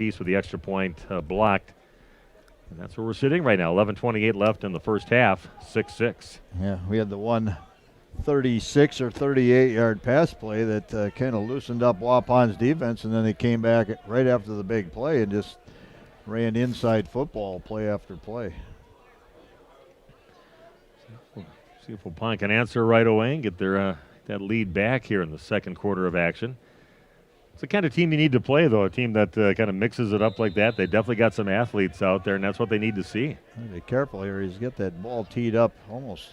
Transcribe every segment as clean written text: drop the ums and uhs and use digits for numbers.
piece with the extra point blocked. And that's where we're sitting right now. 11:28 left in the first half, 6-6. Yeah, we had the one 36 or 38-yard pass play that kind of loosened up Waupun's defense, and then they came back right after the big play and just ran inside football play after play. See if Waupun can answer right away and get their that lead back here in the second quarter of action. It's the kind of team you need to play, though, a team that kind of mixes it up like that. They definitely got some athletes out there, and that's what they need to see. Be careful here. He's got that ball teed up almost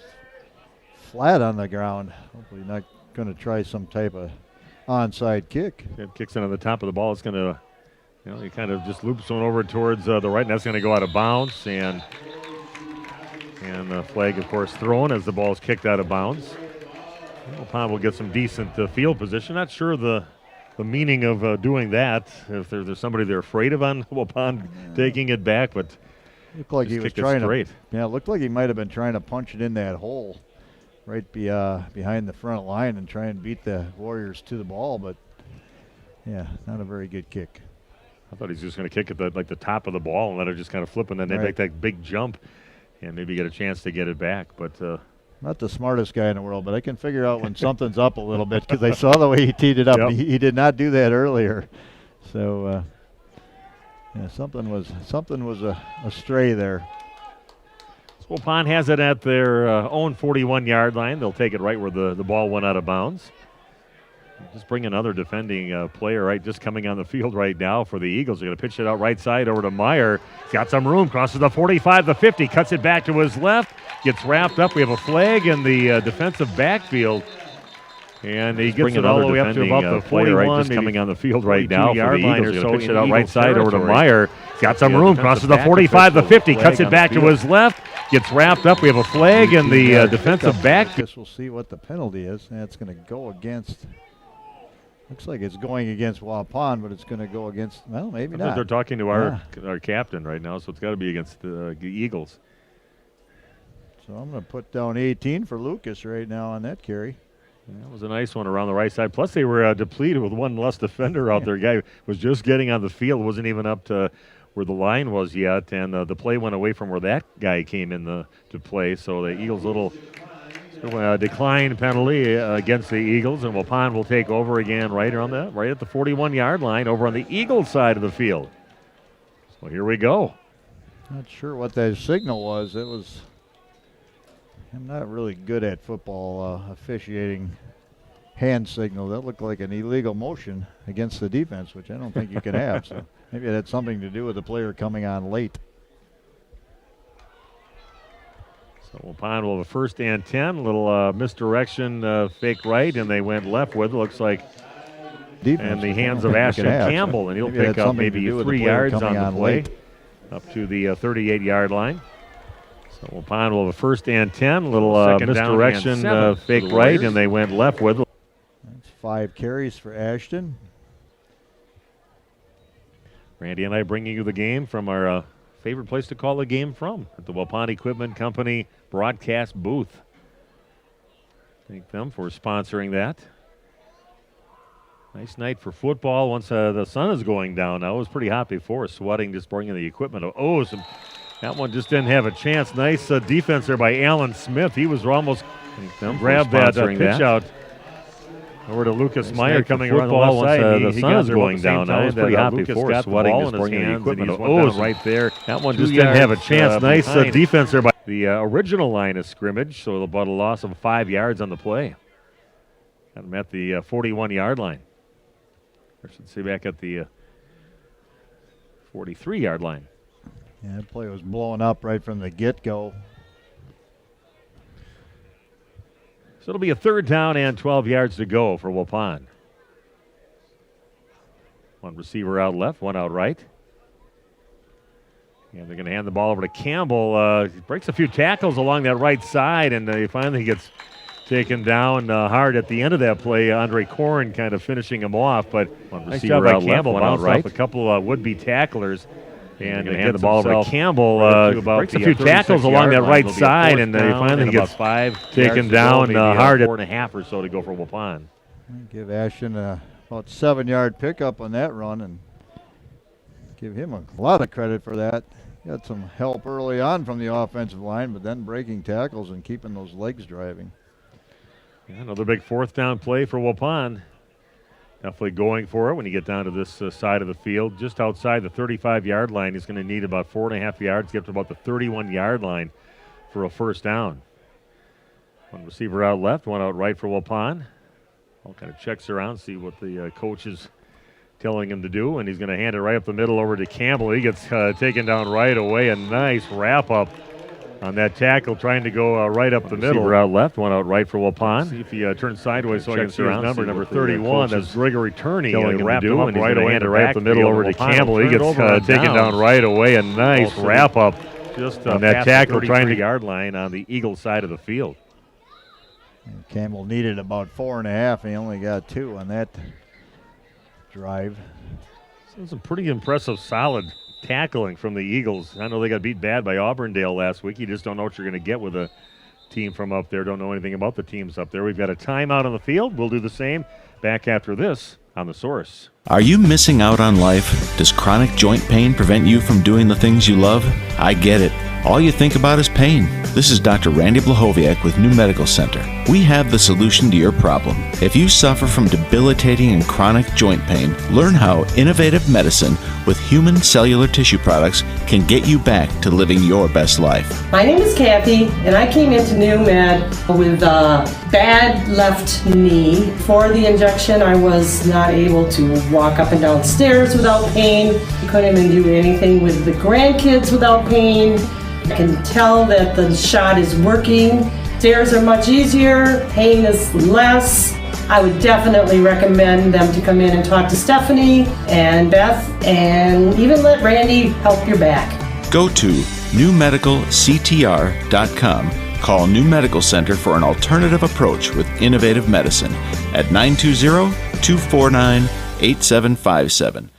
flat on the ground. Hopefully not going to try some type of onside kick. It kicks it on the top of the ball. It's going to, he kind of just loops one over towards the right, and that's going to go out of bounds. And the flag, of course, thrown as the ball is kicked out of bounds. Waupun will get some decent field position. Not sure the meaning of doing that. If there's somebody they're afraid of on Waupun taking it back, but looked like he was trying to. Yeah, it looked like he might have been trying to punch it in that hole right behind the front line and try and beat the Warriors to the ball, but yeah, not a very good kick. I thought he was just going to kick at the top of the ball and let it just kind of flip, and then they make that big jump and maybe get a chance to get it back. But not the smartest guy in the world, but I can figure out when something's up a little bit because I saw the way he teed it up. Yep. He did not do that earlier, so yeah, something was astray there. Waupun has it at their own 41-yard line. They'll take it right where the ball went out of bounds. Just bring another defending player right just coming on the field right now for the Eagles. They're going to pitch it out right side over to Meyer. He's got some room, crosses the 45, the 50, cuts it back to his left, gets wrapped up. We have a flag in the defensive backfield. And he gets it all the way up to about the 41, right, just coming on the field right now for the Eagles. They're going to pitch it out right side over to Meyer. He's got some room, crosses the 45, the 50, cuts it back to his left, gets wrapped up. We have a flag in the defensive backfield. We'll see what the penalty is. That's going to go against. Looks like it's going against Waupun, but it's going to go against, well, maybe not. They're talking to our captain right now, so it's got to be against the Eagles. So I'm going to put down 18 for Lucas right now on that carry. That was a nice one around the right side. Plus, they were depleted with one less defender out there. Guy was just getting on the field, wasn't even up to where the line was yet, and the play went away from where that guy came in to play. So the Eagles' little decline penalty against the Eagles, and Waupun will take over again right at the 41-yard line over on the Eagles side of the field. So here we go. Not sure what that signal was. I'm not really good at football officiating hand signal. That looked like an illegal motion against the defense, which I don't think you can have. So maybe it had something to do with the player coming on late. So Waupun will have a 1st and 10. A little misdirection, fake right, and they went left with it. Looks like in the hands of Ashton Campbell, and he'll pick up maybe 3 yards on the play up to the 38-yard line. So Waupun will have a 1st and 10. A little misdirection, fake right, and they went left with it. That's 5 carries for Ashton. Randy and I bringing you the game from our favorite place to call the game from, at the Waupun Equipment Company broadcast booth. Thank them for sponsoring that. Nice night for football once the sun is going down now. It was pretty hot before, sweating just bringing the equipment. That one just didn't have a chance. Nice defense there by Alan Smith. He was almost grabbed that pitch out over to Lucas Meyer coming around the left side. The sun is going down now. It was pretty hot before, sweating just bringing the equipment. Right there. That one just didn't have a chance. Nice defense there by the original line of scrimmage, so about a loss of 5 yards on the play. Got him at the 41-yard line. I should say back at the 43-yard line. Yeah, that play was blowing up right from the get-go. So it'll be a 3rd down and 12 yards to go for Waupun. One receiver out left, one out right. And they're going to hand the ball over to Campbell. He breaks a few tackles along that right side, and he finally gets taken down hard at the end of that play. Andre Corrin kind of finishing him off, but one receiver nice out Campbell, left, one out right. Off a couple would-be tacklers. And going to hand the ball over to Campbell. Breaks a few tackles along that right side, and he finally gets taken down hard at 4.5 or so to go for Waupun. Give Ashton about 7-yard pickup on that run, and Give him a lot of credit for that. Got some help early on from the offensive line, but then breaking tackles and keeping those legs driving. Yeah, another big fourth down play for Waupun. Definitely going for it when you get down to this side of the field. Just outside the 35-yard line, he's going to need about 4.5 yards, get to about the 31-yard line for a first down. One receiver out left, one out right for Waupun. All kind of checks around, see what the coach is telling him to do, and he's going to hand it right up the middle over to Campbell. He gets taken down right away. A nice wrap-up on that tackle, trying to go right up the middle. Out left, one out right for Waupun. See if he turns sideways so I can see his number 31. That's Gregory Turney. Telling him to do, and right away, hand it right up the middle over to Campbell. He gets taken down right away. A nice wrap-up just on that tackle, trying to yard line on the Eagles side of the field. And Campbell needed about 4.5, and he only got 2 on that drive. So some pretty impressive, solid tackling from the Eagles. I know they got beat bad by Auburndale last week. You just don't know what you're going to get with a team from up there. Don't know anything about the teams up there. We've got a timeout on the field. We'll do the same back after this on The Source. Are you missing out on life? Does chronic joint pain prevent you from doing the things you love? I get it. All you think about is pain. This is Dr. Randy Blahoviak with New Medical Center. We have the solution to your problem. If you suffer from debilitating and chronic joint pain, learn how innovative medicine with human cellular tissue products can get you back to living your best life. My name is Kathy, and I came into New Med with a bad left knee. For the injection, I was not able to walk up and down stairs without pain. Couldn't even do anything with the grandkids without pain. I can tell that the shot is working. Stairs are much easier, pain is less. I would definitely recommend them to come in and talk to Stephanie and Beth, and even let Randy help your back. Go to newmedicalctr.com. Call New Medical Center for an alternative approach with innovative medicine at 920-249-8757.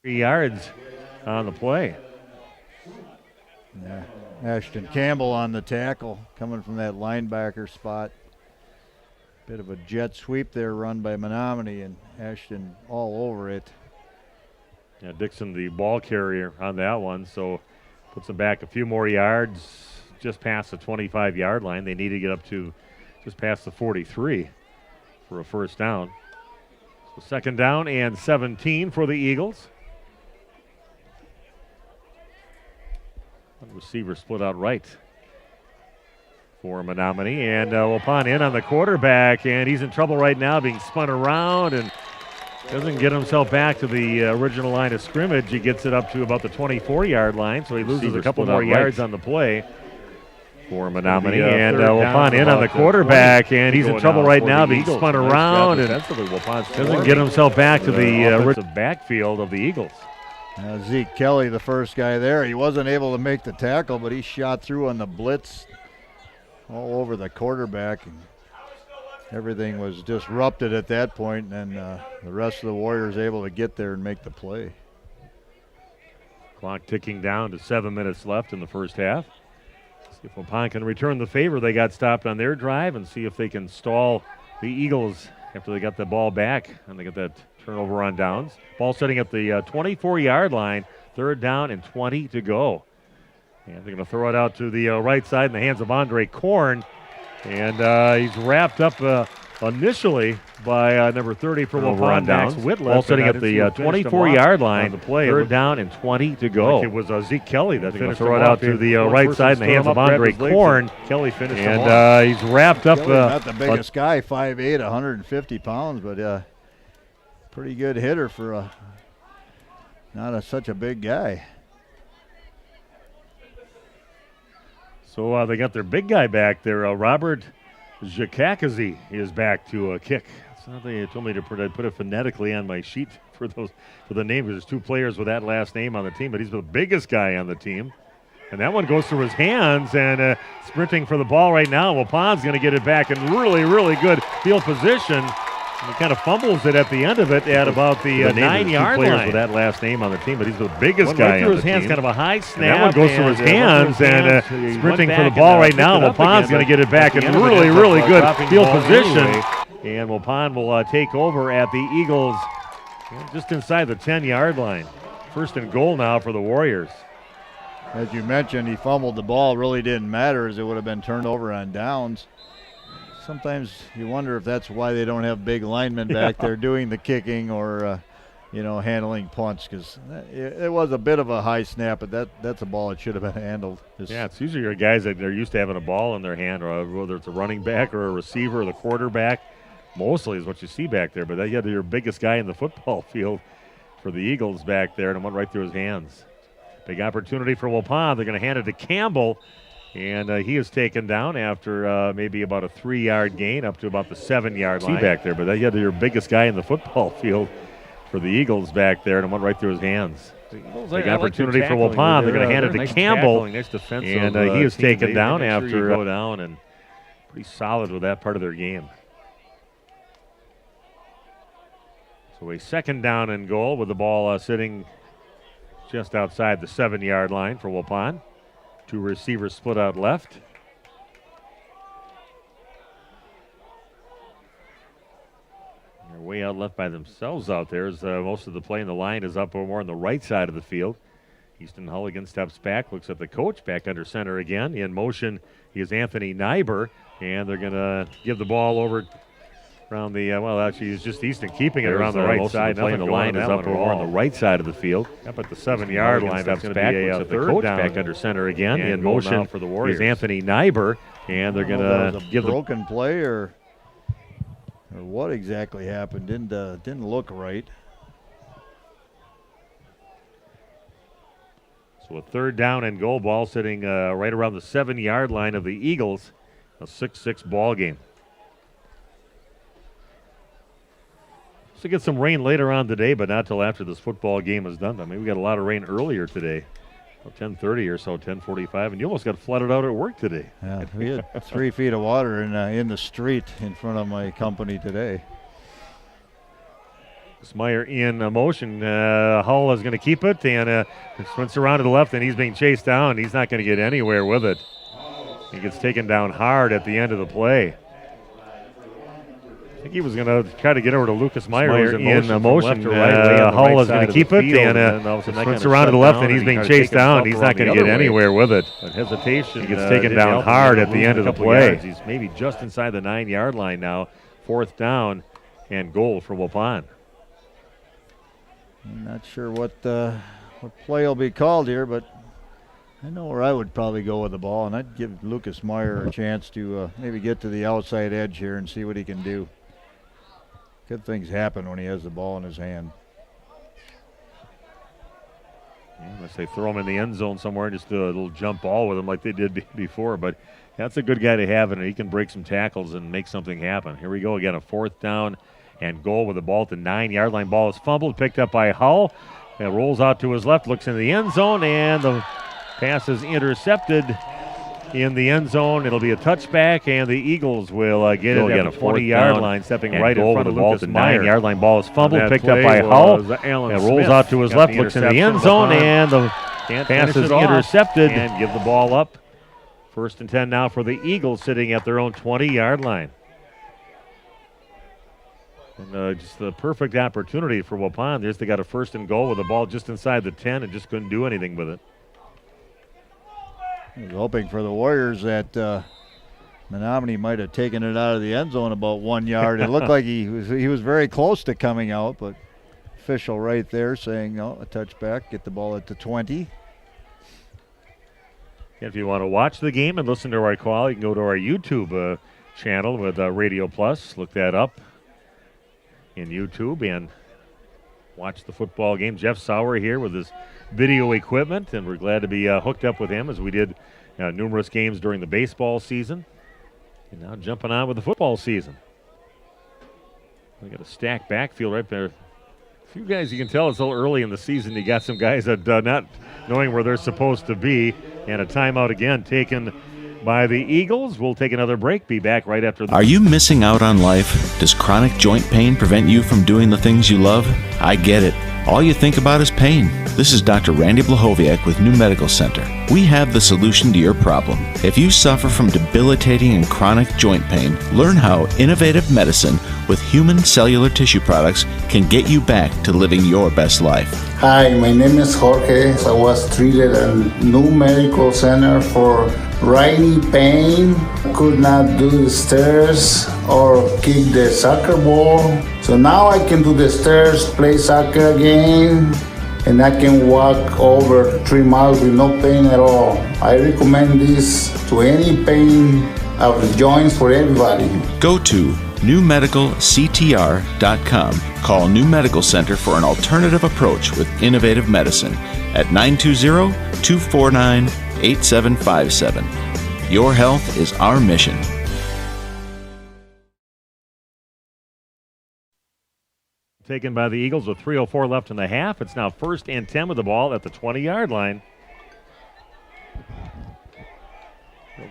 Yards on the play. Yeah, Ashton Campbell on the tackle, coming from that linebacker spot. Bit of a jet sweep there run by Menominee, and Ashton all over it. Yeah, Dixon the ball carrier on that one, so puts them back a few more yards just past the 25-yard line. They need to get up to just past the 43 for a first down. So second down and 17 for the Eagles. One receiver split out right for Menominee, and Waupun in on the quarterback, and he's in trouble right now, being spun around and doesn't get himself back to the original line of scrimmage. He gets it up to about the 24-yard line, so he loses a couple more yards on the play. for Menominee, and Waupun in on the quarterback, and he's in trouble right now, being spun around and doesn't get himself back to the offensive backfield of the Eagles. Zeke Kelly, the first guy there, he wasn't able to make the tackle, but he shot through on the blitz all over the quarterback, and everything was disrupted at that point, and the rest of the Warriors able to get there and make the play. Clock ticking down to 7 minutes left in the first half. See if Waupun can return the favor. They got stopped on their drive, and see if they can stall the Eagles after they got the ball back and they got that turnover on downs. Ball sitting at the 24-yard line, 3rd down and 20 to go. And they're going to throw it out to the right side in the hands of Andre Korn. And he's wrapped up initially by number 30 for Waupun, Max Whitliff. Ball sitting at the 24-yard line, the play, 3rd down and 20 to go. It was Zeke Kelly that finished. Throw it out to the right side in the hands of Andre Korn. Kelly finished, and he's wrapped up. Not the biggest guy, 5'8", 150 pounds, but pretty good hitter for not such a big guy. So they got their big guy back there. Robert Jakakazi is back to kick. They told me to put it phonetically on my sheet for the name, because there's 2 players with that last name on the team, but he's the biggest guy on the team. And that one goes through his hands, and sprinting for the ball right now. Waupun's going to get it back in really, really good field position. He kind of fumbles it at the end of it at about the 9-yard line. With that last name on the team, but he's the biggest guy on the team. Kind of a high snap. And that one goes through his hands, and sprinting for the ball right now. Waupun's going to get it back in really, really good field position. And Waupun will take over at the Eagles just inside the 10-yard line. 1st and goal now for the Warriors. As you mentioned, he fumbled the ball. Really didn't matter, as it would have been turned over on downs. Sometimes you wonder if that's why they don't have big linemen back there doing the kicking or, handling punts, because it was a bit of a high snap, but that's a ball that should have been handled. It's usually your guys that they're used to having a ball in their hand, or whether it's a running back or a receiver or the quarterback, mostly is what you see back there. But you have your biggest guy in the football field for the Eagles back there, and it went right through his hands. Big opportunity for Waupun. They're going to hand it to Campbell. And he is taken down after maybe about a 3-yard gain up to about the 7-yard line. See back there, but you have your biggest guy in the football field for the Eagles back there, and it went right through his hands. Big opportunity for Waupun. They're going to hand it to Campbell, and he is taken down after go down, and pretty solid with that part of their game. So a 2nd down and goal with the ball sitting just outside the 7-yard line for Waupun. 2 receivers split out left. They're way out left by themselves out there, as most of the play in the line is up more on the right side of the field. Easton Hulligan steps back, looks at the coach, back under center again. In motion is Anthony Nyber, and they're going to give the ball over around the, actually it's just Easton keeping it around the right side. The play in the line is up more on the right side of the field. Up at the 7-yard line, that's going to be a 3rd down. Back under center again. In motion for the Warriors is Anthony Nyber, and they're going to give the broken play or what exactly happened. Didn't look right. So a 3rd down and goal, ball sitting right around the 7-yard line of the Eagles. A 6-6 ball game. So get some rain later on today, but not till after this football game is done. I mean, we got a lot of rain earlier today, 10:30 or so, 10:45, and you almost got flooded out at work today. Yeah, we had 3 feet of water in the street in front of my company today. Meyer in motion. Hull is going to keep it, and sprints around to the left, and he's being chased down. He's not going to get anywhere with it. He gets taken down hard at the end of the play. I think he was going to try to get over to Lucas Meyer in motion. Hull is going to keep it, and sprints around to the left, and he's being chased down. He's not going to get anywhere with it. But hesitation. He gets taken down hard at the end of the play. He's maybe just inside the 9-yard line now. 4th down and goal for Waupun. I'm not sure what play will be called here, but I know where I would probably go with the ball, and I'd give Lucas Meyer a chance to maybe get to the outside edge here and see what he can do. Good things happen when he has the ball in his hand. Yeah, Unless they throw him in the end zone somewhere and just do a little jump ball with him like they did before. But that's a good guy to have, and he can break some tackles and make something happen. Here we go again, a 4th down and goal with the ball at the 9-yard line. Ball is fumbled, picked up by Hull. It rolls out to his left, looks in the end zone, and the pass is intercepted in the end zone. It'll be a touchback, and the Eagles will get it at the 20-yard line, stepping right in front of the ball at the 9-yard line. Ball is fumbled, picked up by Hull. It rolls out to his left, looks in the end zone, and the pass is intercepted. And give the ball up. 1st and 10 now for the Eagles, sitting at their own 20-yard line. And just the perfect opportunity for Waupun. They got a 1st and goal with the ball just inside the 10 and just couldn't do anything with it. I was hoping for the Warriors that Menominee might have taken it out of the end zone about 1 yard. It looked like he was very close to coming out, but official right there saying no, a touchback. Get the ball at the 20. If you want to watch the game and listen to our call, you can go to our YouTube channel with Radio Plus. Look that up in YouTube and watch the football game. Jeff Sauer here with his video equipment, and we're glad to be hooked up with him as we did numerous games during the baseball season. And now jumping on with the football season. We got a stacked backfield right there. A few guys you can tell it's a little early in the season. You got some guys that not knowing where they're supposed to be. And a timeout again taken by the Eagles. We'll take another break. Be back right after the... Are you missing out on life? Does chronic joint pain prevent you from doing the things you love? I get it. All you think about is pain. This is Dr. Randy Blahoviak with New Medical Center. We have the solution to your problem. If you suffer from debilitating and chronic joint pain, learn how innovative medicine with human cellular tissue products can get you back to living your best life. Hi, my name is Jorge. I was treated at New Medical Center for riding pain. Could not do the stairs or kick the soccer ball. So now I can do the stairs, play soccer again, and I can walk over 3 miles with no pain at all. I recommend this to any pain of the joints for everybody. Go to newmedicalctr.com. Call New Medical Center for an alternative approach with innovative medicine at 920-249-8757. Your health is our mission. Taken by the Eagles with 3:04 left in the half. It's now 1st and 10 with the ball at the 20-yard line.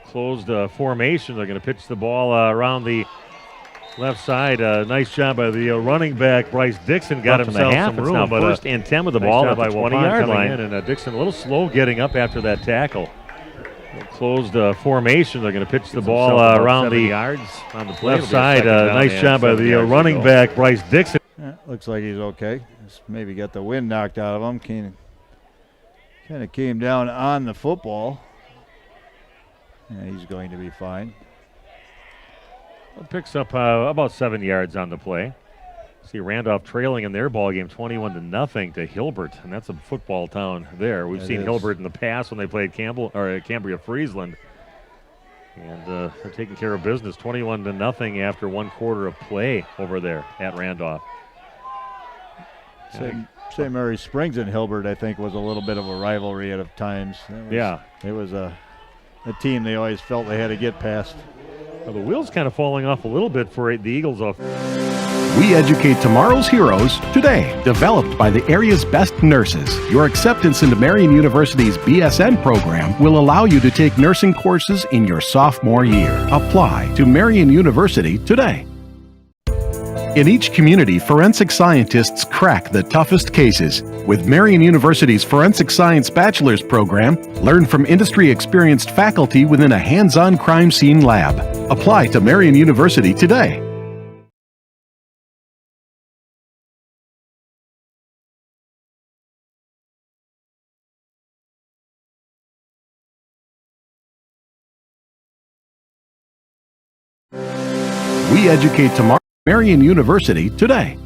Closed formation. They're going to pitch the ball around the left side. Nice job by the running back. Bryce Dixon got himself some room. It's now 1st and 10 with the ball at the 20-yard line. And Dixon a little slow getting up after that tackle. Closed formation. They're going to pitch the ball around the yards on the left side. Nice job by the running back, Bryce Dixon. Looks like he's okay. Just maybe got the wind knocked out of him. Kind of came down on the football. Yeah, he's going to be fine. It picks up about 7 yards on the play. See Randolph trailing in their ball game 21-0 to Hilbert, and that's a football town there. We've seen Hilbert in the past when they played Cambria Friesland. And they're taking care of business 21-0 after 1 quarter of play over there at Randolph. St. Mary Springs and Hilbert, I think, was a little bit of a rivalry at times. It was a team they always felt they had to get past. Well, the wheel's kind of falling off a little bit for the Eagles. We educate tomorrow's heroes today. Developed by the area's best nurses, your acceptance into Marian University's BSN program will allow you to take nursing courses in your sophomore year. Apply to Marian University today. In each community, forensic scientists crack the toughest cases. With Marian University's Forensic Science Bachelor's program, learn from industry-experienced faculty within a hands-on crime scene lab. Apply to Marian University today. We educate tomorrow. Marian University today.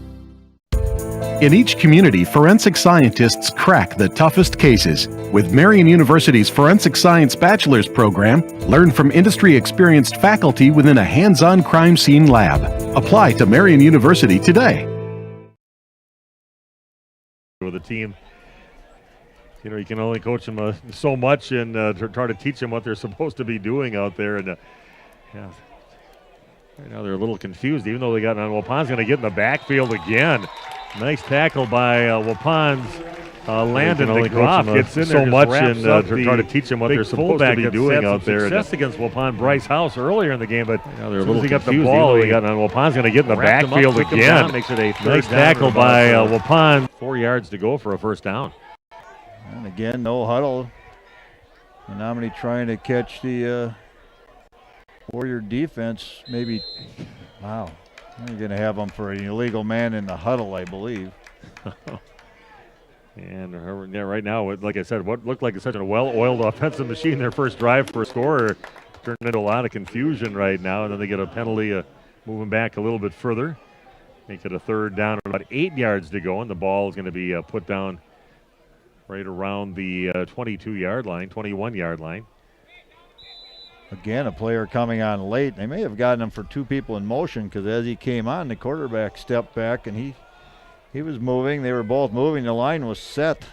In each community, forensic scientists crack the toughest cases. With Marian University's Forensic Science Bachelor's program, learn from industry-experienced faculty within a hands-on crime scene lab. Apply to Marian University today. With the team You can only coach them so much and to try to teach them what they're supposed to be doing out there. And yeah, right now they're a little confused, even though they got on. Waupun's going to get in the backfield again. Nice tackle by Waupun's Landon DeGroff. Gets in there so much and to try to teach them what they're supposed to be doing out there. Success against Waupun Bryce House earlier in the game, but they're a little confused. The ball, he got on. Waupun's going to get in the backfield again. Makes it a nice tackle by Waupun. 4 yards to go for a first down. And again, no huddle. Menominee trying to catch the Warrior defense. Maybe, wow. They're going to have them for an illegal man in the huddle, I believe. And right now, like I said, what looked like such a well-oiled offensive machine, their first drive for a score turned into a lot of confusion right now. And then they get a penalty moving back a little bit further. Make it a third down, about 8 yards to go, and the ball is going to be put down right around the 22-yard line, 21-yard line. Again, a player coming on late. They may have gotten him for two people in motion because as he came on, the quarterback stepped back and he was moving. They were both moving. The line was set.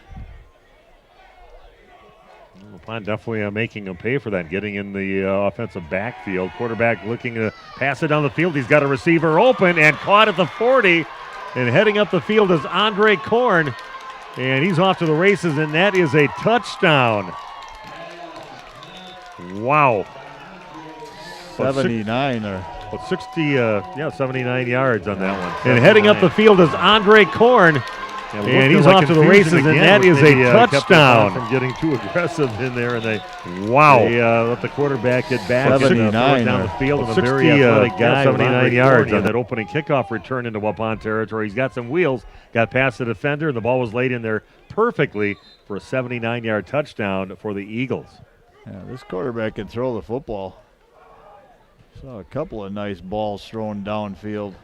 Waupun definitely making him pay for that, getting in the offensive backfield. Quarterback looking to pass it down the field. He's got a receiver open and caught at the 40. And heading up the field is Andre Korn. And he's off to the races, and that is a touchdown. Wow. 79 or 79 yards on that one. And heading up the field is Andre Korn. And he's off to the races, and that is a touchdown. From getting too aggressive in there, and they let the quarterback get back 79 down the field. And a very athletic guy, 79 yards on that opening kickoff return into Waupun territory. He's got some wheels, got past the defender, and the ball was laid in there perfectly for a 79-yard touchdown for the Eagles. Yeah, this quarterback can throw the football. Saw a couple of nice balls thrown downfield.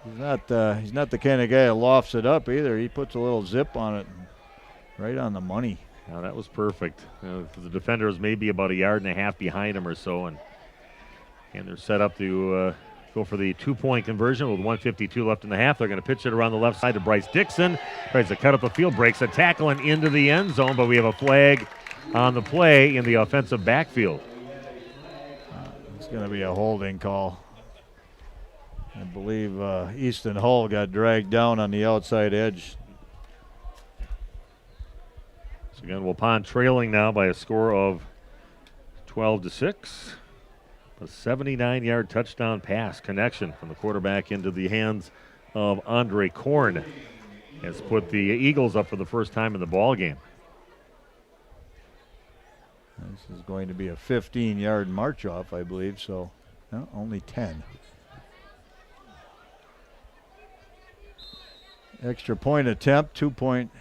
He's not the kind of guy that lofts it up either. He puts a little zip on it, right on the money. Now that was perfect. The defender was maybe about a yard and a half behind him or so, and they're set up to go for the 2-point conversion with 1:52 left in the half. They're going to pitch it around the left side to Bryce Dixon. Tries to cut up the field, breaks a tackle and into the end zone, but we have a flag on the play in the offensive backfield. It's going to be a holding call. I believe Easton Hull got dragged down on the outside edge. So again, Waupun trailing now by a score of 12-6. A 79-yard touchdown pass connection from the quarterback into the hands of Andre Korn has put the Eagles up for the first time in the ball game. This is going to be a 15-yard march off, I believe, so no, only 10. Extra point attempt, 2-point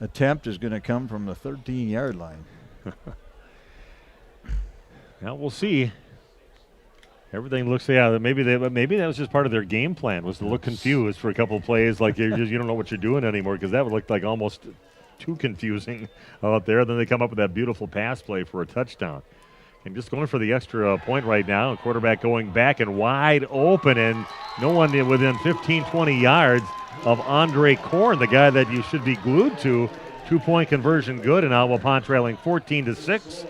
attempt is going to come from the 13-yard line. Now we'll see. Everything looks, maybe that was just part of their game plan, was to look confused for a couple of plays, like you don't know what you're doing anymore, because that would look like almost too confusing out there. Then they come up with that beautiful pass play for a touchdown. And just going for the extra point right now. A quarterback going back and wide open, and no one within 15, 20 yards of Andre Korn, the guy that you should be glued to. 2-point conversion good, and now Waupun trailing 14-6.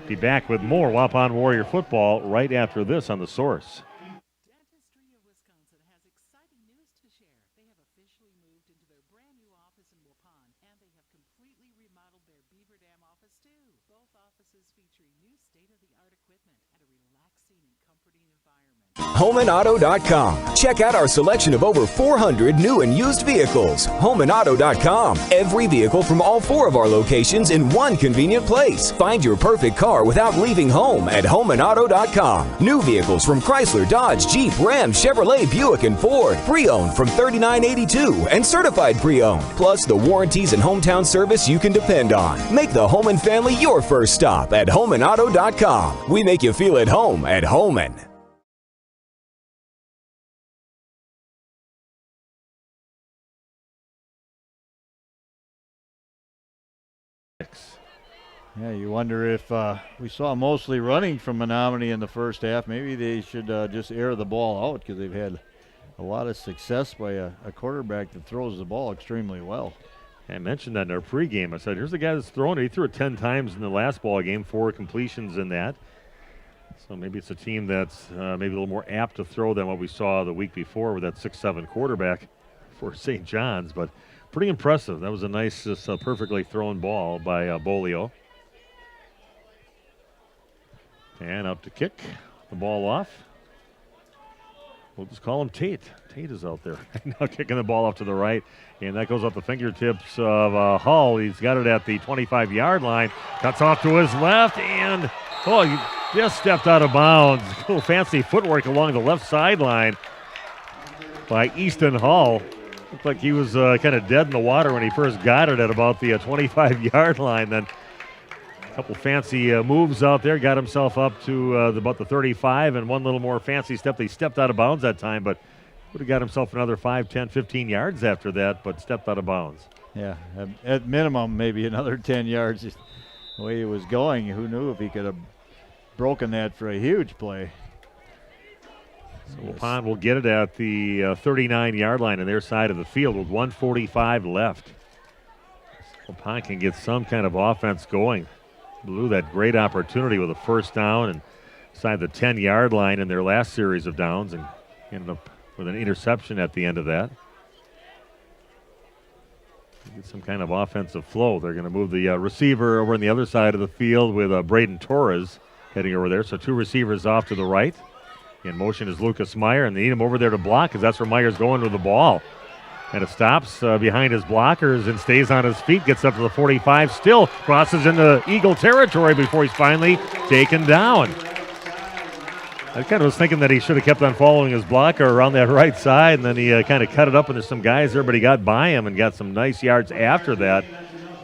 Be back with more Waupun Warrior football right after this on The Source. Dentistry of Wisconsin has exciting news to share. They have officially moved into their brand new office in Waupun, and they have completely remodeled their Beaver Dam office too. Both offices featuring new state-of-the-art equipment and a relaxing and comforting environment. HomeandAuto.com. Check out our selection of over 400 new and used vehicles. HomeandAuto.com. Every vehicle from all 4 of our locations in one convenient place. Find your perfect car without leaving home at HomeandAuto.com. New vehicles from Chrysler, Dodge, Jeep, Ram, Chevrolet, Buick, and Ford. Pre-owned from $39.82 and certified pre-owned. Plus the warranties and hometown service you can depend on. Make the Homan family your first stop at HomeandAuto.com. We make you feel at home at Homan. Yeah, you wonder if we saw mostly running from Menominee in the first half. Maybe they should just air the ball out, because they've had a lot of success by a quarterback that throws the ball extremely well. I mentioned that in our pregame. I said, here's the guy that's throwing it. He threw it 10 times in the last ball game, 4 completions in that. So maybe it's a team that's maybe a little more apt to throw than what we saw the week before with that 6'7" quarterback for St. John's. But pretty impressive. That was a nice, just perfectly thrown ball by Bolio. And up to kick the ball off. We'll just call him Tate. Tate is out there now kicking the ball off to the right. And that goes off the fingertips of Hull. He's got it at the 25-yard line. Cuts off to his left. And, he just stepped out of bounds. A little fancy footwork along the left sideline by Easton Hull. Looked like he was kind of dead in the water when he first got it at about the 25-yard line. Then a couple fancy moves out there, got himself up to about the 35, and one little more fancy step. He stepped out of bounds that time, but would have got himself another 5, 10, 15 yards after that, but stepped out of bounds. Yeah, at minimum, maybe another 10 yards. The way he was going, who knew if he could have broken that for a huge play. So Waupun will get it at the 39-yard line on their side of the field with 1:45 left. Waupun can get some kind of offense going. Blew that great opportunity with a first down and inside the 10-yard line in their last series of downs and ended up with an interception at the end of that. Get some kind of offensive flow. They're going to move the receiver over on the other side of the field with Braden Torres heading over there. So 2 receivers off to the right. In motion is Lucas Meyer, and they need him over there to block because that's where Meyer's going with the ball. And it stops behind his blockers and stays on his feet, gets up to the 45, still crosses into Eagle territory before he's finally taken down. I kind of was thinking that he should have kept on following his blocker around that right side, and then he kind of cut it up, and there's some guys there, but he got by him and got some nice yards after that.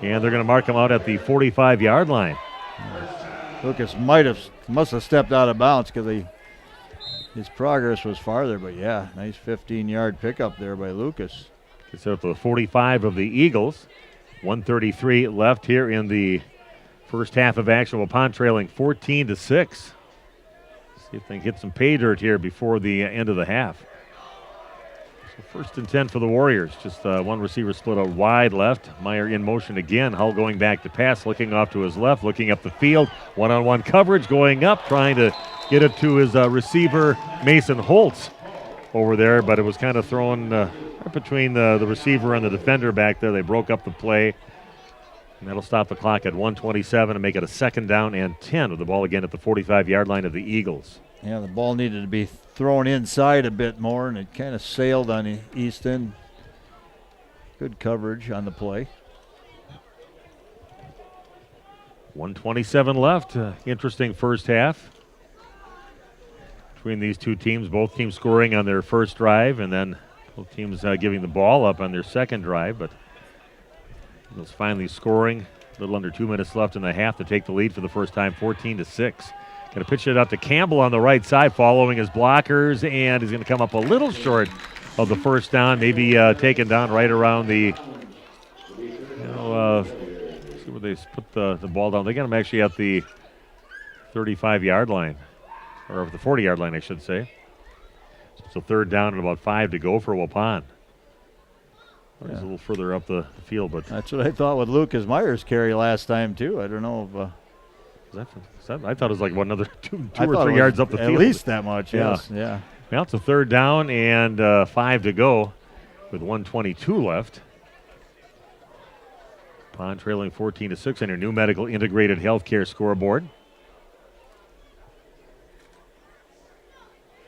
And they're going to mark him out at the 45-yard line. Lucas must have stepped out of bounds because his progress was farther, but yeah, nice 15-yard pickup there by Lucas. Gets up to the 45 of the Eagles. 1:33 left here in the first half of action. Waupun trailing 14-6. See if they can get some pay dirt here before the end of the half. So 1st and 10 for the Warriors. Just one receiver split out wide left. Meyer in motion again. Hull going back to pass, looking off to his left, looking up the field. One-on-one coverage going up, trying to get it to his receiver, Mason Holtz, over there, but it was kind of thrown right between the receiver and the defender back there. They broke up the play, and that'll stop the clock at 1:27 and make it a 2nd down and 10 with the ball again at the 45-yard line of the Eagles. Yeah, the ball needed to be thrown inside a bit more, and it kind of sailed on the east end. Good coverage on the play. 1:27 left. Interesting first half between these two teams. Both teams scoring on their first drive, and then both teams giving the ball up on their second drive. But Eagles finally scoring. A little under 2 minutes left in the half to take the lead for the first time, 14-6. Going to pitch it out to Campbell on the right side, following his blockers, and he's going to come up a little short of the first down, maybe taken down right around the, see where they put the ball down. They got him actually at the 35-yard line, or the 40-yard line, I should say. So it's a 3rd down and about 5 to go for Waupun. He's a little further up the field, but that's what I thought with Lucas Meyer's carry last time too. I don't know if. I thought it was like another two or 3 yards up the field. At least that much, yes. Yeah. Now it's a 3rd down and 5 to go with 1:22 left. Waupun trailing 14-6 on your new medical integrated healthcare scoreboard.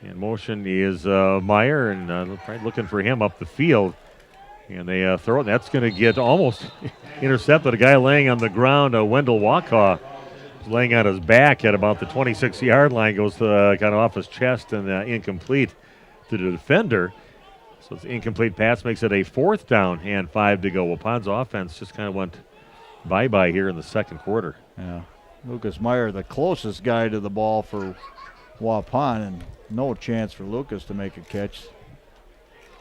In motion is Meyer, and looking for him up the field. And they throw it. That's going to get almost intercepted. A guy laying on the ground, Wendell Wakaw, laying on his back at about the 26-yard line, goes kind of off his chest and incomplete to the defender. So it's incomplete pass, makes it a 4th down and 5 to go. Waupun's offense just kind of went bye-bye here in the second quarter. Yeah, Lucas Meyer, the closest guy to the ball for Waupun, and no chance for Lucas to make a catch.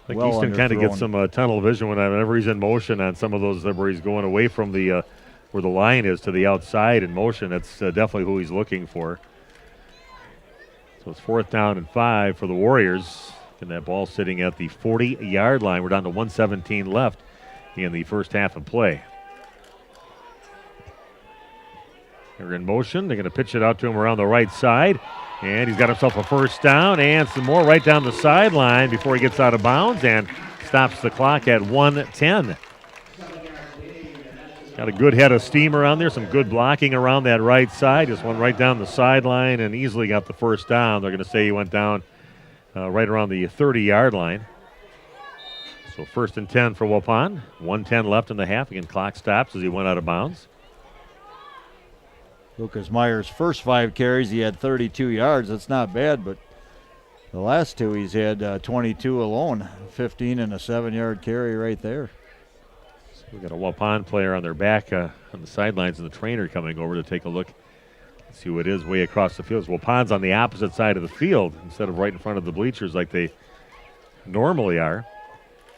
I think Easton kind of gets some tunnel vision whenever he's in motion on some of those where he's going away from the where the line is to the outside in motion. That's definitely who he's looking for. So it's 4th down and 5 for the Warriors. And that ball sitting at the 40-yard line. We're down to 1:17 left in the first half of play. They're in motion. They're going to pitch it out to him around the right side. And he's got himself a first down and some more right down the sideline before he gets out of bounds and stops the clock at 1:10. Got a good head of steam around there, some good blocking around that right side. Just went right down the sideline and easily got the first down. They're going to say he went down right around the 30-yard line. So 1st and 10 for Waupun. 1:10 left in the half. Again, clock stops as he went out of bounds. Lucas Meyer's first 5 carries, he had 32 yards. That's not bad, but the last 2 he's had 22 alone. 15 and a 7-yard carry right there. So we've got a Waupun player on their back on the sidelines and the trainer coming over to take a look. See who it is way across the field. Waupun's on the opposite side of the field instead of right in front of the bleachers like they normally are.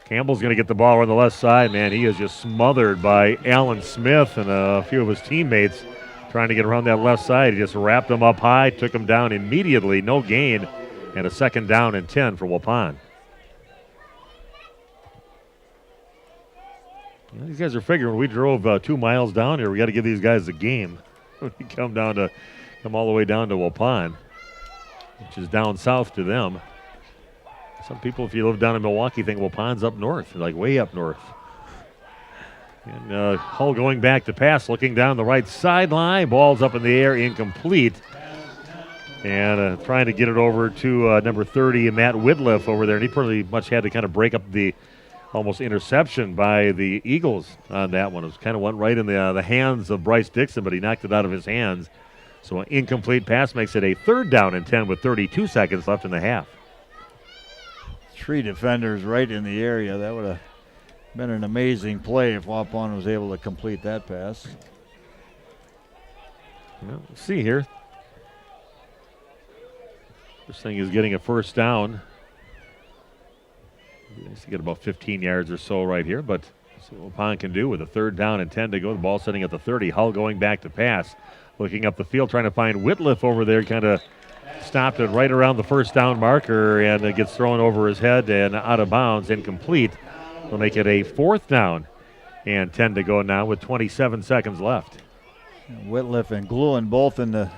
Campbell's going to get the ball on the left side. Man, he is just smothered by Alan Smith and a few of his teammates trying to get around that left side. He just wrapped him up high, took him down immediately, no gain, and a 2nd down and 10 for Waupun. These guys are figuring we drove 2 miles down here. We got to give these guys a game. We come all the way down to Waupun, which is down south to them. Some people, if you live down in Milwaukee, think Waupun's up north, like way up north. And Hull going back to pass, looking down the right sideline. Ball's up in the air, incomplete. And trying to get it over to number 30, Matt Whitliff over there. And he pretty much had to kind of break up the almost interception by the Eagles on that one. It was kind of went right in the hands of Bryce Dixon, but he knocked it out of his hands. So an incomplete pass makes it a 3rd down and 10 with 32 seconds left in the half. 3 defenders right in the area. That would have been an amazing play if Waupun was able to complete that pass. Well, we'll see here. First thing is getting a first down. He needs to get about 15 yards or so right here, but see what Waupun can do with a 3rd down and 10 to go. The ball sitting at the 30. Hull going back to pass. Looking up the field, trying to find Whitliff over there. Kind of stopped it right around the first down marker, and it gets thrown over his head and out of bounds, incomplete. They'll make it a 4th down and 10 to go now with 27 seconds left. Whitliff and Gluen both in the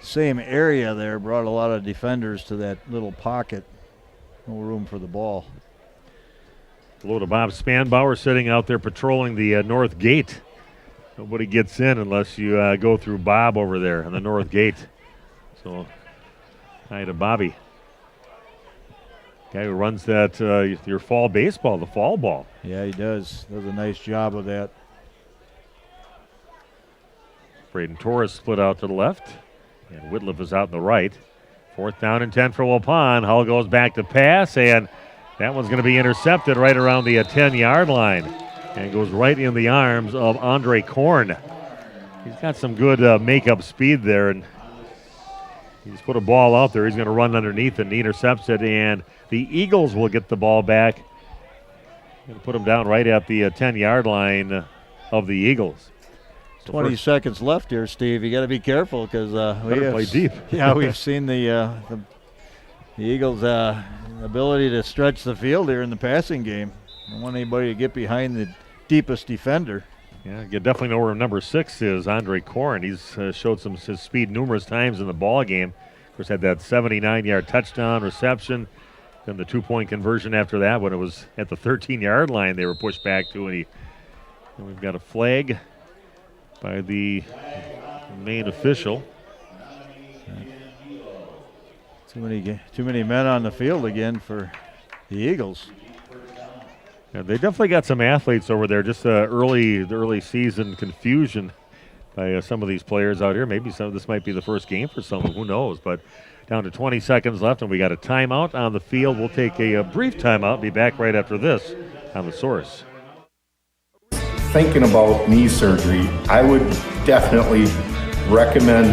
same area there brought a lot of defenders to that little pocket. No room for the ball. Hello to Bob Spanbauer sitting out there patrolling the north gate. Nobody gets in unless you go through Bob over there on the north gate. So, hi to Bobby. Guy who runs that your fall baseball, the fall ball. Yeah, he does. Does a nice job of that. Braden Torres split out to the left, and Whitliff is out in the right. 4th down and 10 for Waupun. Hull goes back to pass, and that one's going to be intercepted right around the 10-yard line, and goes right in the arms of Andre Korn. He's got some good make-up speed there, and he's put a ball out there. He's going to run underneath, and he intercepts it, and the Eagles will get the ball back. Going to put him down right at the 10-yard line of the Eagles. So 20 seconds left here, Steve. You got to be careful because we play deep. Yeah, we've seen the Eagles' ability to stretch the field here in the passing game. Don't want anybody to get behind the deepest defender. Yeah, you definitely know where number 6 is, Andre Korn. He's showed his speed numerous times in the ball game. Of course, had that 79-yard touchdown reception. Then the 2-point conversion after that when it was at the 13-yard line they were pushed back to, and we've got a flag by the main official. Too many men on the field again for the Eagles. Yeah, they definitely got some athletes over there. Just the early season confusion by some of these players out here. Maybe some of this might be the first game for some of them. Who knows? But down to 20 seconds left, and we got a timeout on the field. We'll take a brief timeout. Be back right after this on The Source. Thinking about knee surgery, I would definitely recommend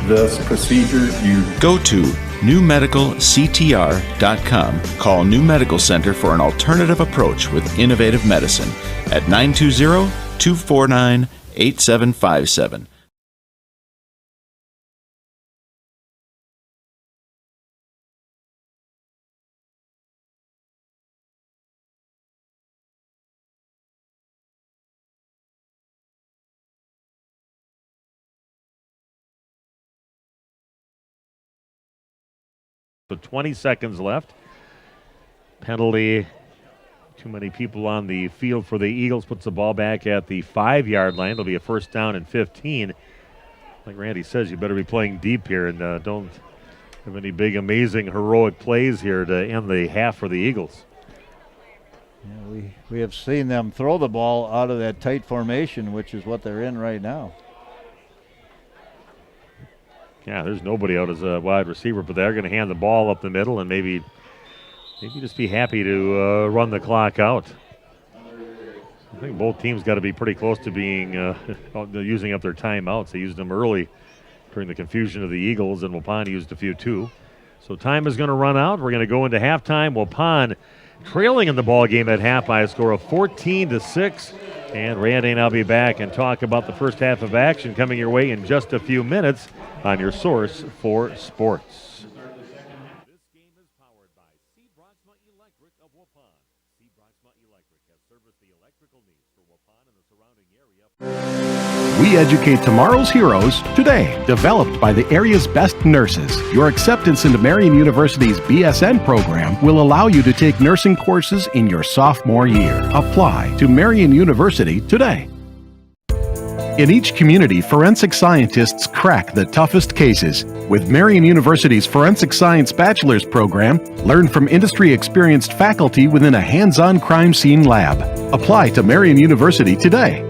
this procedure. You Go to newmedicalctr.com. Call New Medical Center for an alternative approach with innovative medicine at 920-249-8757. So 20 seconds left. Penalty. Too many people on the field for the Eagles. Puts the ball back at the 5-yard line. It'll be a first down and 15. Like Randy says, you better be playing deep here and don't have any big, amazing, heroic plays here to end the half for the Eagles. Yeah, we have seen them throw the ball out of that tight formation, which is what they're in right now. Yeah, there's nobody out as a wide receiver, but they're going to hand the ball up the middle and maybe just be happy to run the clock out. I think both teams got to be pretty close to being using up their timeouts. They used them early during the confusion of the Eagles, and Waupun used a few too. So time is going to run out. We're going to go into halftime. Waupun trailing in the ball game at half by a score of 14-6. And Randy and I'll be back and talk about the first half of action coming your way in just a few minutes on your source for sports. We educate tomorrow's heroes today. Developed by the area's best nurses, your acceptance into Marian University's BSN program will allow you to take nursing courses in your sophomore year. Apply to Marian University today. In each community, forensic scientists crack the toughest cases. With Marian University's Forensic Science Bachelor's program, learn from industry-experienced faculty within a hands-on crime scene lab. Apply to Marian University today.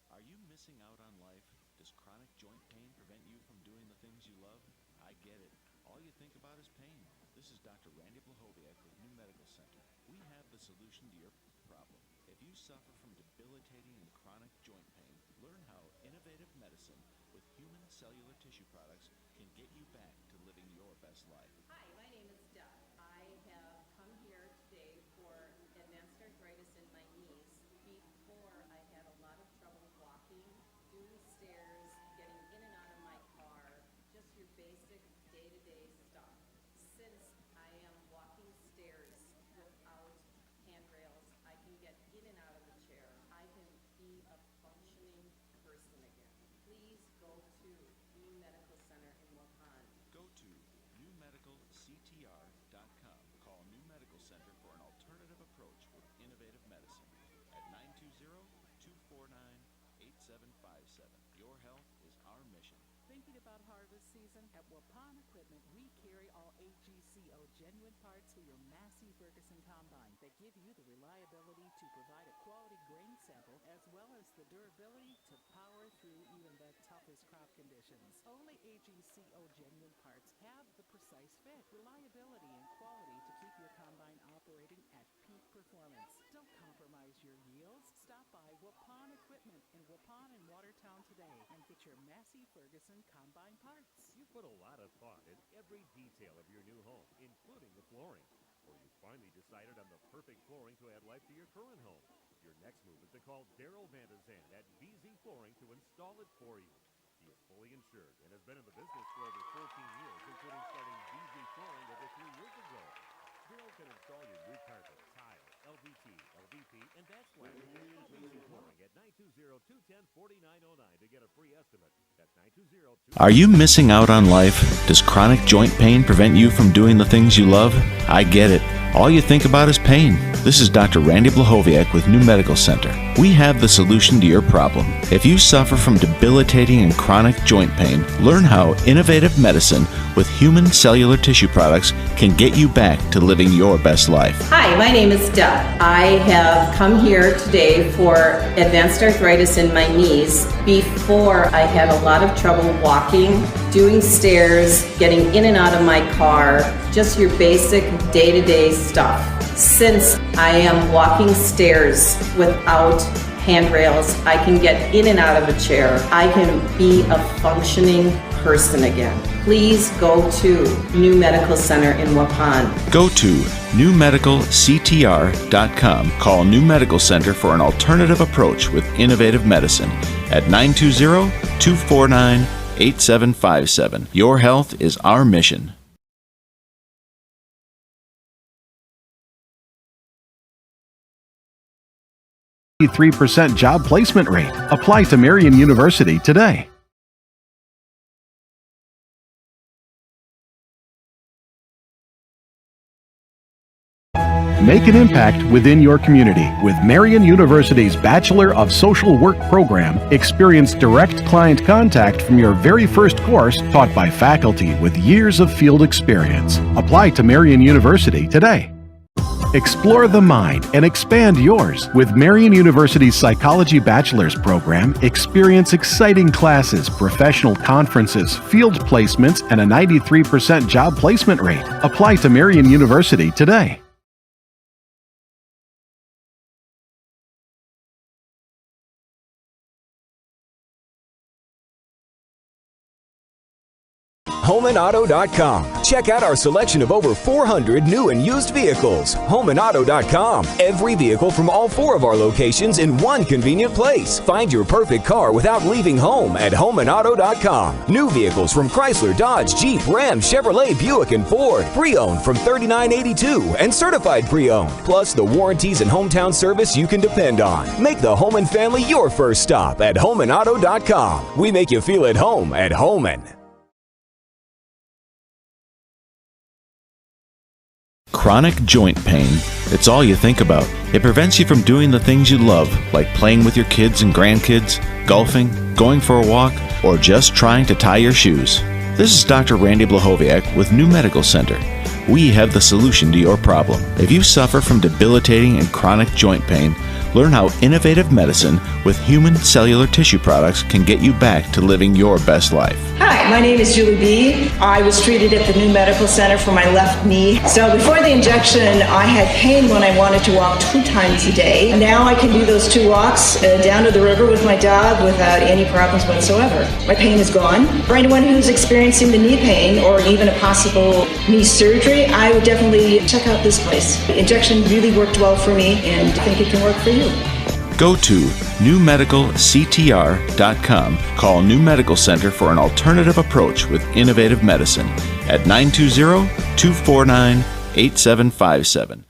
Are you missing out on life? Does chronic joint pain prevent you from doing the things you love? I get it. All you think about is pain. This is Dr. Randy Blahoviak with New Medical Center. We have the solution to your problem. If you suffer from debilitating and chronic joint pain, learn how innovative medicine with human cellular tissue products can get you back to living your best life. Hi, my name is Deb. I have come here today for advanced arthritis in my knees. Before, I had a lot of trouble walking, doing stairs, getting in and out of my car, just your basic day-to-day stuff. Since I am walking stairs without handrails, I can get in and out of the chair. I can be a functioning person again. Please go to New Medical Center in Waupun. Go to newmedicalctr.com. Call New Medical Center for an alternative approach with innovative medicine at 920-249-8757. Your health is our mission. Thinking about harvest season? At Waupun Equipment, we carry all AGCO genuine parts for your Massey Ferguson combine that give you the reliability to provide a quality grain sample as well as the durability to power through even the toughest crop conditions. Only AGCO genuine parts have the precise fit, reliability, and quality to keep your combine operating at peak performance. Don't compromise your yields. Stop by Waupun Equipment in Waupun and Watertown today and get your Massey Ferguson combine parts. You put a lot of thought in every detail of your new home, including the flooring. Or you finally decided on the perfect flooring to add life to your current home. Your next move is to call Daryl Van de Zandt at VZ Flooring to install it for you. He is fully insured and has been in the business for over 14 years, including starting VZ Flooring over 3 years ago. Daryl can install your new carpet, tile, LVT, LVP, and backsplash. VZ Flooring at 920-210-4909 to get a free estimate. That's 920-210-4909. Are you missing out on life? Does chronic joint pain prevent you from doing the things you love? I get it. All you think about is pain. This is Dr. Randy Blahoviak with New Medical Center. We have the solution to your problem. If you suffer from debilitating and chronic joint pain, learn how innovative medicine with human cellular tissue products can get you back to living your best life. Hi, my name is Deb. I have come here today for advanced arthritis in my knees. Before, I had a lot of trouble walking, doing stairs, getting in and out of my car, just your basic day-to-day stuff. Since I am walking stairs without handrails, I can get in and out of a chair. I can be a functioning person again. Please go to New Medical Center in Waupun. Go to newmedicalctr.com. Call New Medical Center for an alternative approach with innovative medicine at 920-249-8757. Your health is our mission. 3% job placement rate. Apply to Marian University today. Make an impact within your community with Marian University's Bachelor of Social Work program. Experience direct client contact from your very first course, taught by faculty with years of field experience. Apply to Marian University today. Explore the mind and expand yours. With Marian University's Psychology Bachelor's program, experience exciting classes, professional conferences, field placements, and a 93% job placement rate. Apply to Marian University today. HomeandAuto.com. Check out our selection of over 400 new and used vehicles. HomeandAuto.com. Every vehicle from all 4 of our locations in one convenient place. Find your perfect car without leaving home at HomeandAuto.com. New vehicles from Chrysler, Dodge, Jeep, Ram, Chevrolet, Buick, and Ford. Pre-owned from $39.82 and certified pre-owned. Plus the warranties and hometown service you can depend on. Make the home and family your first stop at HomeandAuto.com. We make you feel at home at Homan. Chronic joint pain. It's all you think about. It prevents you from doing the things you love, like playing with your kids and grandkids, golfing, going for a walk, or just trying to tie your shoes. This is Dr. Randy Blahoviak with New Medical Center. We have the solution to your problem. If you suffer from debilitating and chronic joint pain, learn how innovative medicine with human cellular tissue products can get you back to living your best life. Hi, my name is Julie B. I was treated at the New Medical Center for my left knee. So before the injection, I had pain when I wanted to walk 2 times a day. Now I can do those 2 walks down to the river with my dog without any problems whatsoever. My pain is gone. For anyone who's experiencing the knee pain or even a possible knee surgery, I would definitely check out this place. The injection really worked well for me, and I think it can work for you. Go to newmedicalctr.com. Call New Medical Center for an alternative approach with innovative medicine at 920-249-8757.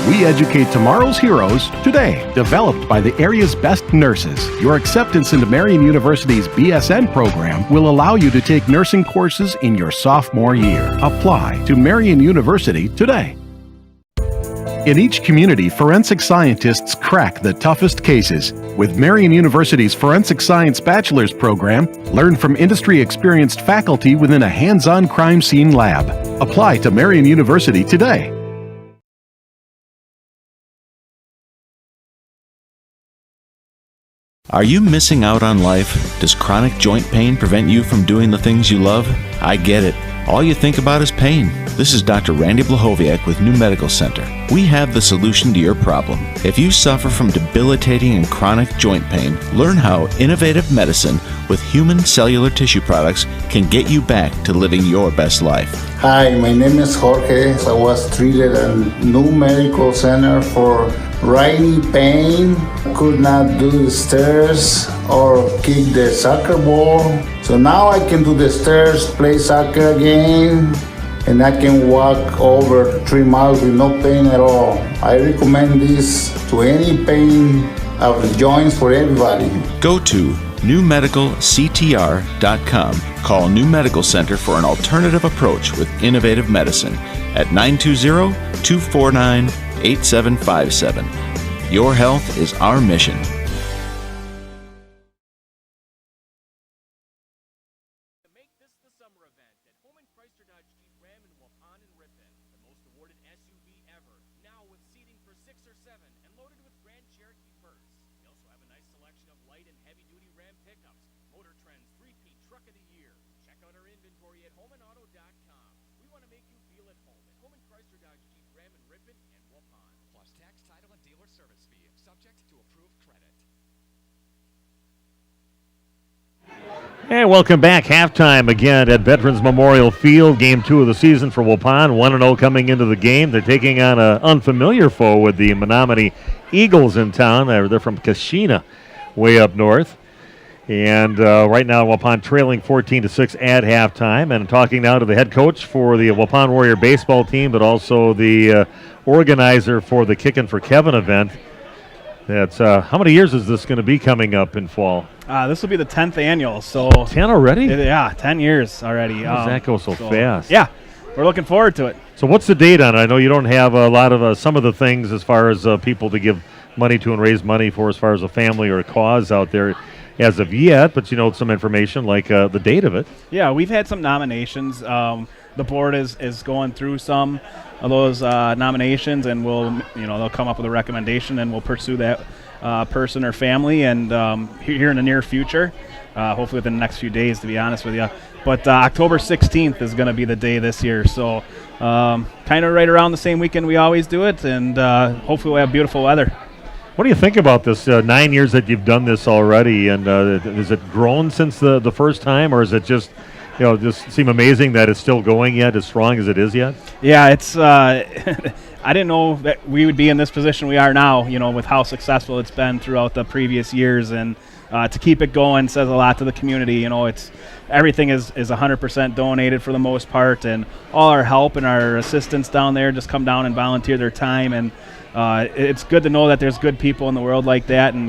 We educate tomorrow's heroes today. Developed by the area's best nurses, your acceptance into Marian University's BSN program will allow you to take nursing courses in your sophomore year. Apply to Marian University today. In each community, forensic scientists crack the toughest cases. With Marian University's Forensic Science Bachelor's program, learn from industry-experienced faculty within a hands-on crime scene lab. Apply to Marian University today. Are you missing out on life? Does chronic joint pain prevent you from doing the things you love? I get it. All you think about is pain. This is Dr. Randy Blahoviak with New Medical Center. We have the solution to your problem. If you suffer from debilitating and chronic joint pain, learn how innovative medicine with human cellular tissue products can get you back to living your best life. Hi, my name is Jorge. I was treated at New Medical Center for right knee pain. Could not do the stairs or kick the soccer ball. So now I can do the stairs, play soccer again, and I can walk over 3 miles with no pain at all. I recommend this to any pain of joints for everybody. Go to newmedicalctr.com. Call New Medical Center for an alternative approach with innovative medicine at 920-249-8757. Your health is our mission. Make this the summer event at Holman Chrysler Dodge Jeep Ram in Waupun and Ripon. The most awarded SUV ever. Now with seating for 6 or 7 and loaded with Grand Cherokee First. We also have a nice selection of light and heavy-duty Ram pickups. Motor Trend's 3P Truck of the Year. Check out our inventory at HolmanAuto.com. We want to make you feel at home at Holman Chrysler Dodge Jeep Ram in Ripon and Waupun. Plus tax, title, and dealer service fee, subject to approved credit. And welcome back. Halftime again at Veterans Memorial Field. Game 2 of the season for Waupun. 1-0 coming into the game. They're taking on an unfamiliar foe with the Menominee Eagles in town. They're from Kashina, way up north. And right now, Waupun trailing 14-6 at halftime. And talking now to the head coach for the Waupun Warrior baseball team, but also the organizer for the Kickin' for Kevin event. That's how many years is this going to be coming up in fall? This will be the 10th annual. So 10 already? Yeah, 10 years already. How does that go so fast? Yeah, we're looking forward to it. So what's the date on it? I know you don't have a lot of some of the things as far as people to give money to and raise money for as far as a family or a cause out there as of yet, but you know some information like the date of it. Yeah, we've had some nominations. The board is going through some of those nominations, and they'll come up with a recommendation, and we'll pursue that person or family, and here in the near future, hopefully within the next few days, to be honest with you. But October 16th is going to be the day this year, so kind of right around the same weekend we always do it, and hopefully we'll have beautiful weather. What do you think about this 9 years that you've done this already, and has it grown since the first time, or is it just just seem amazing that it's still going yet, as strong as it is yet? Yeah, it's I didn't know that we would be in this position we are now, with how successful it's been throughout the previous years, and to keep it going says a lot to the community. It's everything is 100% donated for the most part, and all our help and our assistants down there just come down and volunteer their time, and it's good to know that there's good people in the world like that, and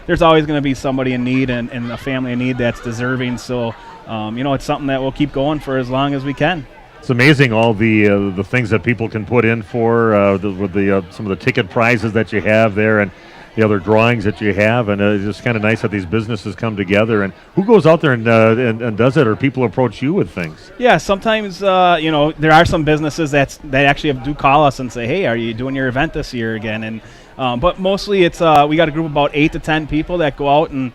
there's always going to be somebody in need and a family in need that's deserving, so it's something that we'll keep going for as long as we can. It's amazing all the things that people can put in for with some of the ticket prizes that you have there and the other drawings that you have, and it's just kind of nice that these businesses come together. And who goes out there and does it, or people approach you with things? Yeah, sometimes there are some businesses that actually do call us and say, hey, are you doing your event this year again? And but mostly it's we got a group of about 8 to 10 people that go out, and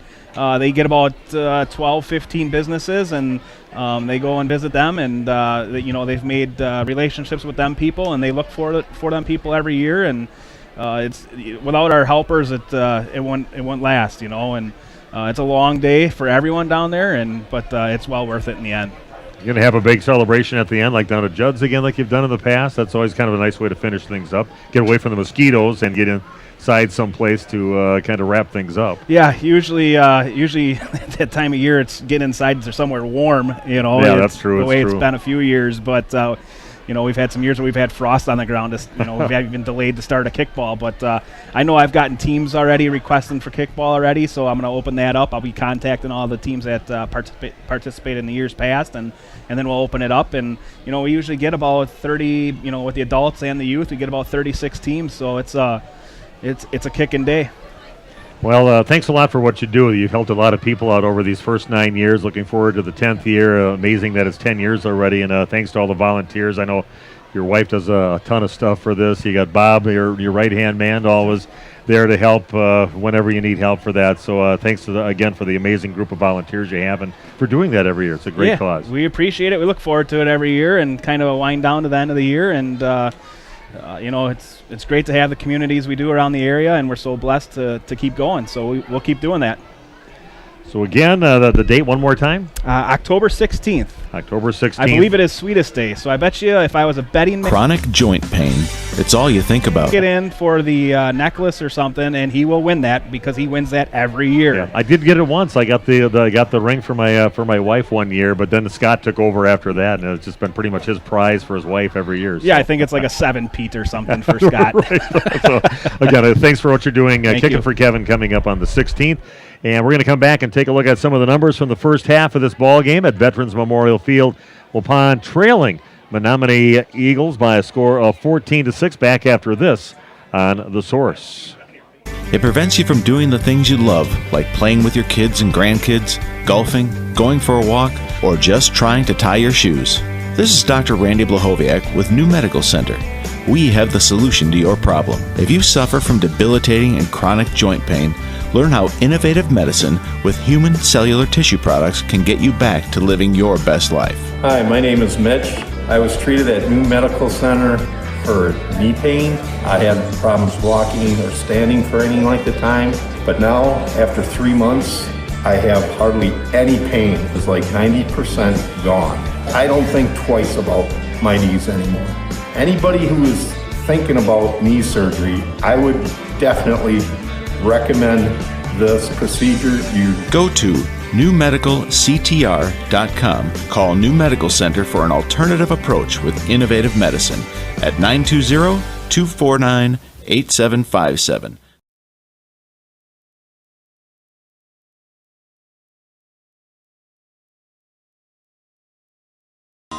they get about 12, 15 businesses, and they go and visit them, and they've made relationships with them people, and they look for them people every year, and it's without our helpers it won't last, and it's a long day for everyone down there, but it's well worth it in the end. You're going to have a big celebration at the end, like down at Judd's again, like you've done in the past. That's always kind of a nice way to finish things up, get away from the mosquitoes and get inside someplace to kind of wrap things up. Yeah, usually at that time of year, it's getting inside somewhere warm. Yeah, that's true. The way it's been a few years, but we've had some years where we've had frost on the ground. We've been delayed to start a kickball, but I know I've gotten teams already requesting for kickball already, so I'm going to open that up. I'll be contacting all the teams that participate in the years past, and then we'll open it up. And we usually get about 30. With the adults and the youth, we get about 36 teams. So it's a kicking day. Well, thanks a lot for what you do. You've helped a lot of people out over these first 9 years. Looking forward to the 10th year. Amazing that it's 10 years already, and thanks to all the volunteers. I know your wife does a ton of stuff for this. You got Bob, your right-hand man, always there to help whenever you need help for that. So thanks again for the amazing group of volunteers you have and for doing that every year. It's a great cause. We appreciate it. We look forward to it every year, and kind of a wind down to the end of the year, and it's great to have the communities we do around the area, and we're so blessed to keep going. So we'll keep doing that. So again, the date one more time? October 16th. October 16th. I believe it is Sweetest Day. So I bet you if I was a betting man, Chronic joint pain. It's all you think about. get in for the necklace or something, and he will win that because he wins that every year. Yeah, I did get it once. I got the ring for my wife one year, but then Scott took over after that, and it's just been pretty much his prize for his wife every year. So. Yeah, I think it's like a 7-peat or something for Scott. Right. So again, thanks for what you're doing. Kicking you. for Kevin coming up on the 16th. And we're going to come back and take a look at some of the numbers from the first half of this ball game at Veterans Memorial Field. Waupun trailing Menominee Eagles by a score of 14-6 back after this on The Source. It prevents you from doing the things you love, like playing with your kids and grandkids, golfing, going for a walk, or just trying to tie your shoes. This is Dr. Randy Blahoviak with New Medical Center. We have the solution to your problem. If you suffer from debilitating and chronic joint pain, learn how innovative medicine with human cellular tissue products can get you back to living your best life. Hi, my name is Mitch. I was treated at New Medical Center for knee pain. I had problems walking or standing for any length of time, but now, after 3 months, I have hardly any pain. It's like 90% gone. I don't think twice about my knees anymore. Anybody who is thinking about knee surgery, I would definitely recommend this procedure. You go to newmedicalctr.com. Call New Medical Center for an alternative approach with innovative medicine at 920-249-8757.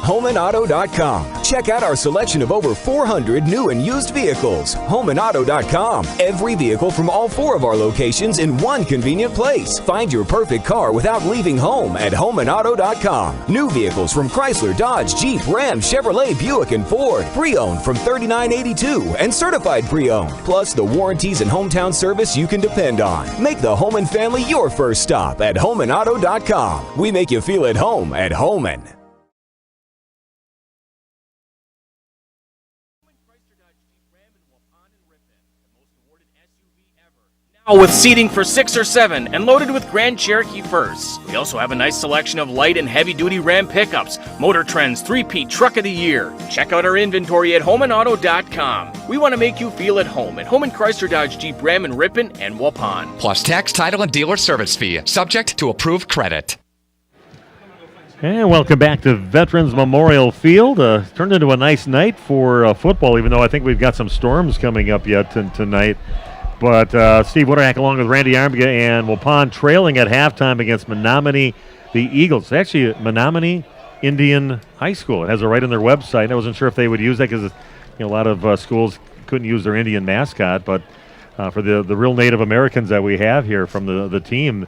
HomeandAuto.com. Check out our selection of over 400 new and used vehicles. HomeandAuto.com. Every vehicle from all 4 of our locations in one convenient place. Find your perfect car without leaving home at HomeandAuto.com. New vehicles from Chrysler, Dodge, Jeep, Ram, Chevrolet, Buick, and Ford. Pre-owned from $39.82 and certified pre-owned. Plus the warranties and hometown service you can depend on. Make the home and family your first stop at HomeandAuto.com. We make you feel at home at Homan. Now with seating for 6 or 7 and loaded with Grand Cherokee Firsts. We also have a nice selection of light and heavy-duty Ram pickups, Motor Trend's 3P Truck of the Year. Check out our inventory at HomeandAuto.com. We want to make you feel at home at Home and Chrysler Dodge Jeep Ram and Ripon and Waupun. Plus tax, title, and dealer service fee, subject to approved credit. And welcome back to Veterans Memorial Field. Turned into a nice night for football, even though I think we've got some storms coming up yet tonight. But Steve Wooderhack along with Randy Armbiga and Waupun trailing at halftime against Menominee, the Eagles. Actually, Menominee Indian High School. It has it right on their website. I wasn't sure if they would use that because a lot of schools couldn't use their Indian mascot. But for the real Native Americans that we have here from the team,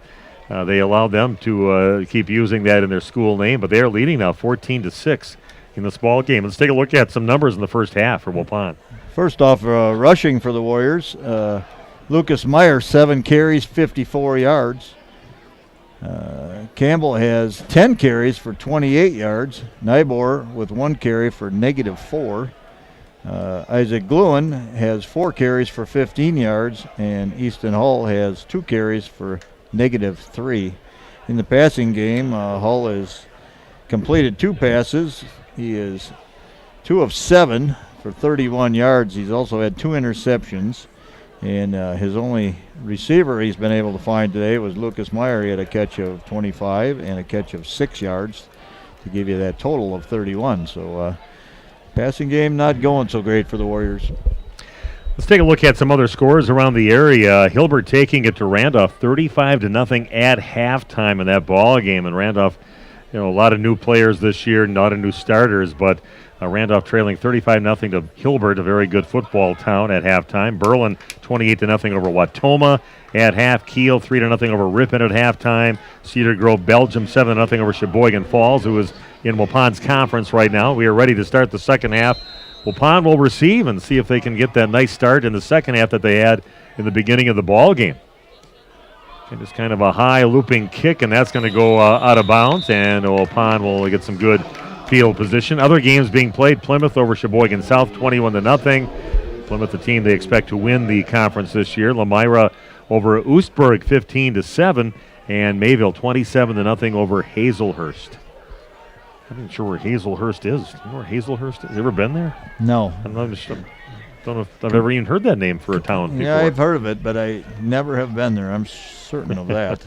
they allowed them to keep using that in their school name. But they are leading now 14-6 in this ball game. Let's take a look at some numbers in the first half for Waupun. First off, rushing for the Warriors. Lucas Meyer, 7 carries, 54 yards. Campbell has 10 carries for 28 yards. Nybor with 1 carry for -4. Isaac Gluen has 4 carries for 15 yards, and Easton Hull has 2 carries for -3. In the passing game, Hull has completed 2 passes. He is 2 of 7 for 31 yards. He's also had 2 interceptions. And his only receiver he's been able to find today was Lucas Meyer. He had a catch of 25 and a catch of 6 yards to give you that total of 31. So passing game not going so great for the Warriors. Let's take a look at some other scores around the area. Hilbert taking it to Randolph 35-0 at halftime in that ball game. And Randolph, a lot of new players this year, not a new starters, but Randolph trailing 35-0 to Hilbert, a very good football town at halftime. Berlin 28-0 over Wautoma at half. Kiel 3-0 over Ripon at halftime. Cedar Grove, Belgium 7-0 over Sheboygan Falls, who is in Waupun's conference right now. We are ready to start the second half. Waupun will receive and see if they can get that nice start in the second half that they had in the beginning of the ball game. And just kind of a high looping kick, and that's going to go out of bounds, and Waupun will get some good field position. Other games being played: Plymouth over Sheboygan South 21-0. Plymouth, the team they expect to win the conference this year. Lamira over Oostburg 15-7. And Mayville 27-0 over Hazelhurst. I'm not sure where Hazelhurst is. Do you know where Hazelhurst is? You ever been there? No. I don't know if I've ever even heard that name for a town before. Yeah, I've heard of it, but I never have been there. I'm certain of that.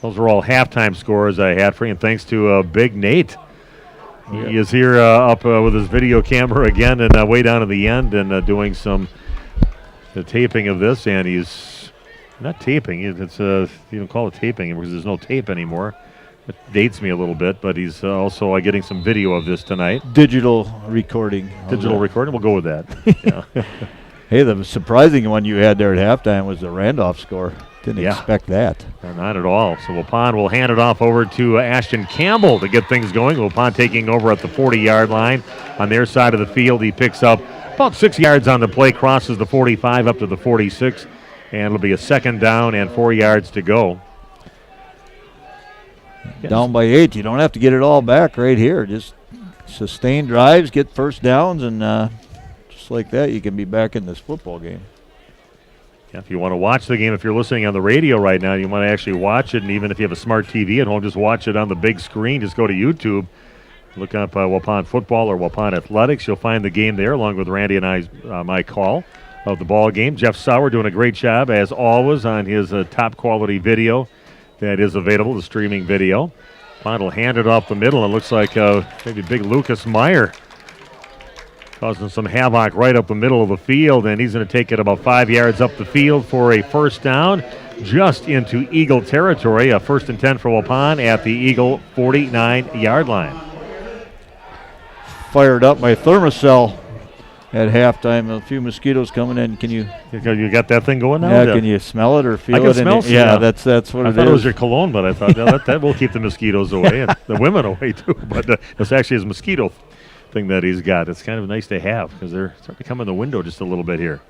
Those are all halftime scores I had for you, and thanks to Big Nate. He is here up with his video camera again and way down at the end and doing some taping of this, and he's not taping. It's you don't call it taping because there's no tape anymore. It dates me a little bit, but he's also getting some video of this tonight. Digital recording. Digital recording. We'll go with that. Yeah. Hey, the surprising one you had there at halftime was the Randolph score. Didn't expect that. Not at all. So Waupun will hand it off over to Ashton Campbell to get things going. Waupun taking over at the 40-yard line. On their side of the field, he picks up about 6 yards on the play, crosses the 45 up to the 46, and it'll be a 2nd down and 4 yards to go. Down by 8. You don't have to get it all back right here. Just sustain drives, get first downs, and just like that, you can be back in this football game. Yeah, if you want to watch the game, if you're listening on the radio right now, you want to actually watch it, and even if you have a smart TV at home, just watch it on the big screen. Just go to YouTube, look up Waupun football or Waupun athletics. You'll find the game there, along with Randy and my call of the ball game. Jeff Sauer doing a great job, as always, on his top quality video that is available, the streaming video. Waupun will hand it off the middle. It looks like maybe big Lucas Meyer causing some havoc right up the middle of the field, and he's going to take it about 5 yards up the field for a 1st down, just into Eagle territory. A 1st and 10 for Waupun at the Eagle 49-yard line. Fired up my thermocell at halftime. A few mosquitoes coming in. Can you? You got that thing going now? Yeah. Can you smell it or feel it? I can smell it. Yeah, that's what it is. I thought it was your cologne, but I thought that will keep the mosquitoes away and the women away too. But it's actually his mosquito thing that he's got. It's kind of nice to have because they're starting to come in the window just a little bit here.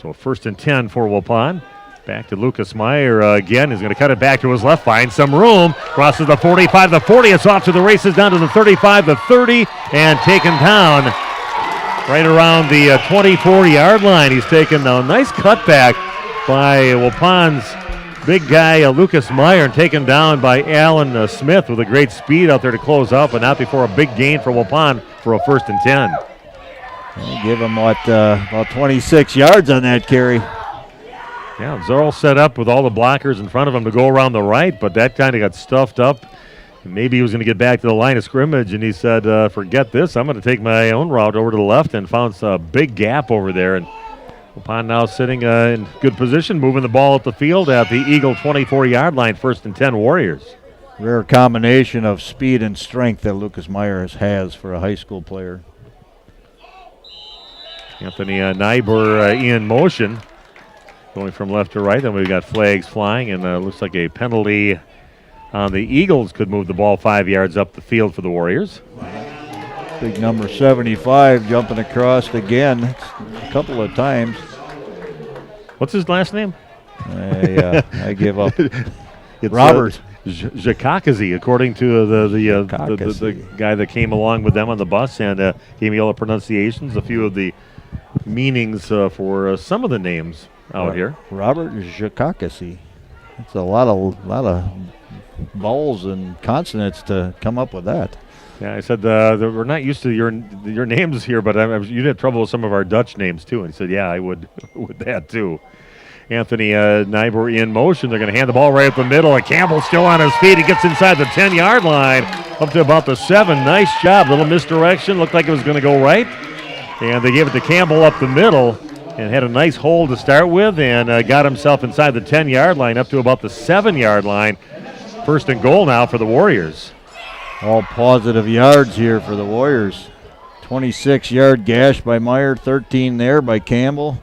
So 1st and 10 for Waupun. Back to Lucas Meyer again. He's going to cut it back to his left, find some room, crosses the 45, the 40. It's off to the races, down to the 35, the 30, and taken down right around the 24-yard line. He's taken a nice cutback by Waupun's big guy, Lucas Meyer, and taken down by Alan Smith with a great speed out there to close up, but not before a big gain for Waupun for a 1st and 10. They give him about 26 yards on that carry. Yeah, Zorl set up with all the blockers in front of him to go around the right, but that kind of got stuffed up. Maybe he was going to get back to the line of scrimmage, and he said, forget this. I'm going to take my own route over to the left, and found a big gap over there. And Waupun now sitting in good position, moving the ball up the field at the Eagle 24-yard line, 1st and 10 Warriors. Rare combination of speed and strength that Lucas Meyer has for a high school player. Anthony Nyber in motion, going from left to right. Then we've got flags flying, and looks like a penalty on the Eagles could move the ball 5 yards up the field for the Warriors. Big number 75 jumping across again a couple of times. What's his last name? I give up. It's Robert Jakakazi, according to the guy that came along with them on the bus and gave me all the pronunciations, a few of the meanings for some of the names out here. Robert Jakakazi. It's a lot of vowels and consonants to come up with that. Yeah, I said we're not used to your names here, but you'd have trouble with some of our Dutch names too. And he said, yeah, I would with that too. Anthony Nyber in motion. They're going to hand the ball right up the middle. And Campbell still on his feet. He gets inside the 10-yard line up to about the 7. Nice job. Little misdirection. Looked like it was going to go right. And they gave it to Campbell up the middle and had a nice hole to start with and got himself inside the 10-yard line up to about the 7-yard line. 1st and goal now for the Warriors. All positive yards here for the Warriors. 26-yard gash by Meyer, 13 there by Campbell.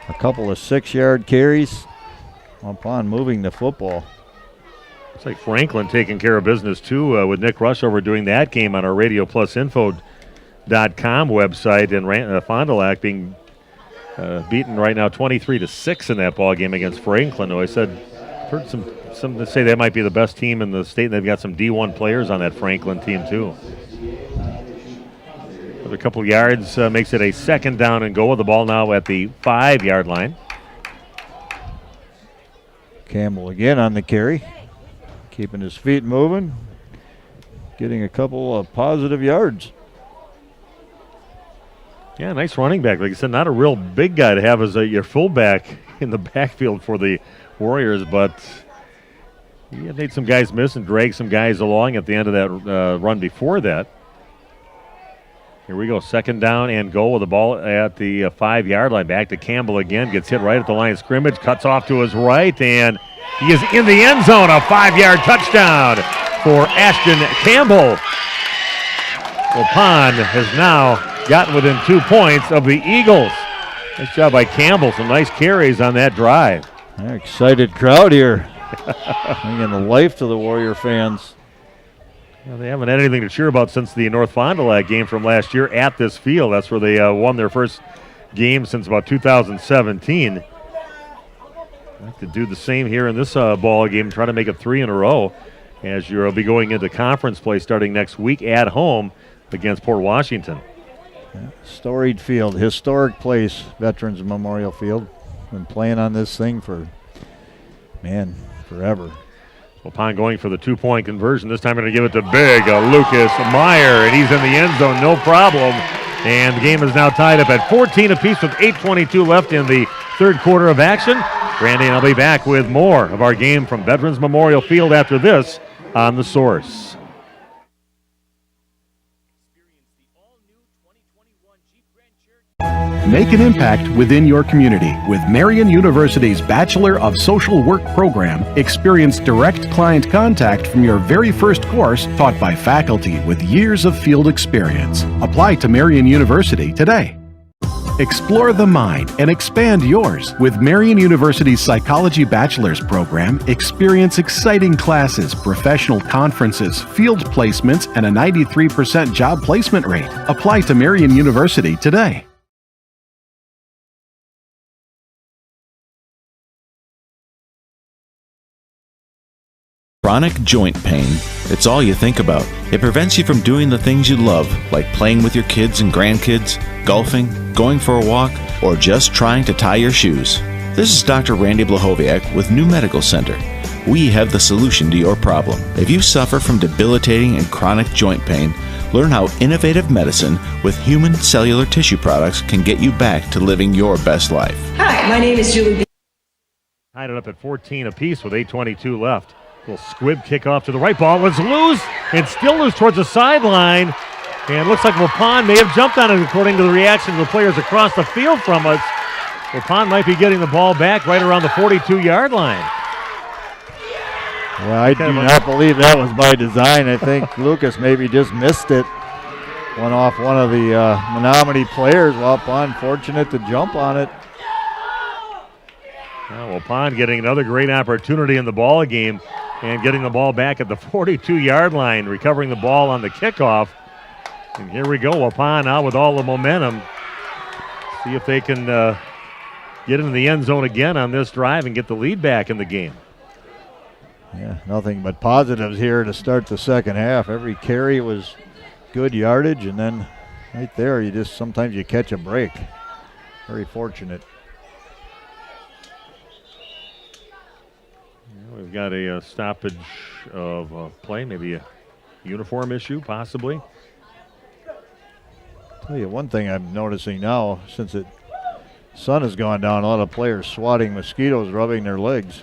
A couple of 6-yard carries upon moving the football. Looks like Franklin taking care of business too with Nick Rushover doing that game on our RadioPlusInfo.com website, and Fond du Lac being beaten right now 23-6 in that ball game against Franklin. I said, heard some that say that might be the best team in the state, and they've got some D1 players on that Franklin team too. Another couple yards makes it a 2nd down and goal with the ball now at the 5-yard line. Campbell again on the carry, keeping his feet moving, getting a couple of positive yards. Yeah, nice running back. Like I said, not a real big guy to have as your fullback in the backfield for the Warriors, but he had made some guys miss and dragged some guys along at the end of that run before that. Here we go, second down and goal with the ball at the 5-yard line. Back to Campbell again, gets hit right at the line of scrimmage, cuts off to his right, and he is in the end zone. A 5-yard touchdown for Ashton Campbell. Waupun has now gotten within 2 points of the Eagles. Nice job by Campbell. Some nice carries on that drive. Excited crowd here. Bringing the life to the Warrior fans. Well, they haven't had anything to cheer about since the North Fond du Lac game from last year at this field. That's where they won their first game since about 2017. I'd like to do the same here in this ball game, try to make it 3 in a row as you'll be going into conference play starting next week at home against Port Washington. Storied field, historic place, Veterans Memorial Field. Been playing on this thing for, forever. Waupun going for the 2-point conversion. This time going to give it to big Lucas Meyer, and he's in the end zone, no problem. And the game is now tied up at 14 apiece with 8:22 left in the third quarter of action. Randy and I'll be back with more of our game from Veterans Memorial Field after this on The Source. Make an impact within your community with Marian University's Bachelor of Social Work program. Experience direct client contact from your very first course, taught by faculty with years of field experience. Apply to Marian University today. Explore the mind and expand yours. With Marian University's Psychology Bachelor's program, experience exciting classes, professional conferences, field placements, and a 93% job placement rate. Apply to Marian University today. Chronic joint pain. It's all you think about. It prevents you from doing the things you love, like playing with your kids and grandkids, golfing, going for a walk, or just trying to tie your shoes. This is Dr. Randy Blahoviak with New Medical Center. We have the solution to your problem. If you suffer from debilitating and chronic joint pain, learn how innovative medicine with human cellular tissue products can get you back to living your best life. Hi, my name is Julie. Tied it up at 14 apiece with 8:22 left. Little squib kickoff to the right. Ball was loose and still loose towards the sideline. And looks like Waupun may have jumped on it according to the reaction of the players across the field from us. Waupun might be getting the ball back right around the 42-yard line. Well, I do not believe that was by design. I think Lucas maybe just missed it. Went off one of the Menominee players. Waupun fortunate to jump on it. Well, Waupun getting another great opportunity in the ball game and getting the ball back at the 42-yard line, recovering the ball on the kickoff. And here we go, Waupun now with all the momentum. See if they can get into the end zone again on this drive and get the lead back in the game. Yeah, nothing but positives here to start the second half. Every carry was good yardage, and then right there, sometimes you catch a break. Very fortunate. We've got a stoppage of play, maybe a uniform issue, possibly. Tell you one thing I'm noticing now, since the sun has gone down, a lot of players swatting mosquitoes, rubbing their legs.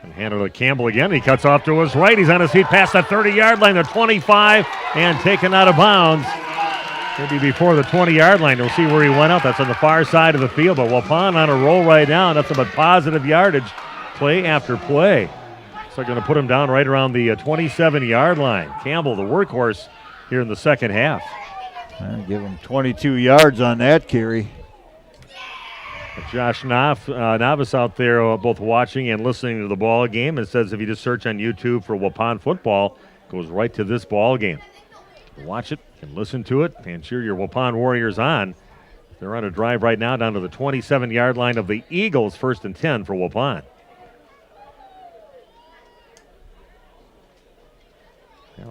And handed to Campbell again. He cuts off to his right. He's on his feet past the 30-yard line, the 25, and taken out of bounds. Maybe before the 20-yard line. We'll see where he went out. That's on the far side of the field. But Waupun on a roll right now. Nothing but positive yardage. Play after play. So they're going to put him down right around the 27-yard line. Campbell, the workhorse here in the second half. Give him 22 yards on that carry. Josh Novice out there both watching and listening to the ball game. It says if you just search on YouTube for Waupun football, it goes right to this ball game. Watch it and listen to it and cheer your Waupun Warriors on. They're on a drive right now down to the 27-yard line of the Eagles, 1st and 10 for Waupun.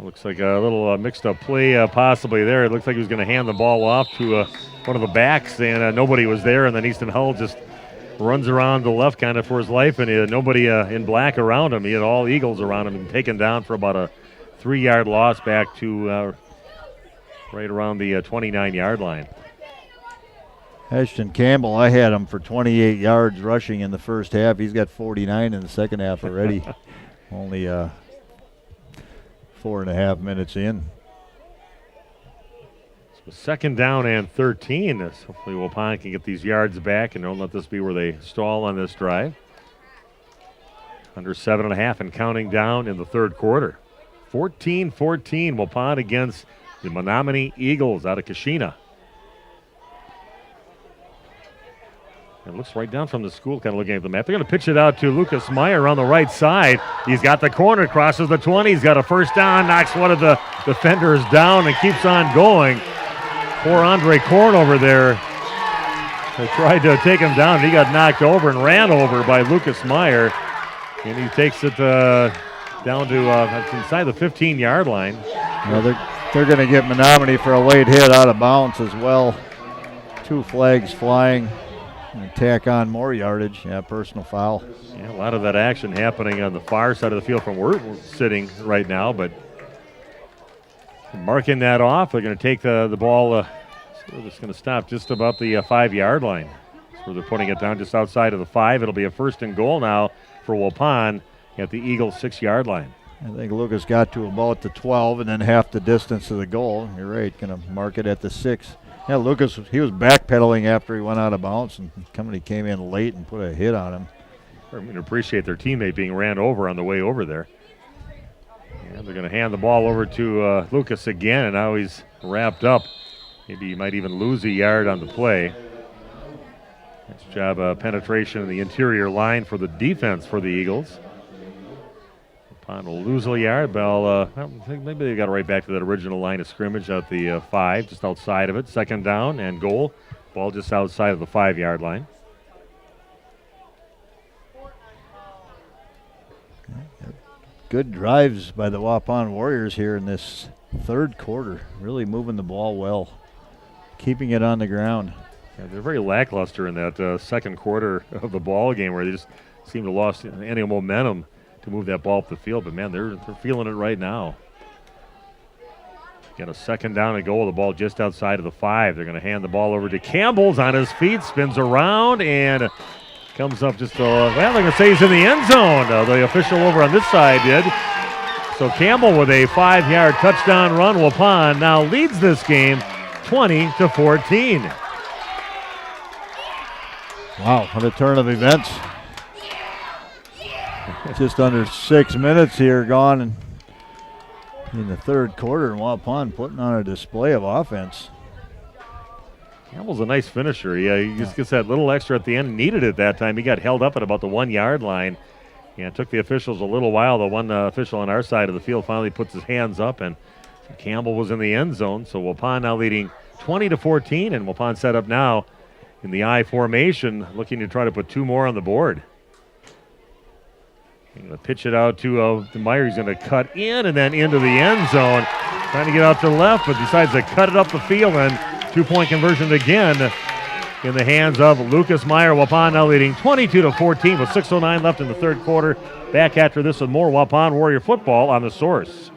Looks like a little mixed-up play possibly there. It looks like he was going to hand the ball off to one of the backs, and nobody was there, and then Easton Hull just runs around the left kind of for his life, and he had nobody in black around him. He had all Eagles around him and taken down for about a 3-yard loss back to right around the 29-yard line. Ashton Campbell, I had him for 28 yards rushing in the first half. He's got 49 in the second half already. Only 4.5 minutes in. So second down and 13. Hopefully Waupun can get these yards back and don't let this be where they stall on this drive. Under 7.5 and counting down in the third quarter. 14-14, Waupun against the Menominee Eagles out of Kashina. It looks right down from the school, kind of looking at the map. They're going to pitch it out to Lucas Meyer on the right side. He's got the corner, crosses the 20. He's got a first down, knocks one of the defenders down and keeps on going. Poor Andre Korn over there. They tried to take him down. He got knocked over and ran over by Lucas Meyer. And he takes it down to inside the 15-yard line. Well, they're going to get Menominee for a late hit out of bounds as well. 2 flags flying. And tack on more yardage. Yeah, personal foul. Yeah, a lot of that action happening on the far side of the field from where we're sitting right now, but marking that off, they're going to take the ball. So they're just going to stop just about the 5-yard line. So they're putting it down just outside of the 5. It'll be a first and goal now for Waupun at the Eagles' 6-yard line. I think Lucas got to about the 12 and then half the distance to the goal. You're right, going to mark it at the 6. Yeah, Lucas, he was backpedaling after he went out of bounds, and somebody came in late and put a hit on him. I mean, appreciate their teammate being ran over on the way over there. And they're going to hand the ball over to Lucas again, and now he's wrapped up. Maybe he might even lose a yard on the play. Nice job penetration in the interior line for the defense for the Eagles. Waupun will lose a yard, but I think maybe they got right back to that original line of scrimmage at the 5, just outside of it. Second down and goal. Ball just outside of the 5-yard line. Good drives by the Waupun Warriors here in this third quarter. Really moving the ball well, keeping it on the ground. Yeah, they're very lackluster in that second quarter of the ball game where they just seem to lost any momentum to move that ball up the field. But, man, they're feeling it right now. Got a second down and goal. The ball just outside of the 5. They're going to hand the ball over to Campbell's on his feet, spins around, and comes up just well, they're going to say he's in the end zone. The official over on this side did. So Campbell with a 5-yard touchdown run. Waupun now leads this game 20-14. Wow, what a turn of events. Just under 6 minutes here gone in the third quarter, and Waupun putting on a display of offense. Campbell's a nice finisher. He just gets that little extra at the end. Needed it that time. He got held up at about the 1-yard line. And it took the officials a little while. The one official on our side of the field finally puts his hands up, and Campbell was in the end zone. So Waupun now leading 20-14, and Waupun set up now in the I formation, looking to try to put 2 more on the board. Going to pitch it out to Meyer. He's going to cut in and then into the end zone. Trying to get out to the left, but decides to cut it up the field, and 2-point conversion again in the hands of Lucas Meyer. Waupun now leading 22-14 with 6:09 left in the third quarter. Back after this with more Waupun Warrior football on The Source.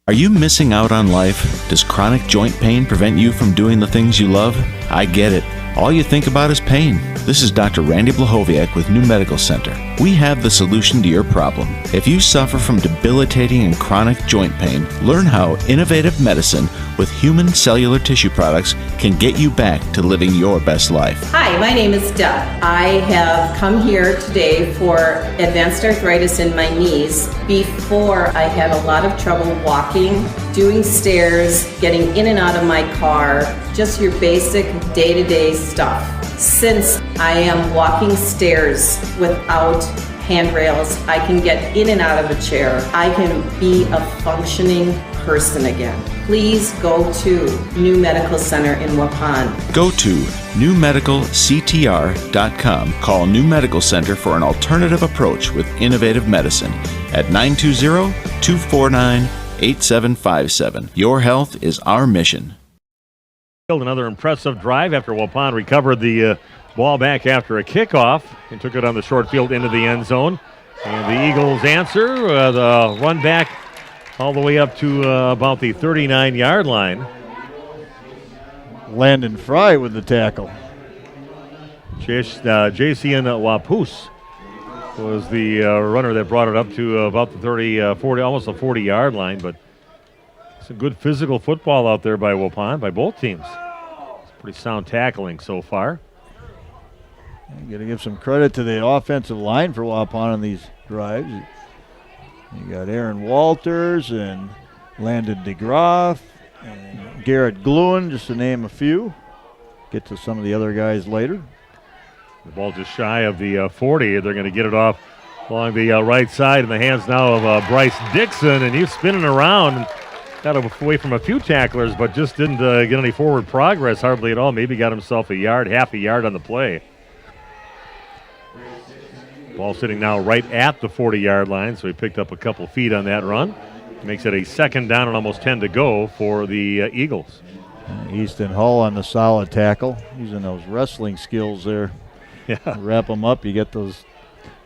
Are you missing out on life? Does chronic joint pain prevent you from doing the things you love? I get it. All you think about is pain. This is Dr. Randy Blahoviak with New Medical Center. We have the solution to your problem. If you suffer from debilitating and chronic joint pain, learn how innovative medicine with human cellular tissue products can get you back to living your best life. Hi, my name is Deb. I have come here today for advanced arthritis in my knees. Before, I had a lot of trouble walking, doing stairs, getting in and out of my car, just your basic day-to-day stuff. Since I am walking stairs without handrails, I can get in and out of a chair. I can be a functioning person again. Please go to New Medical Center in Waupun. Go to newmedicalctr.com. Call New Medical Center for an alternative approach with innovative medicine at 920-249-8757. Your health is our mission. Another impressive drive after Waupun recovered the ball back after a kickoff and took it on the short field into the end zone. And the Eagles answer, the run back all the way up to about the 39-yard line. Landon Fry with the tackle. Jason Wapus was the runner that brought it up to about the 40, almost the 40-yard line, but some good physical football out there by Waupun, by both teams. It's pretty sound tackling so far. You got to give some credit to the offensive line for Waupun on these drives. You got Aaron Walters and Landon DeGroff and Garrett Gluen, just to name a few. Get to some of the other guys later. The ball just shy of the 40. They're going to get it off along the right side in the hands now of Bryce Dixon, and he's spinning around. Got away from a few tacklers, but just didn't get any forward progress hardly at all. Maybe got himself half a yard on the play. Ball sitting now right at the 40-yard line, so he picked up a couple feet on that run. Makes it a second down and almost 10 to go for the Eagles. Easton Hull on the solid tackle, using those wrestling skills there. Yeah. Wrap them up, you get those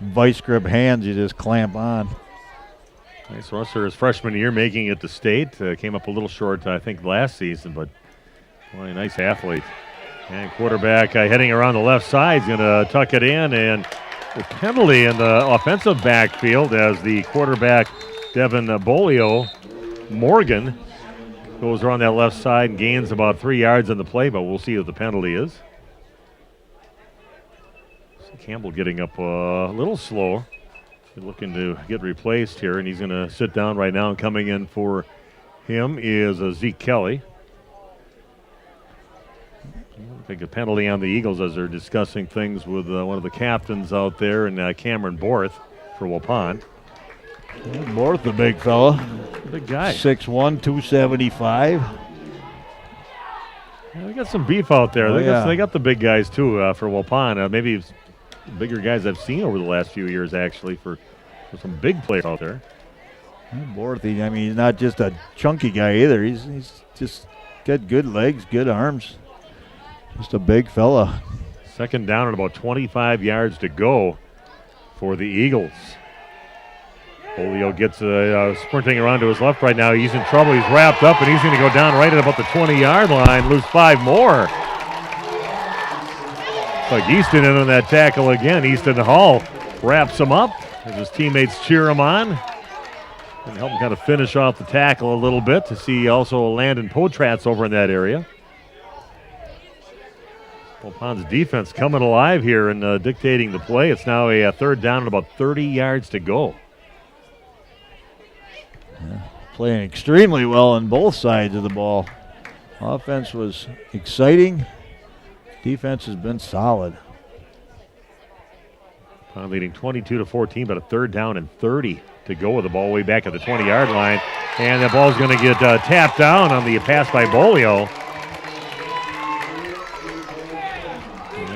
vice grip hands you just clamp on. Nice rusher his freshman year, making it to state. Came up a little short, I think, last season, but boy, a nice athlete. And quarterback heading around the left side is going to tuck it in, and the penalty in the offensive backfield as the quarterback, Devin Bolio Morgan, goes around that left side and gains about 3 yards on the play, but we'll see what the penalty is. So Campbell getting up a little slow. Looking to get replaced here, and he's going to sit down right now. And coming in for him is Zeke Kelly. I think a penalty on the Eagles as they're discussing things with one of the captains out there, and Cameron Borth for Waupun. Borth, the big fella. Big guy. 6'1", 275. Yeah, they got some beef out there. Oh, They got the big guys, too, for Waupun. Maybe bigger guys I've seen over the last few years, actually, for some big players out there. Borth, he's not just a chunky guy either. He's just got good legs, good arms. Just a big fella. Second down and about 25 yards to go for the Eagles. Polio gets sprinting around to his left right now. He's in trouble. He's wrapped up, and he's going to go down right at about the 20-yard line, lose 5 more. It's like Easton in on that tackle again. Easton Hall wraps him up as his teammates cheer him on and help him kind of finish off the tackle a little bit to see also Landon Potratz over in that area. Waupun's defense coming alive here and dictating the play. It's now a third down and about 30 yards to go. Yeah, playing extremely well on both sides of the ball. Offense was exciting. Defense has been solid. Waupun leading 22-14, but a third down and 30 to go with the ball way back at the 20-yard line. And the ball's going to get tapped down on the pass by Bolio.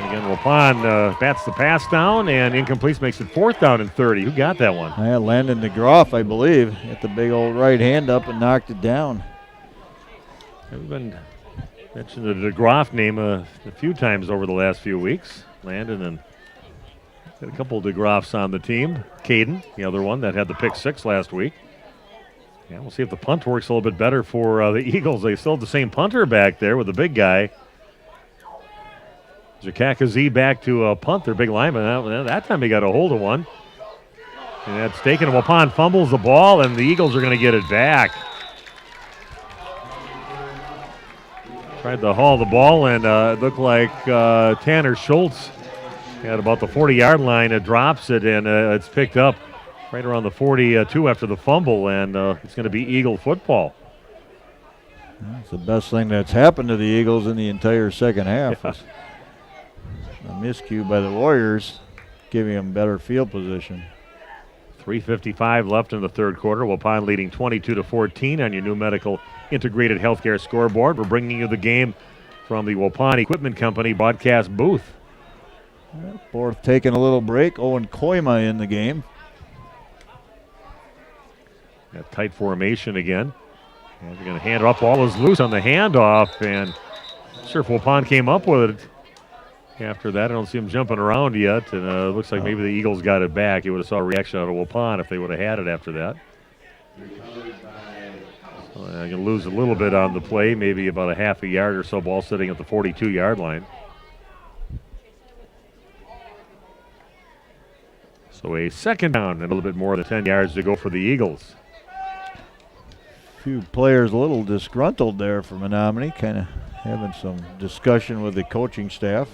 Again, Waupun bats the pass down and incomplete, makes it fourth down and 30. Who got that one? Landon DeGroff, I believe. Hit the big old right hand up and knocked it down. We've been mentioned the DeGroff name a few times over the last few weeks. Landon and got a couple of DeGroffs on the team. Caden, the other one that had the pick 6 last week. Yeah, we'll see if the punt works a little bit better for the Eagles. They still have the same punter back there with the big guy. Jakakazi back to a punt, their big lineman. That time he got a hold of one. And that's taken. Waupun fumbles the ball, and the Eagles are going to get it back. Tried to haul the ball, and it looked like Tanner Schultz at about the 40-yard line. It drops it, and it's picked up right around the 42 after the fumble, and it's going to be Eagle football. That's the best thing that's happened to the Eagles in the entire second half. Yeah. A miscue by the Warriors, giving them better field position. 3:55 left in the third quarter. Waupun leading 22-14 on your new medical integrated healthcare scoreboard. We're bringing you the game from the Waupun Equipment Company broadcast booth. Fourth taking a little break. Owen Koima in the game. That tight formation again. And they're going to hand it off. Ball is loose on the handoff, and sure if Waupun came up with it after that. I don't see him jumping around yet, and it looks like maybe the Eagles got it back. You would have saw a reaction out of Waupun if they would have had it after that. So I can lose a little bit on the play, maybe about a half a yard or so, ball sitting at the 42-yard line. So a second down and a little bit more than 10 yards to go for the Eagles. Few players a little disgruntled there for Menominee, kind of having some discussion with the coaching staff.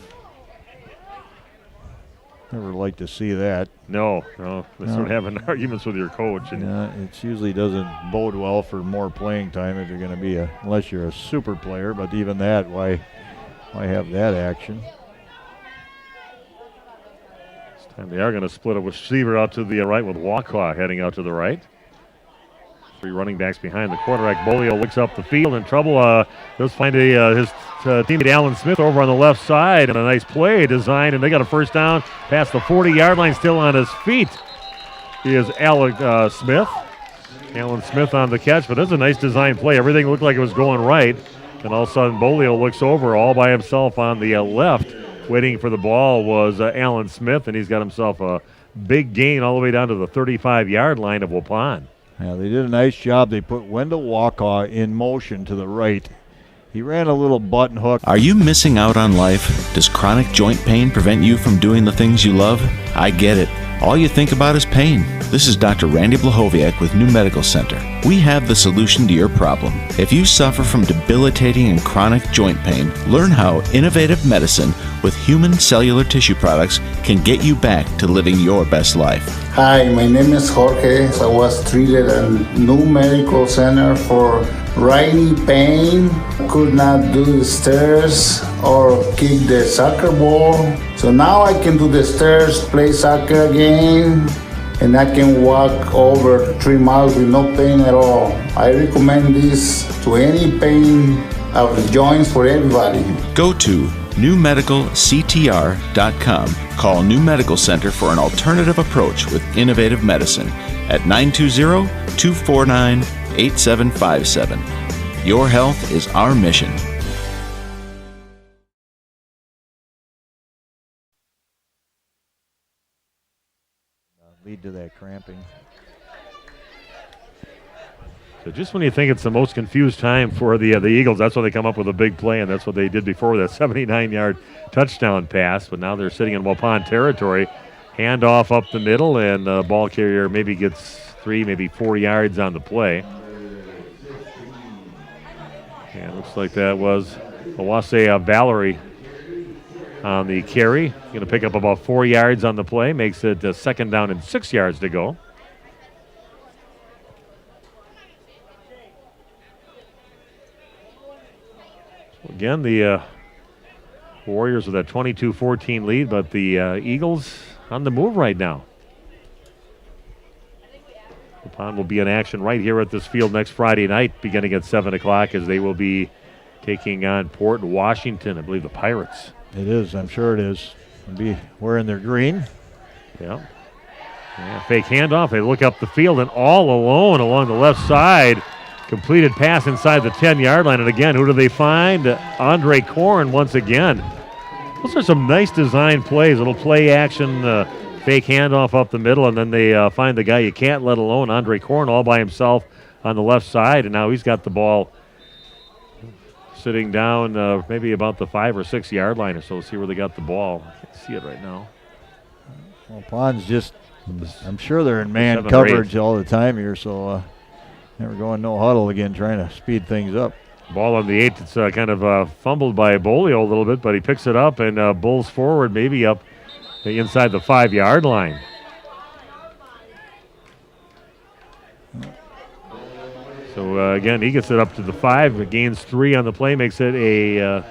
Never like to see that. No. They start having arguments with your coach. And it usually doesn't bode well for more playing time if you're going to be unless you're a super player. But even that, why have that action? This time they are going to split a receiver out to the right with Waukwa heading out to the right. 3 running backs behind the quarterback. Bolio looks up the field in trouble. Does find his teammate Alan Smith over on the left side, and a nice play designed, and they got a first down past the 40-yard line, still on his feet. He is Alan Smith. Alan Smith on the catch, but that's a nice design play. Everything looked like it was going right, and all of a sudden Bolio looks over all by himself on the left. Waiting for the ball was Alan Smith, and he's got himself a big gain all the way down to the 35-yard line of Waupun. Yeah, they did a nice job. They put Wendell Waukwa in motion to the right. He ran a little button hook. Are you missing out on life? Does chronic joint pain prevent you from doing the things you love? I get it. All you think about is pain. This is Dr. Randy Blahoviak with New Medical Center. We have the solution to your problem. If you suffer from debilitating and chronic joint pain, learn how innovative medicine with human cellular tissue products can get you back to living your best life. Hi, my name is Jorge. I was treated at New Medical Center for right knee pain. Could not do the stairs or kick the soccer ball. So now I can do the stairs, play soccer again, and I can walk over 3 miles with no pain at all. I recommend this to any pain of the joints for everybody. Go to newmedicalctr.com. Call New Medical Center for an alternative approach with innovative medicine at 920-249-8757. Your health is our mission. Lead to that cramping. So just when you think it's the most confused time for the Eagles, that's when they come up with a big play, and that's what they did before that 79-yard touchdown pass. But now they're sitting in Waupun territory. Handoff up the middle, and the ball carrier maybe gets 3, maybe 4 yards on the play. And it looks like that was Awase Valerie on the carry. Going to pick up about 4 yards on the play. Makes it a second down and 6 yards to go. Again, the Warriors with that 22-14 lead, but the Eagles on the move right now. Waupun will be in action right here at this field next Friday night, beginning at 7 o'clock, as they will be taking on Port Washington, I believe the Pirates. It is, I'm sure it is. They'll be wearing their green. Yeah. Fake handoff. They look up the field, and all alone along the left side. Completed pass inside the 10-yard line. And again, who do they find? Andre Korn once again. Those are some nice design plays. Little play action, fake handoff up the middle, and then they find the guy you can't let alone, Andre Korn, all by himself on the left side. And now he's got the ball sitting down maybe about the 5 or 6 yard line or so. See where they got the ball. I can't see it right now. Well, Pond's just, I'm sure they're in man coverage all the time here, so never going no huddle again, trying to speed things up. Ball on the 8. It's kind of fumbled by Bolio a little bit, but he picks it up and bulls forward, maybe up inside the 5 yard line. So again, he gets it up to the 5, gains 3 on the play, makes it a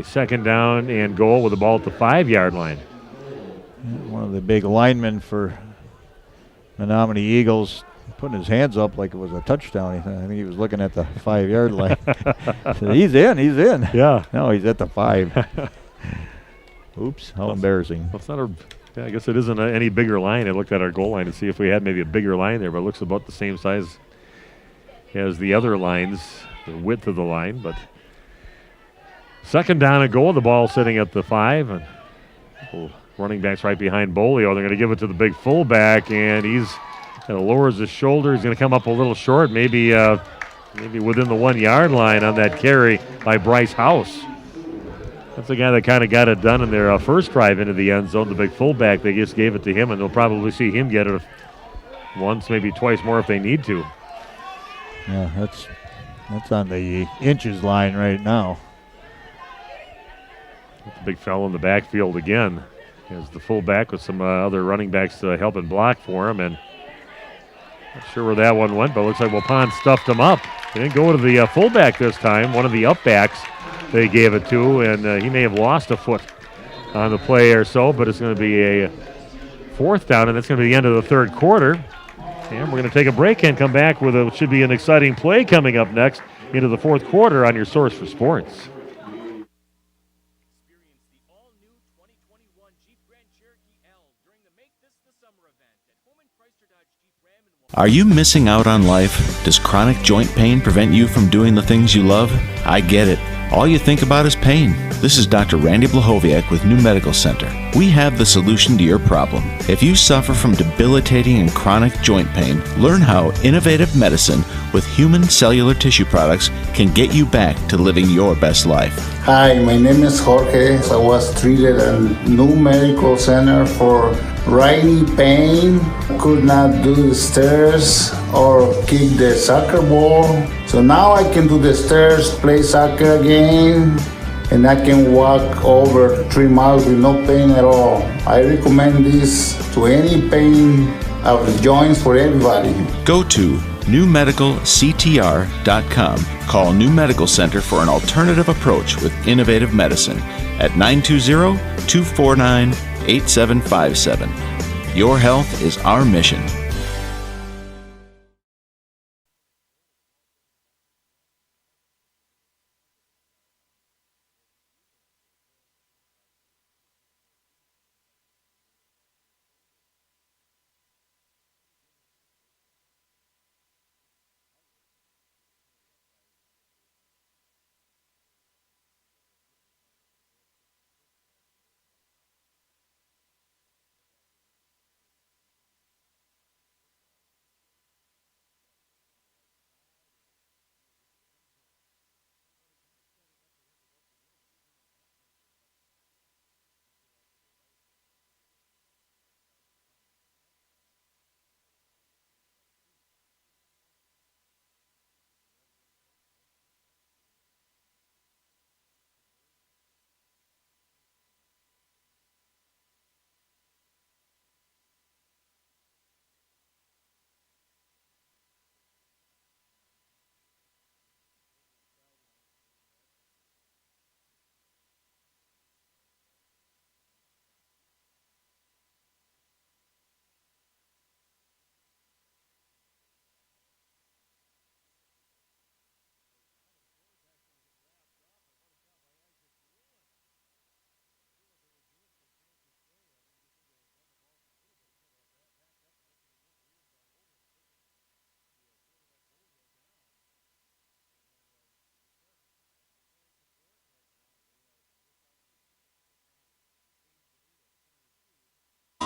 second down and goal with the ball at the 5 yard line. One of the big linemen for Menominee Eagles putting his hands up like it was a touchdown. I think he was looking at the 5 yard line. So he's in. Yeah. No, he's at the 5. Oops, how embarrassing. Well, it's not I guess it isn't any bigger line. I looked at our goal line to see if we had maybe a bigger line there, but it looks about the same size as the other lines, the width of the line. But Second down and goal. The ball sitting at the 5. And running backs right behind Bolio. They're going to give it to the big fullback, and he's kind of lowers his shoulder. He's going to come up a little short, maybe within the 1 yard line on that carry by Bryce House. That's the guy that kind of got it done in their first drive into the end zone. The big fullback, they just gave it to him, and they'll probably see him get it once, maybe twice more if they need to. Yeah, that's on the inches line right now. The big fellow in the backfield again. As the fullback with some other running backs to help and block for him, and not sure where that one went, but it looks like Waupun stuffed him up. They didn't go to the fullback this time. One of the upbacks they gave it to, and he may have lost a foot on the play or so, but it's going to be a fourth down, and that's going to be the end of the third quarter. And we're going to take a break and come back with what should be an exciting play coming up next into the fourth quarter on your source for sports. Are you missing out on life? Does chronic joint pain prevent you from doing the things you love? I get it. All you think about is pain. This is Dr. Randy Blahoviak with New Medical Center. We have the solution to your problem. If you suffer from debilitating and chronic joint pain, learn how innovative medicine with human cellular tissue products can get you back to living your best life. Hi, my name is Jorge. I was treated at New Medical Center for right knee pain. Could not do the stairs or kick the soccer ball. So now I can do the stairs, play soccer again, and I can walk over 3 miles with no pain at all. I recommend this to any pain of the joints for everybody. Go to newmedicalctr.com. Call New Medical Center for an alternative approach with innovative medicine at 920-249-8757. Your health is our mission.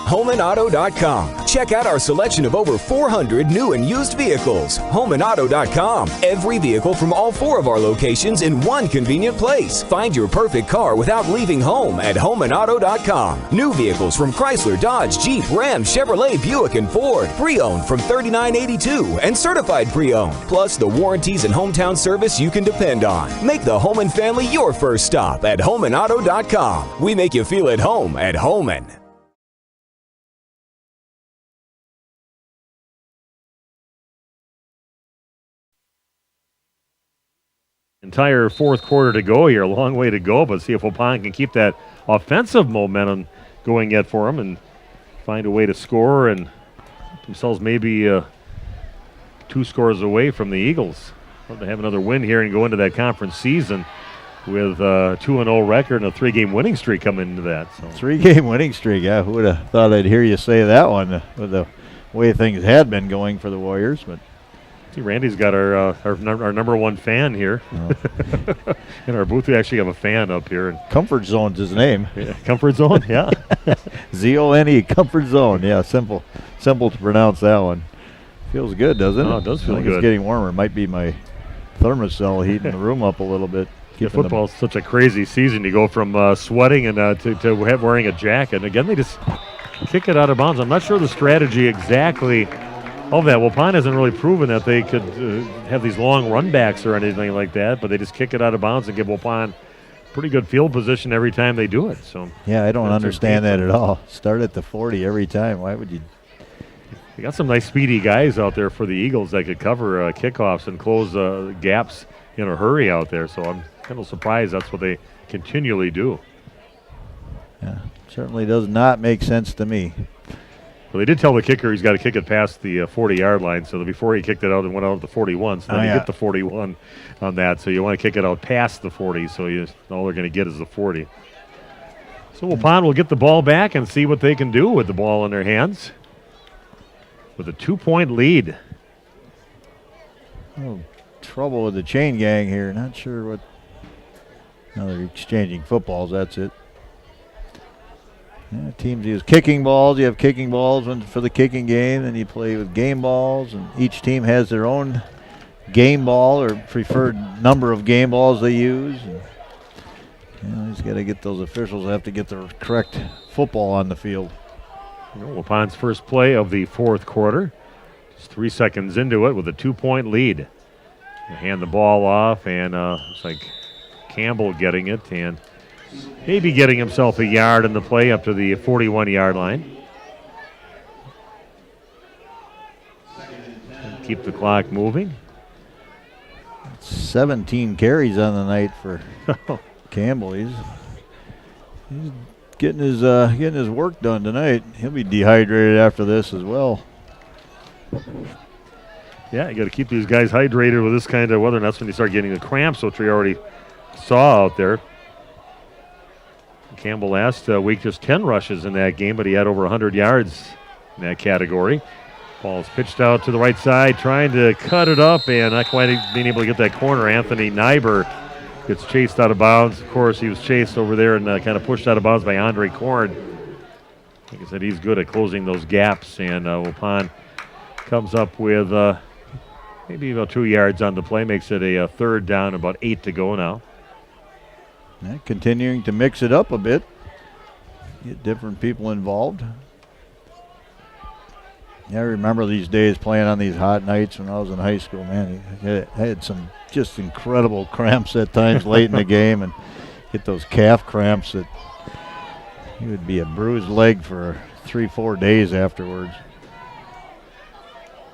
HomeandAuto.com. Check out our selection of over 400 new and used vehicles. HomeandAuto.com. Every vehicle from all 4 of our locations in one convenient place. Find your perfect car without leaving home at HomeandAuto.com. New vehicles from Chrysler, Dodge, Jeep, Ram, Chevrolet, Buick, and Ford. Pre-owned from $39.82 and certified pre-owned. Plus the warranties and hometown service you can depend on. Make the Homan family your first stop at HomeandAuto.com. We make you feel at home at Homan. Entire fourth quarter to go here. A long way to go, but see if Waupun can keep that offensive momentum going yet for them and find a way to score and themselves maybe 2 scores away from the Eagles. Love to have another win here and go into that conference season with a 2-0 record and a 3-game winning streak coming into that. So 3-game winning streak. Yeah, who would have thought I'd hear you say that one with the way things had been going for the Warriors, but See, Randy's got our number one fan here. In our booth, we actually have a fan up here. And Comfort Zone's his name. yeah, Comfort Zone, yeah. Z-O-N-E, Comfort Zone. Yeah, simple to pronounce that one. Feels good, doesn't it? Oh, it does feel I think good. It's getting warmer. It might be my thermocell heating the room up a little bit. Yeah, football's such a crazy season. You go from sweating and to wearing a jacket. And again, they just kick it out of bounds. I'm not sure the strategy exactly of that. Waupun hasn't really proven that they could have these long run backs or anything like that, but they just kick it out of bounds and give Waupun pretty good field position every time they do it. So yeah, I don't understand that at all. Start at the 40 every time. Why would you? They got some nice speedy guys out there for the Eagles that could cover kickoffs and close gaps in a hurry out there. So I'm kind of surprised that's what they continually do. Yeah, certainly does not make sense to me. Well, they did tell the kicker he's got to kick it past the 40-yard line. So before he kicked it out and went out at the 41, so then you get the 41 on that. So you want to kick it out past the 40, so all they're going to get is the 40. So Waupun will get the ball back and see what they can do with the ball in their hands with a 2-point lead. Oh, trouble with the chain gang here. Not sure what. Now they're exchanging footballs. That's it. Yeah, teams use kicking balls. You have kicking balls for the kicking game, and you play with game balls, and each team has their own game ball or preferred number of game balls they use. And, he's got to get those officials have to get the correct football on the field. Waupun's first play of the fourth quarter. Just 3 seconds into it with a 2-point lead. They hand the ball off, and looks like Campbell getting it, and maybe getting himself a yard in the play up to the 41-yard line. Keep the clock moving. 17 carries on the night for Campbell. He's getting his work done tonight. He'll be dehydrated after this as well. Yeah, you got to keep these guys hydrated with this kind of weather, and that's when you start getting the cramps, which we already saw out there. Campbell last week just 10 rushes in that game, but he had over 100 yards in that category. Ball's pitched out to the right side, trying to cut it up, and not quite being able to get that corner. Anthony Nyber gets chased out of bounds. Of course, he was chased over there and kind of pushed out of bounds by Andre Korn. Like I said, he's good at closing those gaps, and Waupun comes up with maybe about 2 yards on the play, makes it a third down, about 8 to go now. Yeah, continuing to mix it up a bit, get different people involved. Yeah, I remember these days playing on these hot nights when I was in high school, man. I had some just incredible cramps at times late in the game, and get those calf cramps that you would be a bruised leg for 3-4 days afterwards.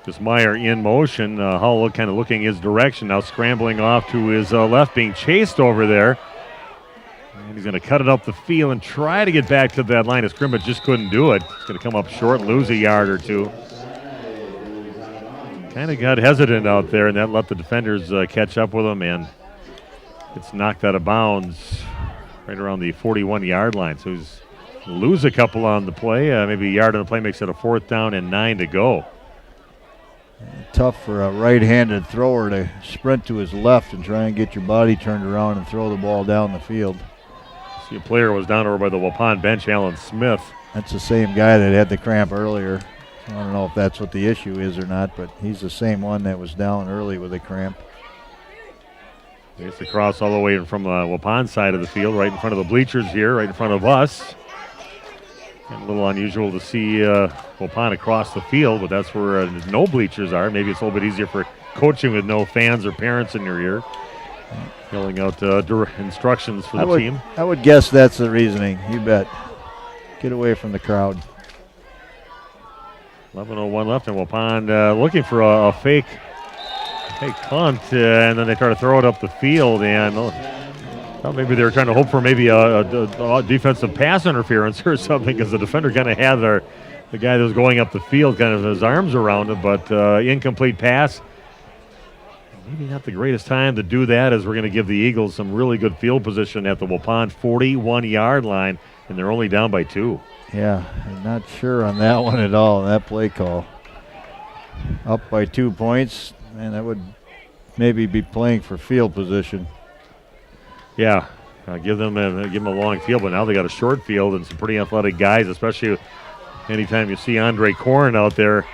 Just Meyer in motion. Hull kind of looking his direction now, scrambling off to his left, being chased over there. And he's going to cut it up the field and try to get back to that line of scrimmage. Just couldn't do it. He's going to come up short, lose a yard or two. Kind of got hesitant out there, and that let the defenders catch up with him, and it's knocked out of bounds right around the 41-yard line. So he's lose a couple on the play. Maybe a yard on the play makes it a 4th down and 9 to go. Tough for a right-handed thrower to sprint to his left and try and get your body turned around and throw the ball down the field. See, a player was down over by the Waupun bench, Alan Smith. That's the same guy that had the cramp earlier. I don't know if that's what the issue is or not, but he's the same one that was down early with a cramp. It's the cross all the way from the Waupun side of the field, right in front of the bleachers here, right in front of us. And a little unusual to see Waupun across the field, but that's where no bleachers are. Maybe it's a little bit easier for coaching with no fans or parents in your ear, yelling out instructions for the team. I would guess that's the reasoning. You bet. Get away from the crowd. 11:01 left, and Waupun looking for a fake punt, and then they try to throw it up the field, and maybe they were trying to hope for maybe a defensive pass interference or something, because the defender kind of had the guy that was going up the field kind of his arms around him, but incomplete pass. Maybe not the greatest time to do that, as we're going to give the Eagles some really good field position at the Waupun 41-yard line, and they're only down by 2. Yeah, I'm not sure on that one at all, that play call. Up by 2 points. Man, that would maybe be playing for field position. Yeah, give them a long field, but now they got a short field and some pretty athletic guys, especially anytime you see Andre Korn out there.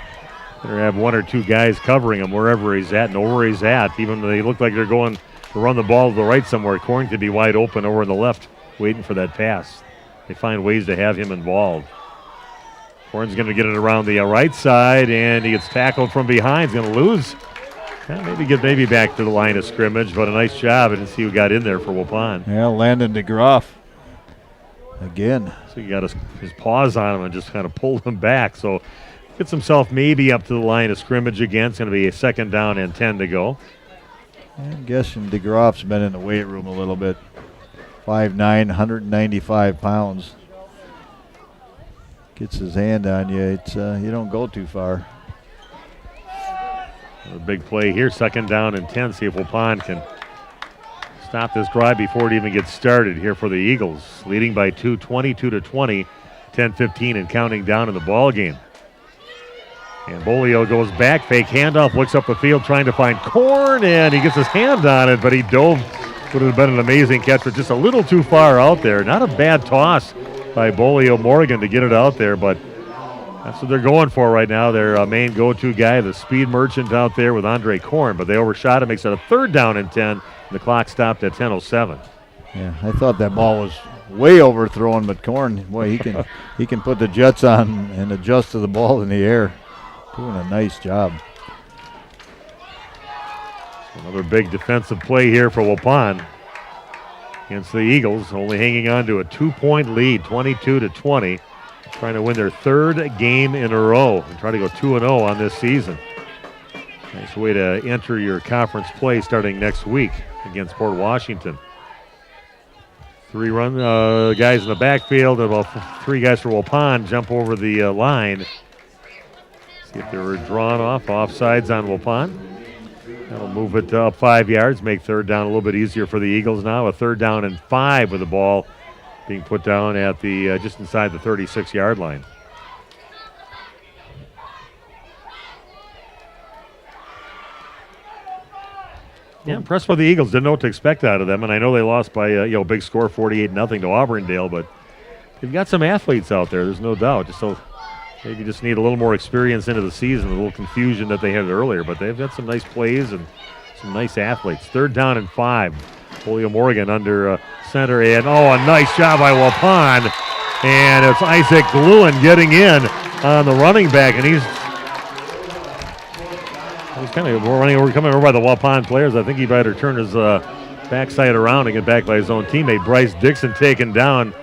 They have one or two guys covering him wherever he's at, know where he's at. Even though they look like they're going to run the ball to the right somewhere, Korn could be wide open over on the left, waiting for that pass. They find ways to have him involved. Korn's going to get it around the right side, and he gets tackled from behind. He's going to lose. Maybe back to the line of scrimmage, but a nice job. I didn't see who got in there for Waupun. Yeah, Landon DeGroff again. So he got his paws on him and just kind of pulled him back. So gets himself maybe up to the line of scrimmage again. It's going to be a 2nd down and 10 to go. I'm guessing DeGroff's been in the weight room a little bit. 5'9", 195 pounds. Gets his hand on you. It's you don't go too far. A big play here, 2nd down and 10. See if Waupun can stop this drive before it even gets started here for the Eagles. Leading by 2, 22-20, 10-15 and counting down in the ball game. And Bolio goes back, fake handoff, looks up the field trying to find Korn, and he gets his hand on it, but he dove. Would have been an amazing catch, but just a little too far out there. Not a bad toss by Bolio Morgan to get it out there, but that's what they're going for right now. Their main go-to guy, the speed merchant out there with Andre Korn, but they overshot it, makes it a 3rd down and 10, and the clock stopped at 10:07. Yeah, I thought that ball was way overthrown, but Korn, boy, he can put the jets on and adjust to the ball in the air. Doing a nice job. Another big defensive play here for Waupun against the Eagles, only hanging on to a 2-point lead, 22-20. Trying to win their 3rd game in a row and try to go 2-0 on this season. Nice way to enter your conference play starting next week against Port Washington. 3 guys in the backfield, about 3 guys for Waupun jump over the line. See if they were drawn off. Offsides on Waupun. That'll move it up 5 yards, make 3rd down a little bit easier for the Eagles now. A 3rd down and 5 with the ball being put down at the just inside the 36-yard line. Yeah, impressed by the Eagles. Didn't know what to expect out of them, and I know they lost by big score, 48-0 to Auburndale, but they've got some athletes out there. There's no doubt. Maybe just need a little more experience into the season, a little confusion that they had earlier, but they've got some nice plays and some nice athletes. 3rd down and 5. Julio Morgan under center, and a nice job by Waupun. And it's Isaac Gluen getting in on the running back, and he's kind of coming over by the Waupun players. I think he better turn his backside around and get back by his own teammate. Bryce Dixon taken down.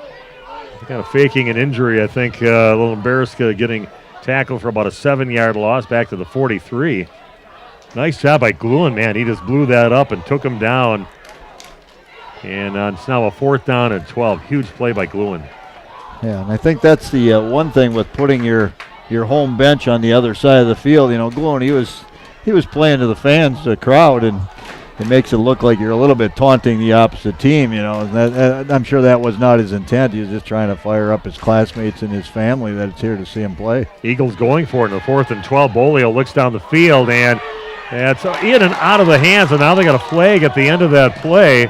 Kind of faking an injury, I think. A little embarrassed getting tackled for about a 7-yard loss back to the 43. Nice job by Gluen, man. He just blew that up and took him down. And it's now a 4th down and 12. Huge play by Gluen. Yeah, and I think that's the one thing with putting your home bench on the other side of the field. Gluen, he was playing to the fans, the crowd, and it makes it look like you're a little bit taunting the opposite team, And I'm sure that was not his intent. He was just trying to fire up his classmates and his family that's here to see him play. Eagles going for it in the 4th and 12. Bolio looks down the field, and it's in and out of the hands, and now they got a flag at the end of that play.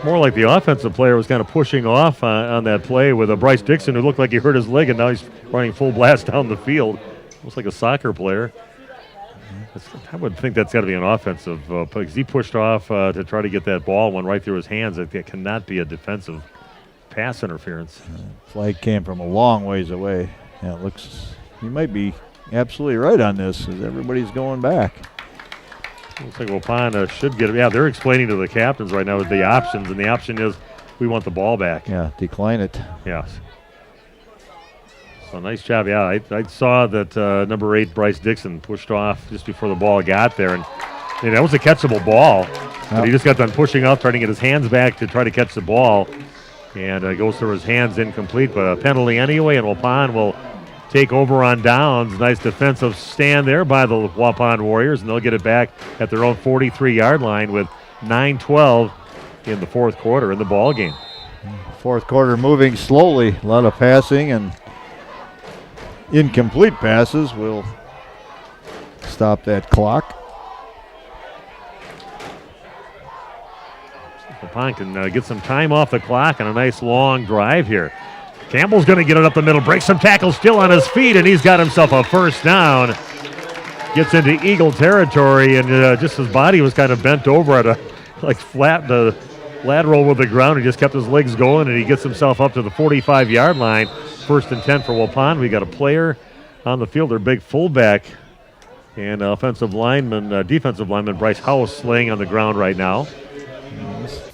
More like the offensive player was kind of pushing off on that play with a Bryce Dixon who looked like he hurt his leg, and now he's running full blast down the field. Looks like a soccer player. I would think that's got to be an offensive play because he pushed off to try to get that ball, went right through his hands. It cannot be a defensive pass interference. Flag came from a long ways away. Yeah, it looks, you might be absolutely right on this as everybody's going back. Looks like Waupun should get it. Yeah, they're explaining to the captains right now the options, and the option is we want the ball back. Yeah, decline it. Yes. So nice job. Yeah, I saw that number 8, Bryce Dixon, pushed off just before the ball got there. And that was a catchable ball. But he just got done pushing off, trying to get his hands back to try to catch the ball. And goes through his hands incomplete, but a penalty anyway, and Waupun will take over on downs. Nice defensive stand there by the Waupun Warriors, and they'll get it back at their own 43-yard line with 9:12 in the 4th quarter in the ball game. 4th quarter moving slowly. A lot of passing and incomplete passes will stop that clock. Waupun can get some time off the clock on a nice long drive here. Campbell's going to get it up the middle, breaks some tackles, still on his feet, and he's got himself a first down. Gets into Eagle territory, and just his body was kind of bent over at a flat lateral with the ground. He just kept his legs going, and he gets himself up to the 45-yard line. 1st and 10 for Waupun. We got a player on the field, their big fullback, and defensive lineman Bryce House laying on the ground right now.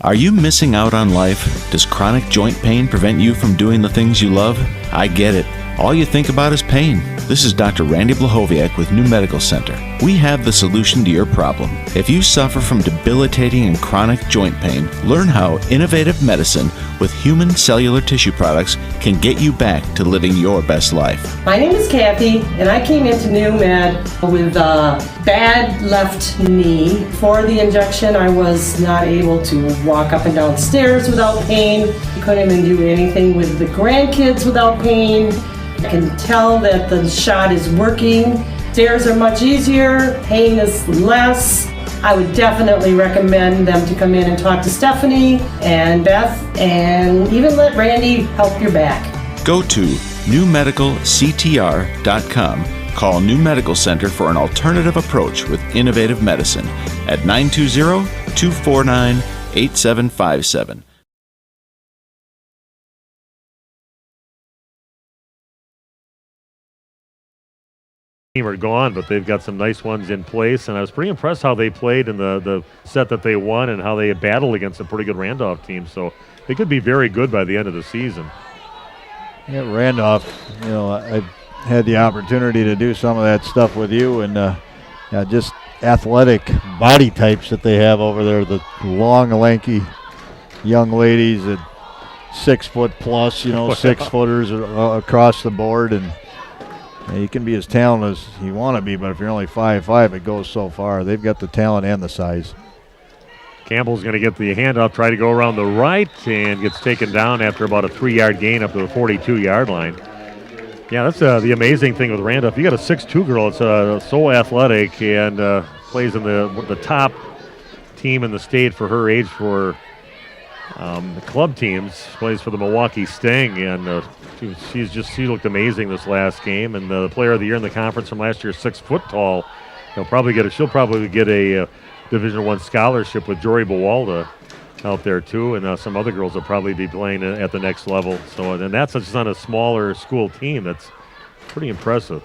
Are you missing out on life? Does chronic joint pain prevent you from doing the things you love? I get it. All you think about is pain. This is Dr. Randy Blahoviak with New Medical Center. We have the solution to your problem. If you suffer from debilitating and chronic joint pain, learn how innovative medicine with human cellular tissue products can get you back to living your best life. My name is Kathy, and I came into New Med with a bad left knee. For the injection, I was not able to walk up and down stairs without pain. Couldn't even do anything with the grandkids without pain. I can tell that the shot is working. Stairs are much easier, pain is less. I would definitely recommend them to come in and talk to Stephanie and Beth, and even let Randy help your back. Go to newmedicalctr.com. Call New Medical Center for an alternative approach with innovative medicine at 920-249-8757. Are gone, but they've got some nice ones in place, and I was pretty impressed how they played in the set that they won and how they battled against a pretty good Randolph team, so they could be very good by the end of the season. Yeah, Randolph, I've had the opportunity to do some of that stuff with you, and just athletic body types that they have over there, the long, lanky young ladies at 6 foot plus, 6-footers across the board, and you can be as talented as you want to be, but if you're only 5'5", it goes so far. They've got the talent and the size. Campbell's going to get the handoff, try to go around the right, and gets taken down after about a 3-yard gain up to the 42-yard line. Yeah, that's the amazing thing with Randolph. You got a 6'2" girl. It's so athletic and plays in the top team in the state for her age for the club teams. Plays for the Milwaukee Sting, and she looked amazing this last game. And the player of the year in the conference from last year, 6 foot tall. She'll probably get a Division I scholarship with Jory Bawalda out there too, and some other girls will probably be playing at the next level. So, and that's just on a smaller school team. That's pretty impressive.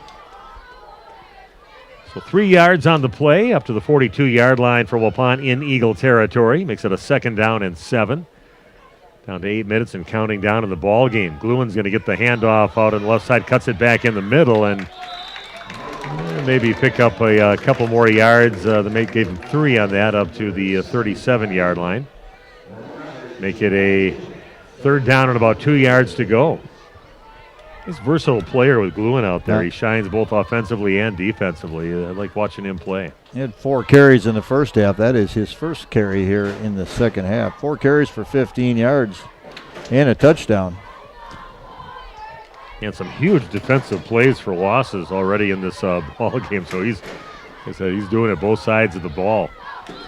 So 3 yards on the play, up to the 42-yard line for Waupun in Eagle territory. Makes it a 2nd down and 7. Down to 8 minutes and counting down in the ball game. Gluin's going to get the handoff out on the left side, cuts it back in the middle, and maybe pick up a couple more yards. The mate gave him 3 on that, up to the 37-yard line. Make it a 3rd down and about 2 yards to go. He's a versatile player with Gluin out there. Yeah. He shines both offensively and defensively. I like watching him play. He had 4 carries in the first half. That is his first carry here in the second half. 4 carries for 15 yards and a touchdown. And some huge defensive plays for losses already in this ball game. So he's doing it both sides of the ball.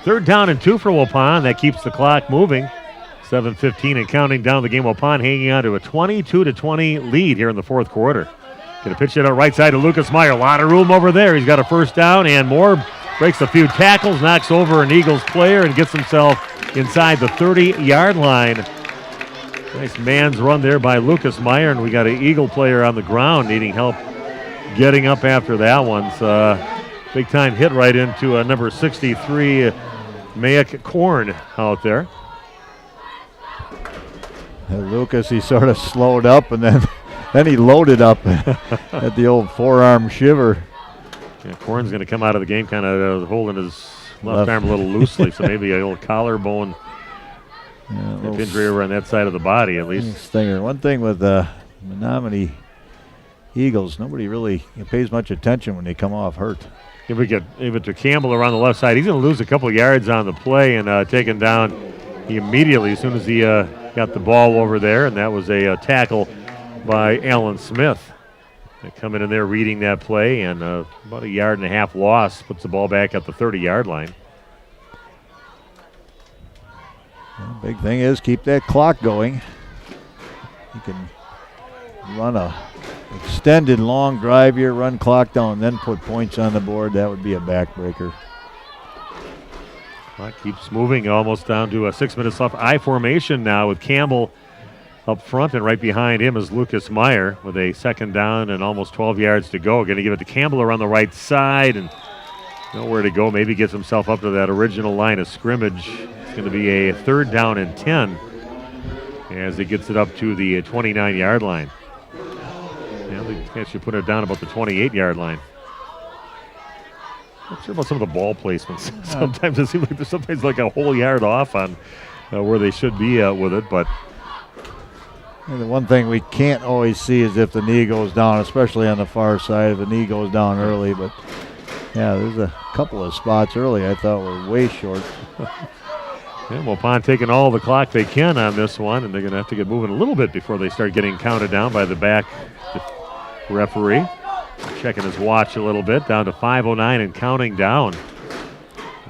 3rd down and 2 for Waupun. That keeps the clock moving. 7:15 and counting down the game. Waupun hanging on to a 22-20 lead here in the 4th quarter. Going to pitch it out right side to Lucas Meyer. A lot of room over there. He's got a 1st down and more. Breaks a few tackles, knocks over an Eagles player, and gets himself inside the 30-yard line. Nice man's run there by Lucas Meyer, and we got an Eagle player on the ground needing help getting up after that one. Big-time hit right into number 63, Mayak Korn out there. Lucas, he sort of slowed up, and then he loaded up at the old forearm shiver. Yeah, Korn's going to come out of the game kind of holding his left arm a little loosely, so maybe a little collarbone injury over on that side of the body at least. Stinger. One thing with Menominee Eagles, nobody really pays much attention when they come off hurt. If we get it to Campbell around the left side, he's going to lose a couple yards on the play and taken down immediately as soon as he got the ball over there, and that was a tackle by Alan Smith. Coming in there reading that play, and about a 1.5 yard loss puts the ball back at the 30-yard line. The big thing is keep that clock going. You can run a extended long drive here, run clock down, then put points on the board. That would be a backbreaker. Clock keeps moving, almost down to 6 minutes left. I formation now with Campbell up front, and right behind him is Lucas Meyer with a second down and almost 12 yards to go. Going to give it to Campbell around the right side, and nowhere to go. Maybe gets himself up to that original line of scrimmage. It's going to be a 3rd down and 10 as he gets it up to the 29-yard line. Yeah, they actually put it down about the 28-yard line. Not sure about some of the ball placements. Sometimes it seems like there's sometimes like a whole yard off on where they should be with it, but and the one thing we can't always see is if the knee goes down, especially on the far side, if the knee goes down early. But yeah, there's a couple of spots early I thought were way short. And Waupun taking all the clock they can on this one, and they're going to have to get moving a little bit before they start getting counted down by the back referee. Checking his watch a little bit, down to 5:09 and counting down.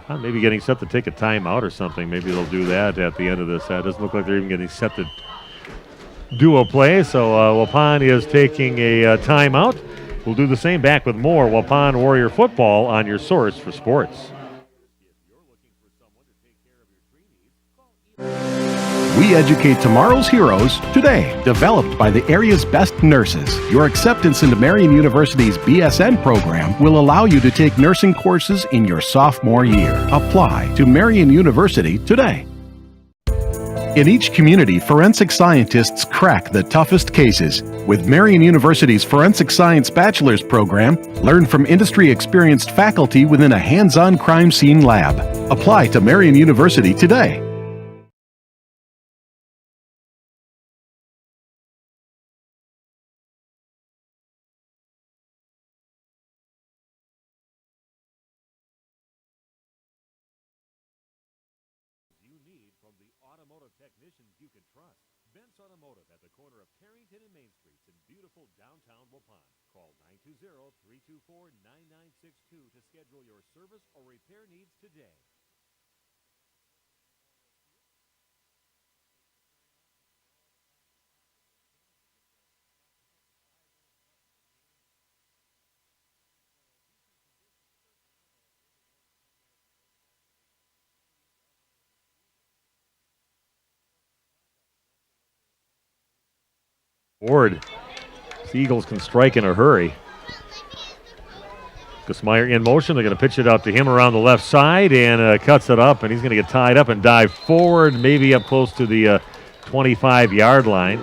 Maybe getting set to take a timeout or something. Maybe they'll do that at the end of this. It doesn't look like they're even getting set to do a play, so Waupun is taking a timeout. We'll do the same back with more Waupun Warrior football on your source for sports. We educate tomorrow's heroes today. Developed by the area's best nurses, your acceptance into Marian University's BSN program will allow you to take nursing courses in your sophomore year. Apply to Marian University today. In each community, forensic scientists crack the toughest cases. With Marian University's Forensic Science Bachelor's program, learn from industry-experienced faculty within a hands-on crime scene lab. Apply to Marian University today. Call 920-324-9962 to schedule your service or repair needs today. Ward. The Eagles can strike in a hurry. Meyer in motion. They're going to pitch it out to him around the left side, and cuts it up, and he's going to get tied up and dive forward, maybe up close to the 25-yard line.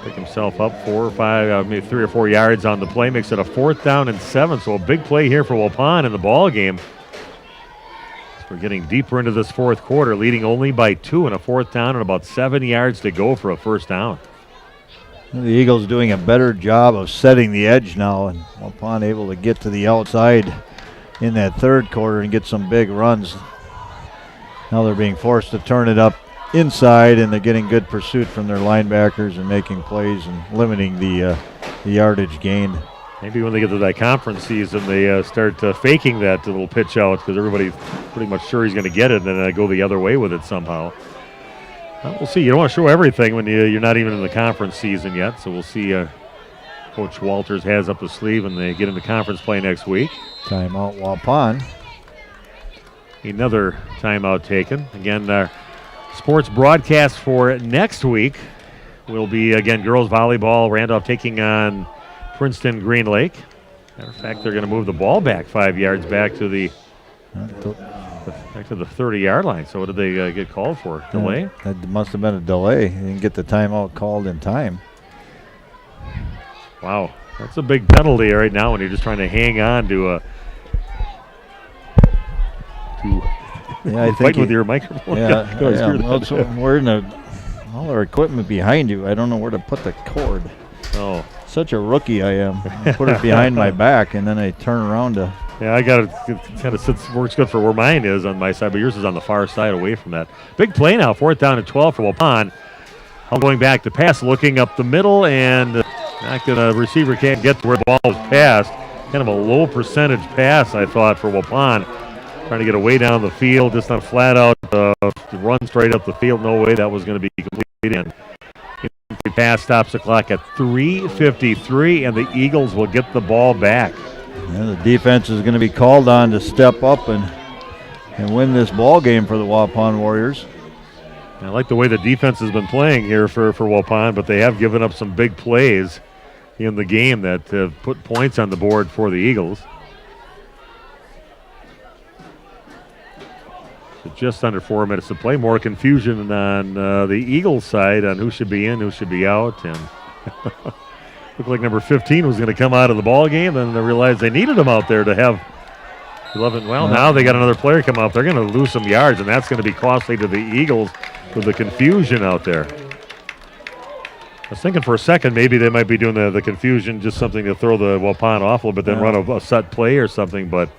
Pick himself up 4 or 5, maybe 3 or 4 yards on the play. Makes it a 4th down and 7. So a big play here for Waupun in the ball game. We're getting deeper into this 4th quarter, leading only by 2 and a 4th down and about 7 yards to go for a 1st down. The Eagles doing a better job of setting the edge now, and Waupun able to get to the outside in that 3rd quarter and get some big runs. Now they're being forced to turn it up inside, and they're getting good pursuit from their linebackers and making plays and limiting the yardage gained. Maybe when they get to that conference season, they start faking that little pitch out because everybody's pretty much sure he's going to get it, and then go the other way with it somehow. We'll see. You don't want to show everything when you're not even in the conference season yet. So we'll see. Coach Walters has up the sleeve, and they get into conference play next week. Timeout Waupun. Another timeout taken. Again, our sports broadcast for next week will be, again, girls volleyball. Randolph taking on Princeton Green Lake. Matter of fact, they're going to move the ball back 5 yards back to the 30-yard line. So what did they get called for? Delay? That must have been a delay. They didn't get the timeout called in time. Wow, that's a big penalty right now when you're just trying to hang on to I think fight with your microphone. Yeah, we're in all our equipment behind you. I don't know where to put the cord. Oh, such a rookie I am. I put it behind my back, and then I turn around to. Yeah, I got it. Kind of works good for where mine is on my side, but yours is on the far side away from that. Big play now, 4th down and 12 for Waupun. Going back to pass, looking up the middle, and not gonna, receiver can't get to where the ball was passed. Kind of a low percentage pass, I thought, for Waupun. Trying to get away down the field, just not flat out run straight up the field. No way that was going to be complete. And the pass stops the clock at 3:53, and the Eagles will get the ball back. And the defense is going to be called on to step up and win this ball game for the Waupun Warriors. I like the way the defense has been playing here for Waupun, but they have given up some big plays in the game that have put points on the board for the Eagles. So just under 4 minutes to play. More confusion on the Eagles side on who should be in, who should be out. And looked like number 15 was going to come out of the ball game, then they realized they needed him out there to have 11. Well, now they got another player come out. They're going to lose some yards, and that's going to be costly to the Eagles with the confusion out there. I was thinking for a second maybe they might be doing the confusion, just something to throw the Waupun off a little bit, then run a set play or something. But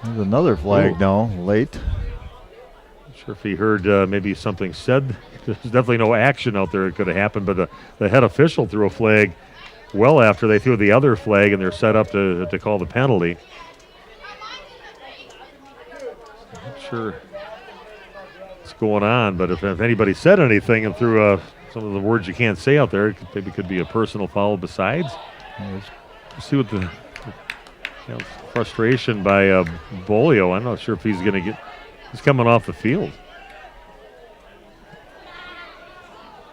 there's another flag now, late. Not sure if he heard maybe something said. There's definitely no action out there that could have happened, but the head official threw a flag well after they threw the other flag, and they're set up to call the penalty. Not sure what's going on, but if anybody said anything and threw some of the words you can't say out there, it could be a personal foul besides. Let's see what the frustration by Bolio. I'm not sure if he's going to get. He's coming off the field.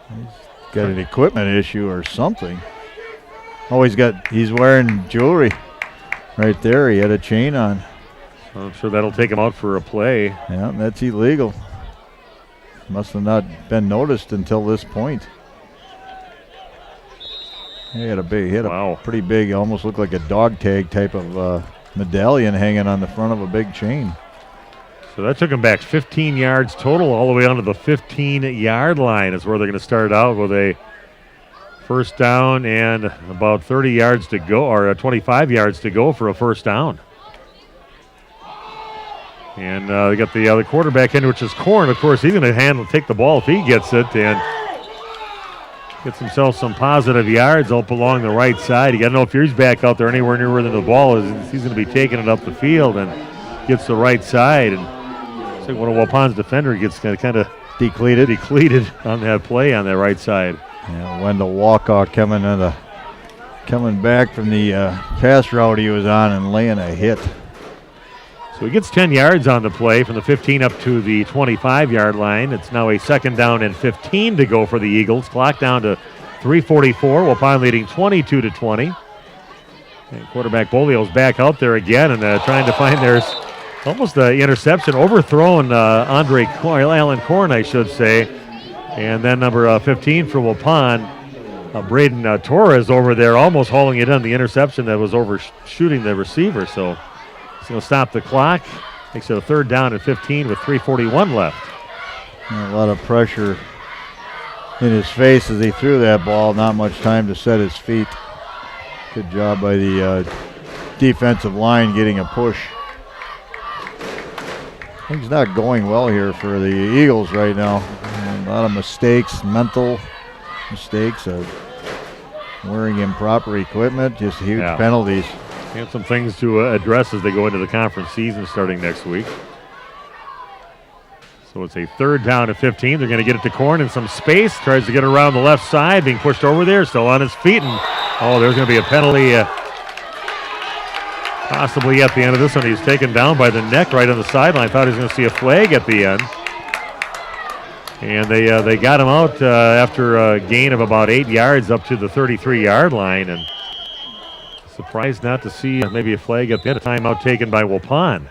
He's got an equipment issue or something. Oh, he's wearing jewelry right there. He had a chain on. So I'm sure that'll take him out for a play. Yeah, that's illegal. Must have not been noticed until this point. He had a pretty big, almost looked like a dog tag type of medallion hanging on the front of a big chain. So that took him back 15 yards total, all the way onto the 15-yard line is where they're going to start out with a first down and about 30 yards to go, or 25 yards to go for a first down. And they got the other quarterback in, which is Korn. Of course, he's going to take the ball if he gets it and gets himself some positive yards up along the right side. You got to know if he's back out there anywhere near where the ball is, he's going to be taking it up the field and gets the right side. And it's like one of Waupun's defender gets kind of depleted on that play on that right side. Yeah, Wendell Walcott coming back from the pass route he was on and laying a hit. So he gets 10 yards on the play from the 15 up to the 25-yard line. It's now a second down and 15 to go for the Eagles. Clock down to 3:44. Waupun leading 22-20. And quarterback Bolio's back out there again and trying to find there's almost the interception, overthrown Alan Korn, I should say. And then number 15 for Waupun, Braden Torres over there, almost hauling it in. The interception that was overshooting the receiver. So he's going to stop the clock. Makes it a third down and 15 with 3:41 left. A lot of pressure in his face as he threw that ball. Not much time to set his feet. Good job by the defensive line getting a push. Things not going well here for the Eagles right now. A lot of mistakes, mental mistakes, wearing improper equipment, just huge penalties. And some things to address as they go into the conference season starting next week. So it's a third down and 15. They're going to get it to Korn in some space. Tries to get around the left side, being pushed over there, still on his feet. And there's going to be a penalty possibly at the end of this one. He's taken down by the neck right on the sideline. Thought he was going to see a flag at the end. And they got him out after a gain of about 8 yards up to the 33-yard line. And surprised not to see maybe a flag at the end. A timeout taken by Waupun.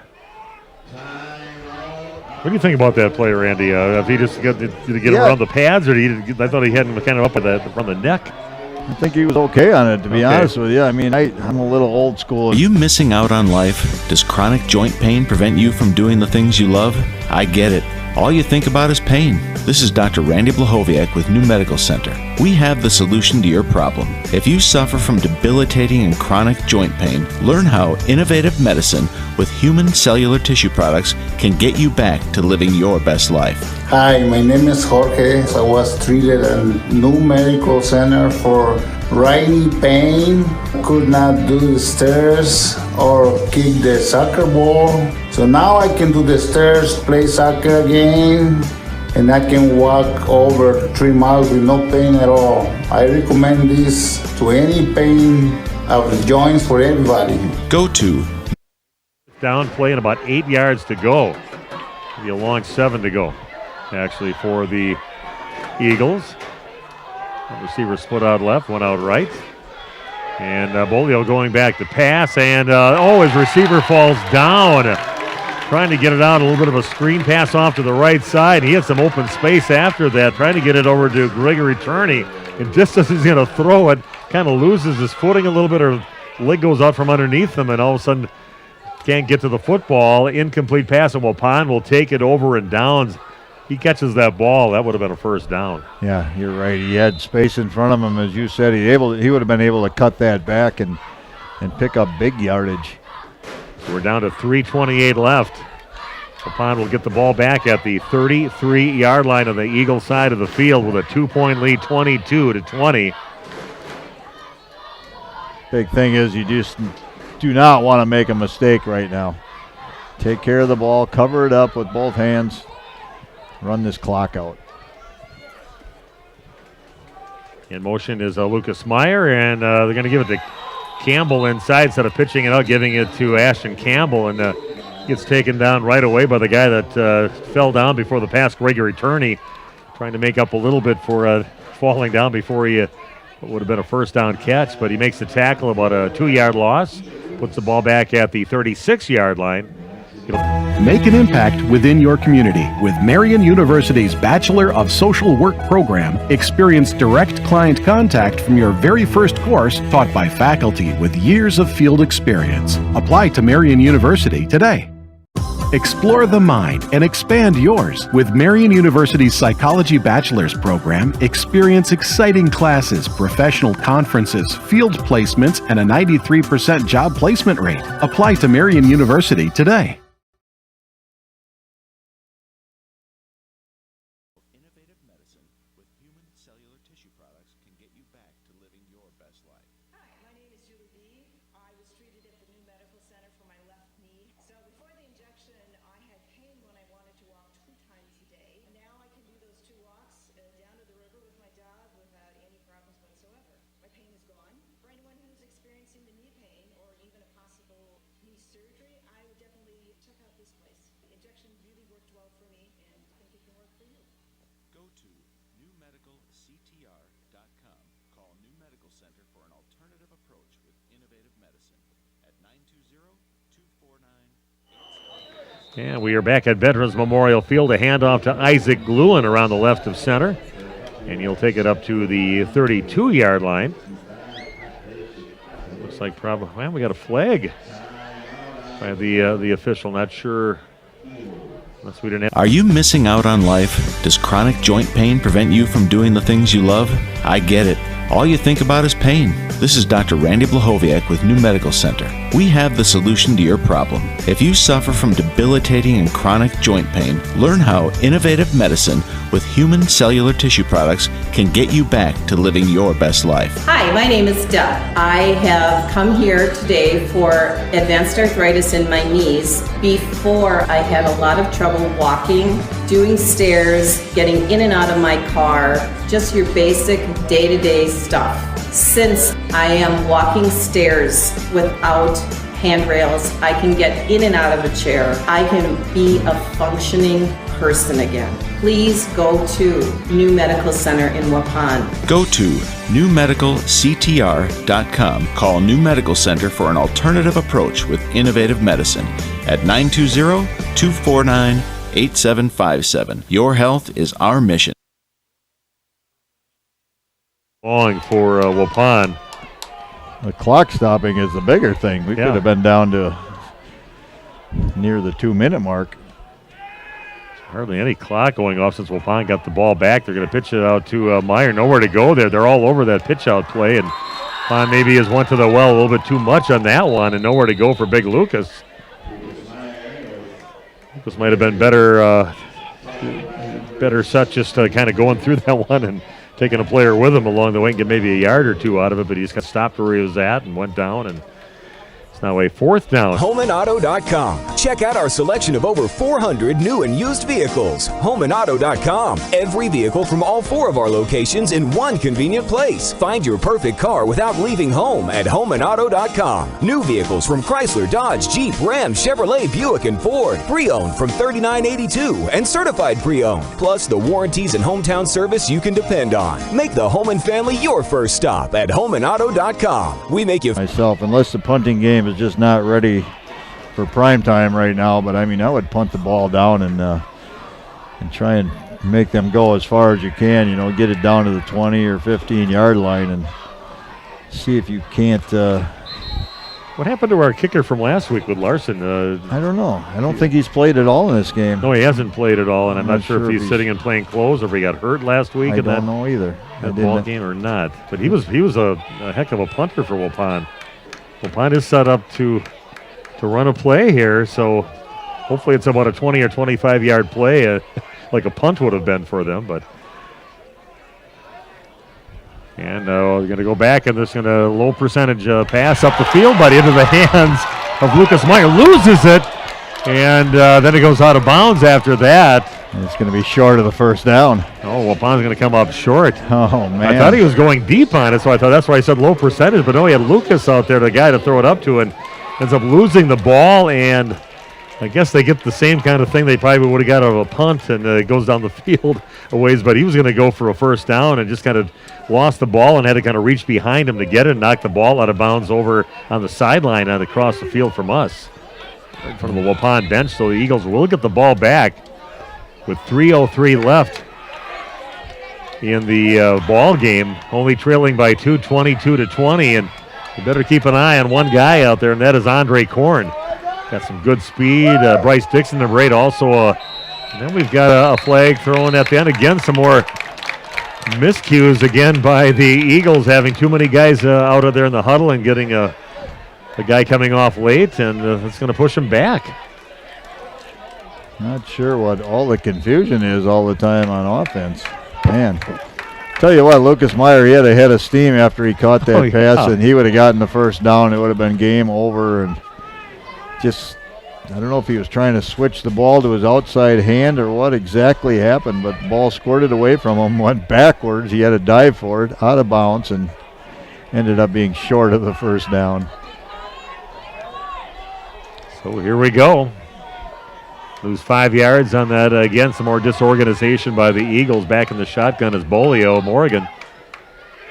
What do you think about that play, Randy? If he just did he get around the pads, or I thought he had him kind of up from the neck. I think he was okay on it, to be honest with you. I mean, I'm a little old school. Are you missing out on life? Does chronic joint pain prevent you from doing the things you love? I get it. All you think about is pain. This is Dr. Randy Blahoviak with New Medical Center. We have the solution to your problem. If you suffer from debilitating and chronic joint pain, learn how innovative medicine with human cellular tissue products can get you back to living your best life. Hi, my name is Jorge. I was treated at New Medical Center for rainy pain. Could not do the stairs or kick the soccer ball. So now I can do the stairs, play soccer again, and I can walk over 3 miles with no pain at all. I recommend this to any pain of the joints for everybody. Go to Down play and about 8 yards to go. Maybe a long 7 to go, actually, for the Eagles. Receiver split out left, one out right. And Bolio going back to pass, and his receiver falls down. Trying to get it out, a little bit of a screen pass off to the right side. He had some open space after that, trying to get it over to Gregory Turney. And just as he's going to throw it, kind of loses his footing a little bit, or leg goes out from underneath him, and all of a sudden can't get to the football. Incomplete pass, and Waupun will take it over and downs. He catches that ball, that would have been a first down. Yeah, you're right. He had space in front of him, as you said. He would have been able to cut that back and pick up big yardage. So we're down to 3:28 left. Waupun will get the ball back at the 33-yard line on the Eagle side of the field with a 2-point lead, 22-20. Big thing is you just do not want to make a mistake right now. Take care of the ball, cover it up with both hands, run this clock out. In motion is Lucas Meyer, and they're going to give it to Campbell inside instead of pitching it out, giving it to Ashton Campbell, and gets taken down right away by the guy that fell down before the pass, Gregory Turney, trying to make up a little bit for falling down before he would have been a first down catch, but he makes the tackle, about a 2-yard loss, puts the ball back at the 36-yard line. Make an impact within your community with Marian University's Bachelor of Social Work program. Experience direct client contact from your very first course, taught by faculty with years of field experience. Apply to Marian University today. Explore the mind and expand yours. With Marian University's Psychology Bachelor's program, experience exciting classes, professional conferences, field placements, and a 93% job placement rate. Apply to Marian University today. Innovative medicine with human cellular tissue products can get you back to living your best life. Hi, my name is Julie B. I was treated at the new medical center for my left knee. So before the injection, I had pain when I wanted to walk 2 times a day. Now I can do those 2 walks down to the river with my dog without any problems whatsoever. My pain is gone. For anyone who's experiencing the knee pain or even a possible knee surgery, I would definitely check out this place. The injection really worked well for me, and I think it can work for you. Go to newmedicalctr.com. Call New Medical Center for an alternative approach with innovative medicine at 920-249. And we are back at Veterans Memorial Field. A handoff to Isaac Gluen around the left of center. And he'll take it up to the 32-yard line. Looks like probably, well, we got a flag by the official. Not sure. Unless we didn't have. Are you missing out on life? Does chronic joint pain prevent you from doing the things you love? I get it. All you think about is pain. This is Dr. Randy Blahoviak with New Medical Center. We have the solution to your problem. If you suffer from debilitating and chronic joint pain, learn how innovative medicine with human cellular tissue products can get you back to living your best life. Hi, my name is Deb. I have come here today for advanced arthritis in my knees. Before, I had a lot of trouble walking, doing stairs, getting in and out of my car, just your basic day-to-day stuff. Since I am walking stairs without handrails, I can get in and out of a chair. I can be a functioning person again. Please go to New Medical Center in Waupun. Go to newmedicalctr.com. Call New Medical Center for an alternative approach with innovative medicine at 920-249-8757. Your health is our mission. Long for Waupun. The clock stopping is the bigger thing. We could have been down to near the 2-minute mark. Hardly any clock going off since Waupun got the ball back. They're going to pitch it out to Meyer. Nowhere to go there. They're all over that pitch out play, and Waupun maybe has went to the well a little bit too much on that one, and nowhere to go for Big Lucas. Lucas might have been better set just kind of going through that one and taking a player with him along the way and get maybe a yard or two out of it, but he just got stopped where he was at and went down. And It's now a 4th down. HomeandAuto.com. Check out our selection of over 400 new and used vehicles. HomeandAuto.com. Every vehicle from all 4 of our locations in one convenient place. Find your perfect car without leaving home at HomeandAuto.com. New vehicles from Chrysler, Dodge, Jeep, Ram, Chevrolet, Buick, and Ford. Pre-owned from $39.82 and certified pre-owned. Plus the warranties and hometown service you can depend on. Make the home and family your first stop at HomeandAuto.com. We make you myself, unless the punting game is just not ready for prime time right now. But I mean, I would punt the ball down and try and make them go as far as you can. You know, get it down to the 20 or 15 yard line and see if you can't. What happened to our kicker from last week with Larson? I don't know. I don't think he's played at all in this game. No, he hasn't played at all, and I'm not sure if he's sitting and playing close or if he got hurt last week I in don't know either. that ball game or not. But he was a heck of a punter for Waupun. Waupun is set up to run a play here, so hopefully it's about a 20 or 25 yard play, like a punt would have been for them. But and we're going to go back, and there's going to low percentage pass up the field, but into the hands of Lucas Meyer. Loses it, and then it goes out of bounds after that. And it's going to be short of the first down. Oh, Waupun's going to come up short. Oh, man. I thought he was going deep on it, so I thought that's why I said low percentage. But no, he had Lucas out there, the guy to throw it up to, and ends up losing the ball. And I guess they get the same kind of thing they probably would have got out of a punt, and it goes down the field a ways. But he was going to go for a first down and just kind of lost the ball and had to kind of reach behind him to get it and knock the ball out of bounds over on the sideline and across the field from us in front of the Waupun bench. So the Eagles will get the ball back with 3:03 left in the ball game, only trailing by 2, 22-20. And you better keep an eye on one guy out there, and that is Andre Korn. Got some good speed. Bryce Dixon, number 8, also. And then we've got a flag thrown at the end. Again, some more miscues again by the Eagles, having too many guys out of there in the huddle and getting a guy coming off late, and it's going to push him back. Not sure what all the confusion is all the time on offense. Man, tell you what, Lucas Meyer, he had a head of steam after he caught that pass, and he would have gotten the first down. It would have been game over. And just, I don't know if he was trying to switch the ball to his outside hand or what exactly happened, but the ball squirted away from him, went backwards. He had to dive for it, out of bounds, and ended up being short of the first down. So here we go. Lose 5 yards on that. Again, some more disorganization by the Eagles. Back in the shotgun is Bolio. Morgan.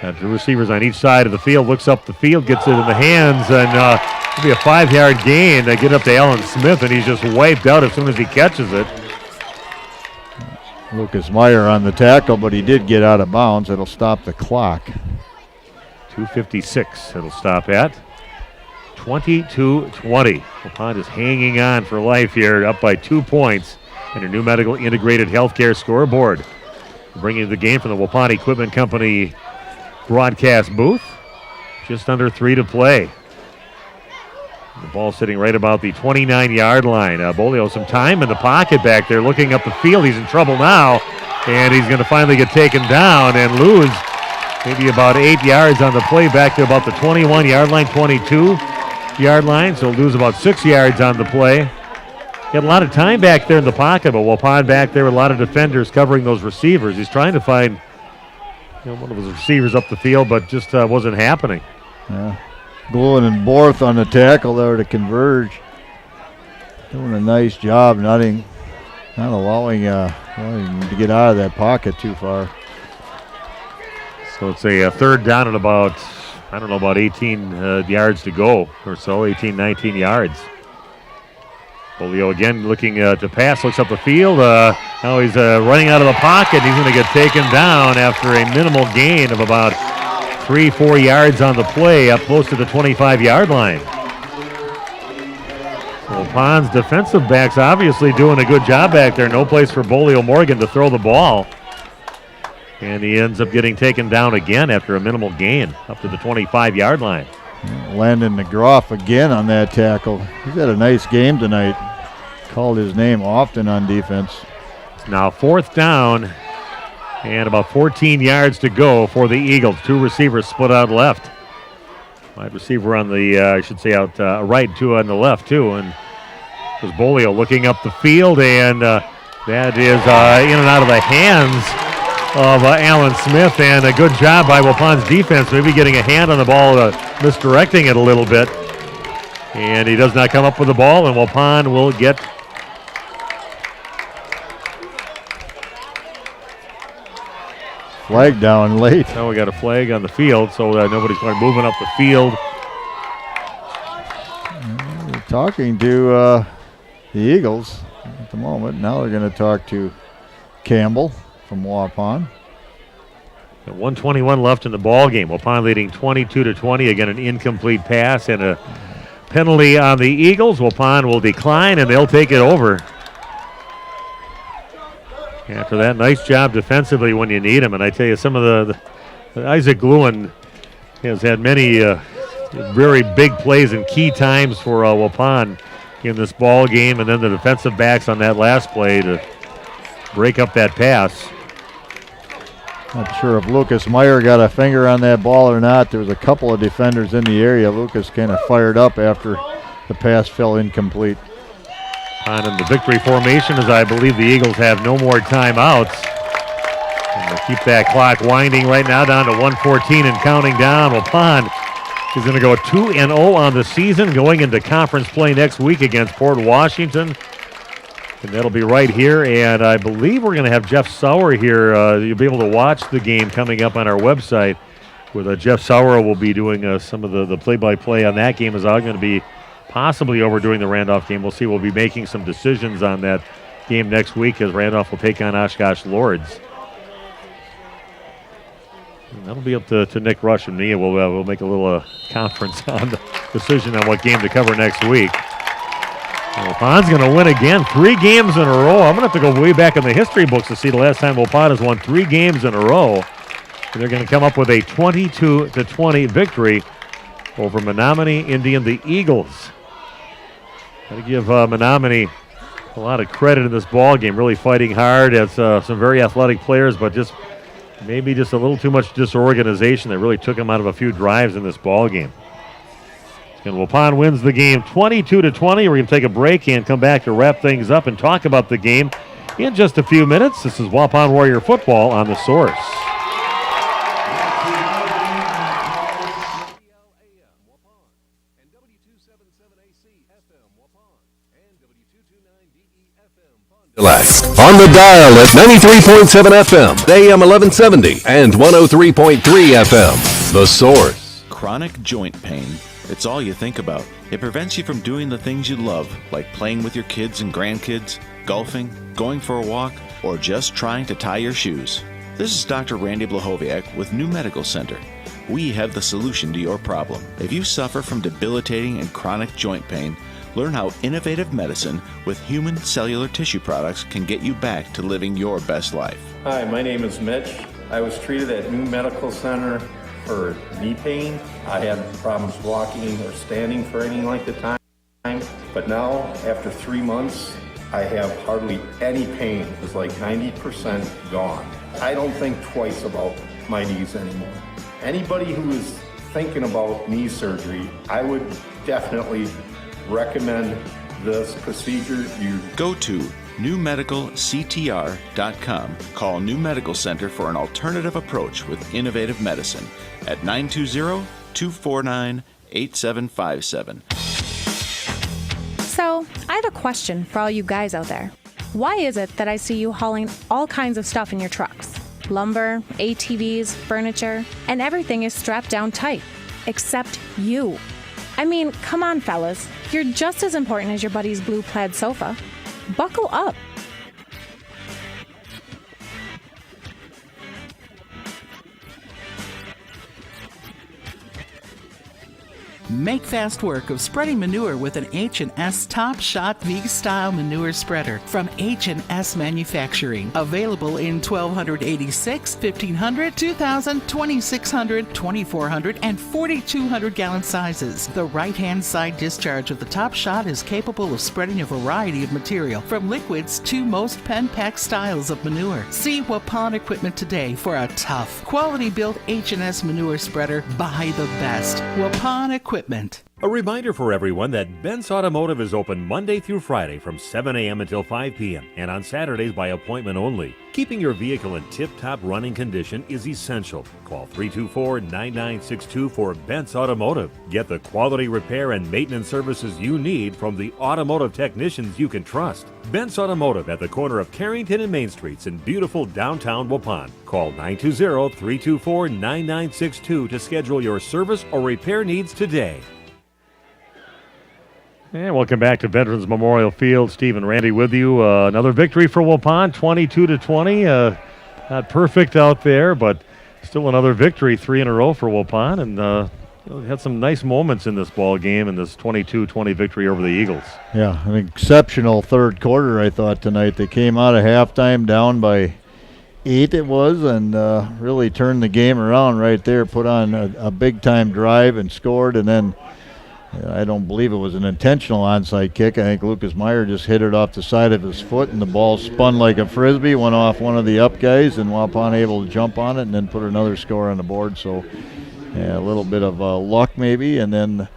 Got the receivers on each side of the field. Looks up the field, gets it in the hands, and it'll be a 5-yard gain. They get up to Alan Smith, and he's just wiped out as soon as he catches it. Lucas Meyer on the tackle, but he did get out of bounds. It'll stop the clock. 2:56 it'll stop at. 22-20. Waupun is hanging on for life here, up by 2 points in a new medical integrated healthcare scoreboard. Bringing the game from the Waupun Equipment Company broadcast booth. Just under 3 to play. The ball sitting right about the 29-yard line. Bolio some time in the pocket back there, looking up the field. He's in trouble now, and he's going to finally get taken down and lose maybe about 8 yards on the play back to about the 21-yard line, 22-yard line, so lose about 6 yards on the play. Got a lot of time back there in the pocket, but Waupun back there with a lot of defenders covering those receivers. He's trying to find one of his receivers up the field, but just wasn't happening. Yeah. Gluen and Borth on the tackle there to converge. Doing a nice job, not allowing him to get out of that pocket too far. So it's a third down and about 18 yards to go or so, 18, 19 yards. Bolio again looking to pass, looks up the field. Now he's running out of the pocket. He's going to get taken down after a minimal gain of about 3-4 yards on the play, up close to the 25-yard line. So Wapun's defensive backs obviously doing a good job back there. No place for Bolio Morgan to throw the ball. And he ends up getting taken down again after a minimal gain, up to the 25-yard line. Landon McGraw again on that tackle. He's had a nice game tonight. Called his name often on defense. It's now 4th down and about 14 yards to go for the Eagles. 2 receivers split out left. Wide receiver on the, I should say, out right, two on the left, too. And there's Bolio looking up the field, and that is in and out of the hands of Alan Smith, and a good job by Waupun's defense, maybe getting a hand on the ball, misdirecting it a little bit. And he does not come up with the ball, and Waupun will get flag down late. Now we got a flag on the field, so nobody's going moving up the field. They're talking to the Eagles at the moment. Now they're going to talk to Campbell from Waupun. 1:21 left in the ball game. Waupun leading 22-20. Again, an incomplete pass and a penalty on the Eagles. Waupun will decline, and they'll take it over. After that, nice job defensively when you need him. And I tell you, some of the Isaac Gluen has had many very big plays and key times for Waupun in this ball game. And then the defensive backs on that last play to break up that pass. Not sure if Lucas Meyer got a finger on that ball or not. There was a couple of defenders in the area. Lucas kind of fired up after the pass fell incomplete. On in the victory formation, as I believe the Eagles have no more timeouts. And they'll keep that clock winding right now down to 1:14 and counting down. Waupun is going to go 2-0 on the season, going into conference play next week against Port Washington. And that'll be right here. And I believe we're going to have Jeff Sauer here. You'll be able to watch the game coming up on our website, where Jeff Sauer will be doing some of the play-by-play on that game. Is all going to be possibly over during the Randolph game. We'll see. We'll be making some decisions on that game next week as Randolph will take on Oshkosh Lords. And that'll be up to Nick Rush and me, and we'll make a little conference on the decision on what game to cover next week. Waupun's going to win again, 3 games in a row. I'm going to have to go way back in the history books to see the last time Waupun has won 3 games in a row. And they're going to come up with a 22-20 victory over Menominee Indian, the Eagles. Got to give Menominee a lot of credit in this ball game. Really fighting hard. Has some very athletic players, but maybe just a little too much disorganization that really took them out of a few drives in this ball game. And Waupun wins the game 22-20. We're going to take a break and come back to wrap things up and talk about the game in just a few minutes. This is Waupun Warrior Football on The Source. On the dial at 93.7 FM, AM 1170, and 103.3 FM. The Source. Chronic joint pain. It's all you think about. It prevents you from doing the things you love, like playing with your kids and grandkids, golfing, going for a walk, or just trying to tie your shoes. This is Dr. Randy Blahoviak with New Medical Center. We have the solution to your problem. If you suffer from debilitating and chronic joint pain, learn how innovative medicine with human cellular tissue products can get you back to living your best life. Hi, my name is Mitch. I was treated at New Medical Center for knee pain. I had problems walking or standing for any length of time. But now, after 3 months, I have hardly any pain. It's like 90% gone. I don't think twice about my knees anymore. Anybody who is thinking about knee surgery, I would definitely recommend this procedure. You go to newmedicalctr.com. Call New Medical Center for an alternative approach with innovative medicine at 920-249-8757. So, I have a question for all you guys out there. Why is it that I see you hauling all kinds of stuff in your trucks? Lumber, ATVs, furniture, and everything is strapped down tight, except you. I mean, come on, fellas. You're just as important as your buddy's blue plaid sofa. Buckle up. Make fast work of spreading manure with an H&S Top Shot V-Style Manure Spreader from H&S Manufacturing. Available in 1286, 1500, 2000, 2600, 2400, and 4200 gallon sizes. The right-hand side discharge of the Top Shot is capable of spreading a variety of material, from liquids to most pen pack styles of manure. See Waupun Equipment today for a tough, quality-built H&S Manure Spreader by the best. Waupun Equipment. A reminder for everyone that Bent's Automotive is open Monday through Friday from 7 a.m. until 5 p.m. and on Saturdays by appointment only. Keeping your vehicle in tip-top running condition is essential. Call 324-9962 for Bent's Automotive. Get the quality repair and maintenance services you need from the automotive technicians you can trust. Bent's Automotive at the corner of Carrington and Main Streets in beautiful downtown Waupun. Call 920-324-9962 to schedule your service or repair needs today. And welcome back to Veterans Memorial Field. Steve and Randy with you. Another victory for Waupun, 22-20. Not perfect out there, but still another victory, 3 in a row for Waupun. And had some nice moments in this ball game and this 22-20 victory over the Eagles. Yeah, an exceptional third quarter, I thought, tonight. They came out of halftime down by 8 it was, and really turned the game around right there, put on a big-time drive and scored, and then I don't believe it was an intentional onside kick. I think Lucas Meyer just hit it off the side of his foot, and the ball spun like a Frisbee, went off one of the up guys, and Waupun able to jump on it and then put another score on the board. So yeah, a little bit of luck maybe, and then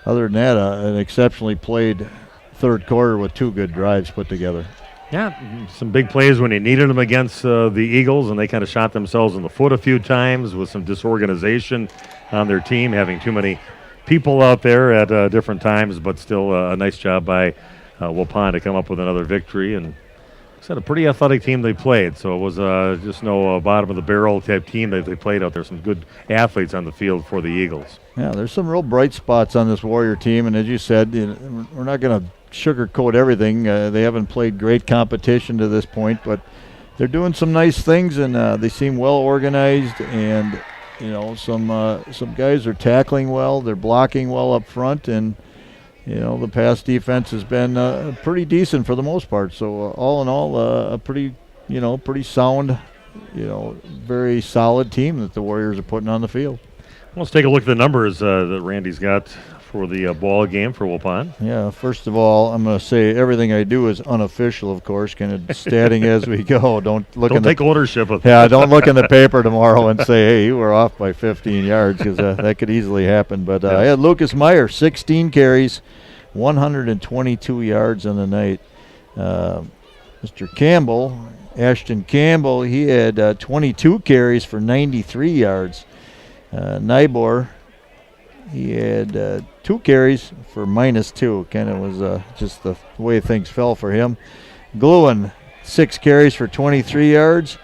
other than that, an exceptionally played third quarter with 2 good drives put together. Yeah, some big plays when they needed them against the Eagles, and they kind of shot themselves in the foot a few times with some disorganization on their team, having too many people out there at different times, but still a nice job by Waupun to come up with another victory. And it's a pretty athletic team they played, so it was just no bottom of the barrel type team that they played out there. Some good athletes on the field for the Eagles. Yeah, there's some real bright spots on this Warrior team, and as you said, we're not going to sugarcoat everything. They haven't played great competition to this point, but they're doing some nice things, and they seem well organized, and some guys are tackling well, they're blocking well up front, and the pass defense has been pretty decent for the most part. So all in all, a pretty sound, very solid team that the Warriors are putting on the field. Let's take a look at the numbers that Randy's got for the ball game for Waupun. Yeah, first of all, I'm going to say everything I do is unofficial, of course, kind of statting as we go. Don't take ownership of it. Yeah, don't look in the paper tomorrow and say, hey, you were off by 15 yards, because that could easily happen. But I had Lucas Meyer, 16 carries, 122 yards on the night. Mr. Campbell, Ashton Campbell, he had 22 carries for 93 yards. Nybor, he had 2 carries for -2. Kind of was just the way things fell for him. Gluen, 6 carries for 23 yards.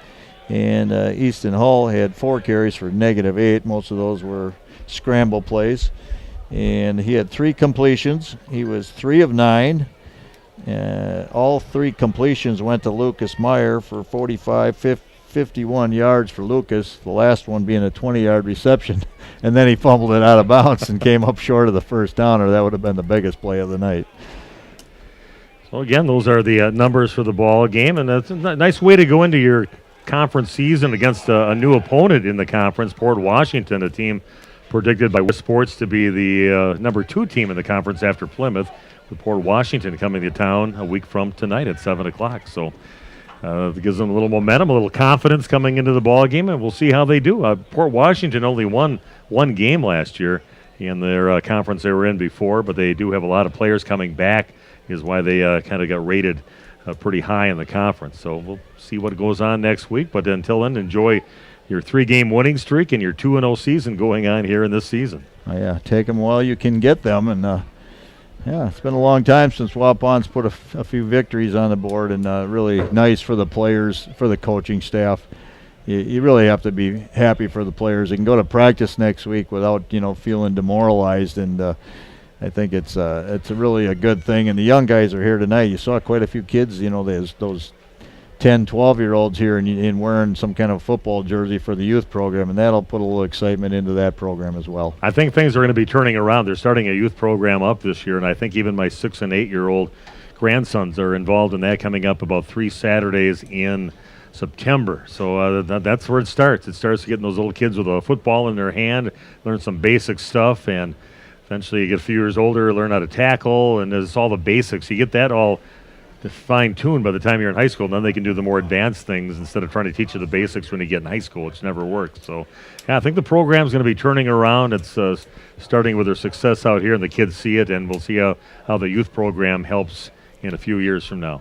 And Easton Hall had 4 carries for -8. Most of those were scramble plays. And he had 3 completions. He was 3 of 9. All 3 completions went to Lucas Meyer for 51 yards for Lucas, the last one being a 20-yard reception. And then he fumbled it out of bounds and came up short of the first down, or that would have been the biggest play of the night. So again, those are the numbers for the ball game, and that's a nice way to go into your conference season against a new opponent in the conference, Port Washington, a team predicted by Sports to be the number 2 team in the conference after Plymouth, with Port Washington coming to town a week from tonight at 7 o'clock. So it gives them a little momentum, a little confidence coming into the ball game, and we'll see how they do. Port Washington only won 1 game last year in their conference they were in before, but they do have a lot of players coming back, is why they kind of got rated pretty high in the conference. So we'll see what goes on next week, but until then, enjoy your 3-game winning streak and your 2-0 season going on here in this season. Oh, yeah, take them while you can get them, and yeah, it's been a long time since Waupun's put a few victories on the board, and really nice for the players, for the coaching staff. You really have to be happy for the players. They can go to practice next week without feeling demoralized, and I think it's really a good thing. And the young guys are here tonight. You saw quite a few kids. There's those 10, 12-year-olds here and wearing some kind of football jersey for the youth program, and that'll put a little excitement into that program as well. I think things are going to be turning around. They're starting a youth program up this year, and I think even my 6 and 8-year-old grandsons are involved in that, coming up about 3 Saturdays in September. So that's where it starts. It starts getting those little kids with a football in their hand, learn some basic stuff, and eventually you get a few years older, learn how to tackle, and it's all the basics. You get that all fine-tuned by the time you're in high school, and then they can do the more advanced things instead of trying to teach you the basics when you get in high school, which never works. So, yeah, I think the program's going to be turning around. It's starting with their success out here, and the kids see it, and we'll see how the youth program helps in a few years from now.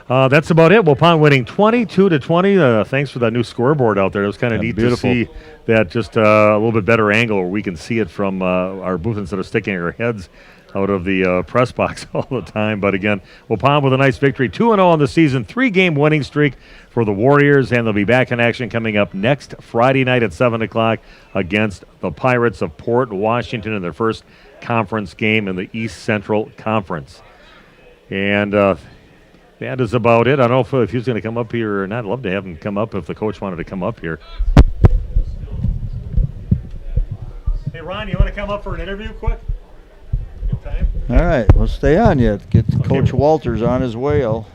So, that's about it. Waupun winning 22-20. Thanks for that new scoreboard out there. It was kind of neat beautiful to see that, just a little bit better angle where we can see it from our booth instead of sticking our heads out of the press box all the time. But again, Waupun with a nice victory, 2-0 on the season, 3-game winning streak for the Warriors, and they'll be back in action coming up next Friday night at 7 o'clock against the Pirates of Port Washington in their first conference game in the East Central Conference. And that is about it. I don't know if he's going to come up here or not. I'd love to have him come up if the coach wanted to come up here. Hey, Ron, you want to come up for an interview quick? Good time? All right, well, stay on yet. Get Coach Walters on his way. I'll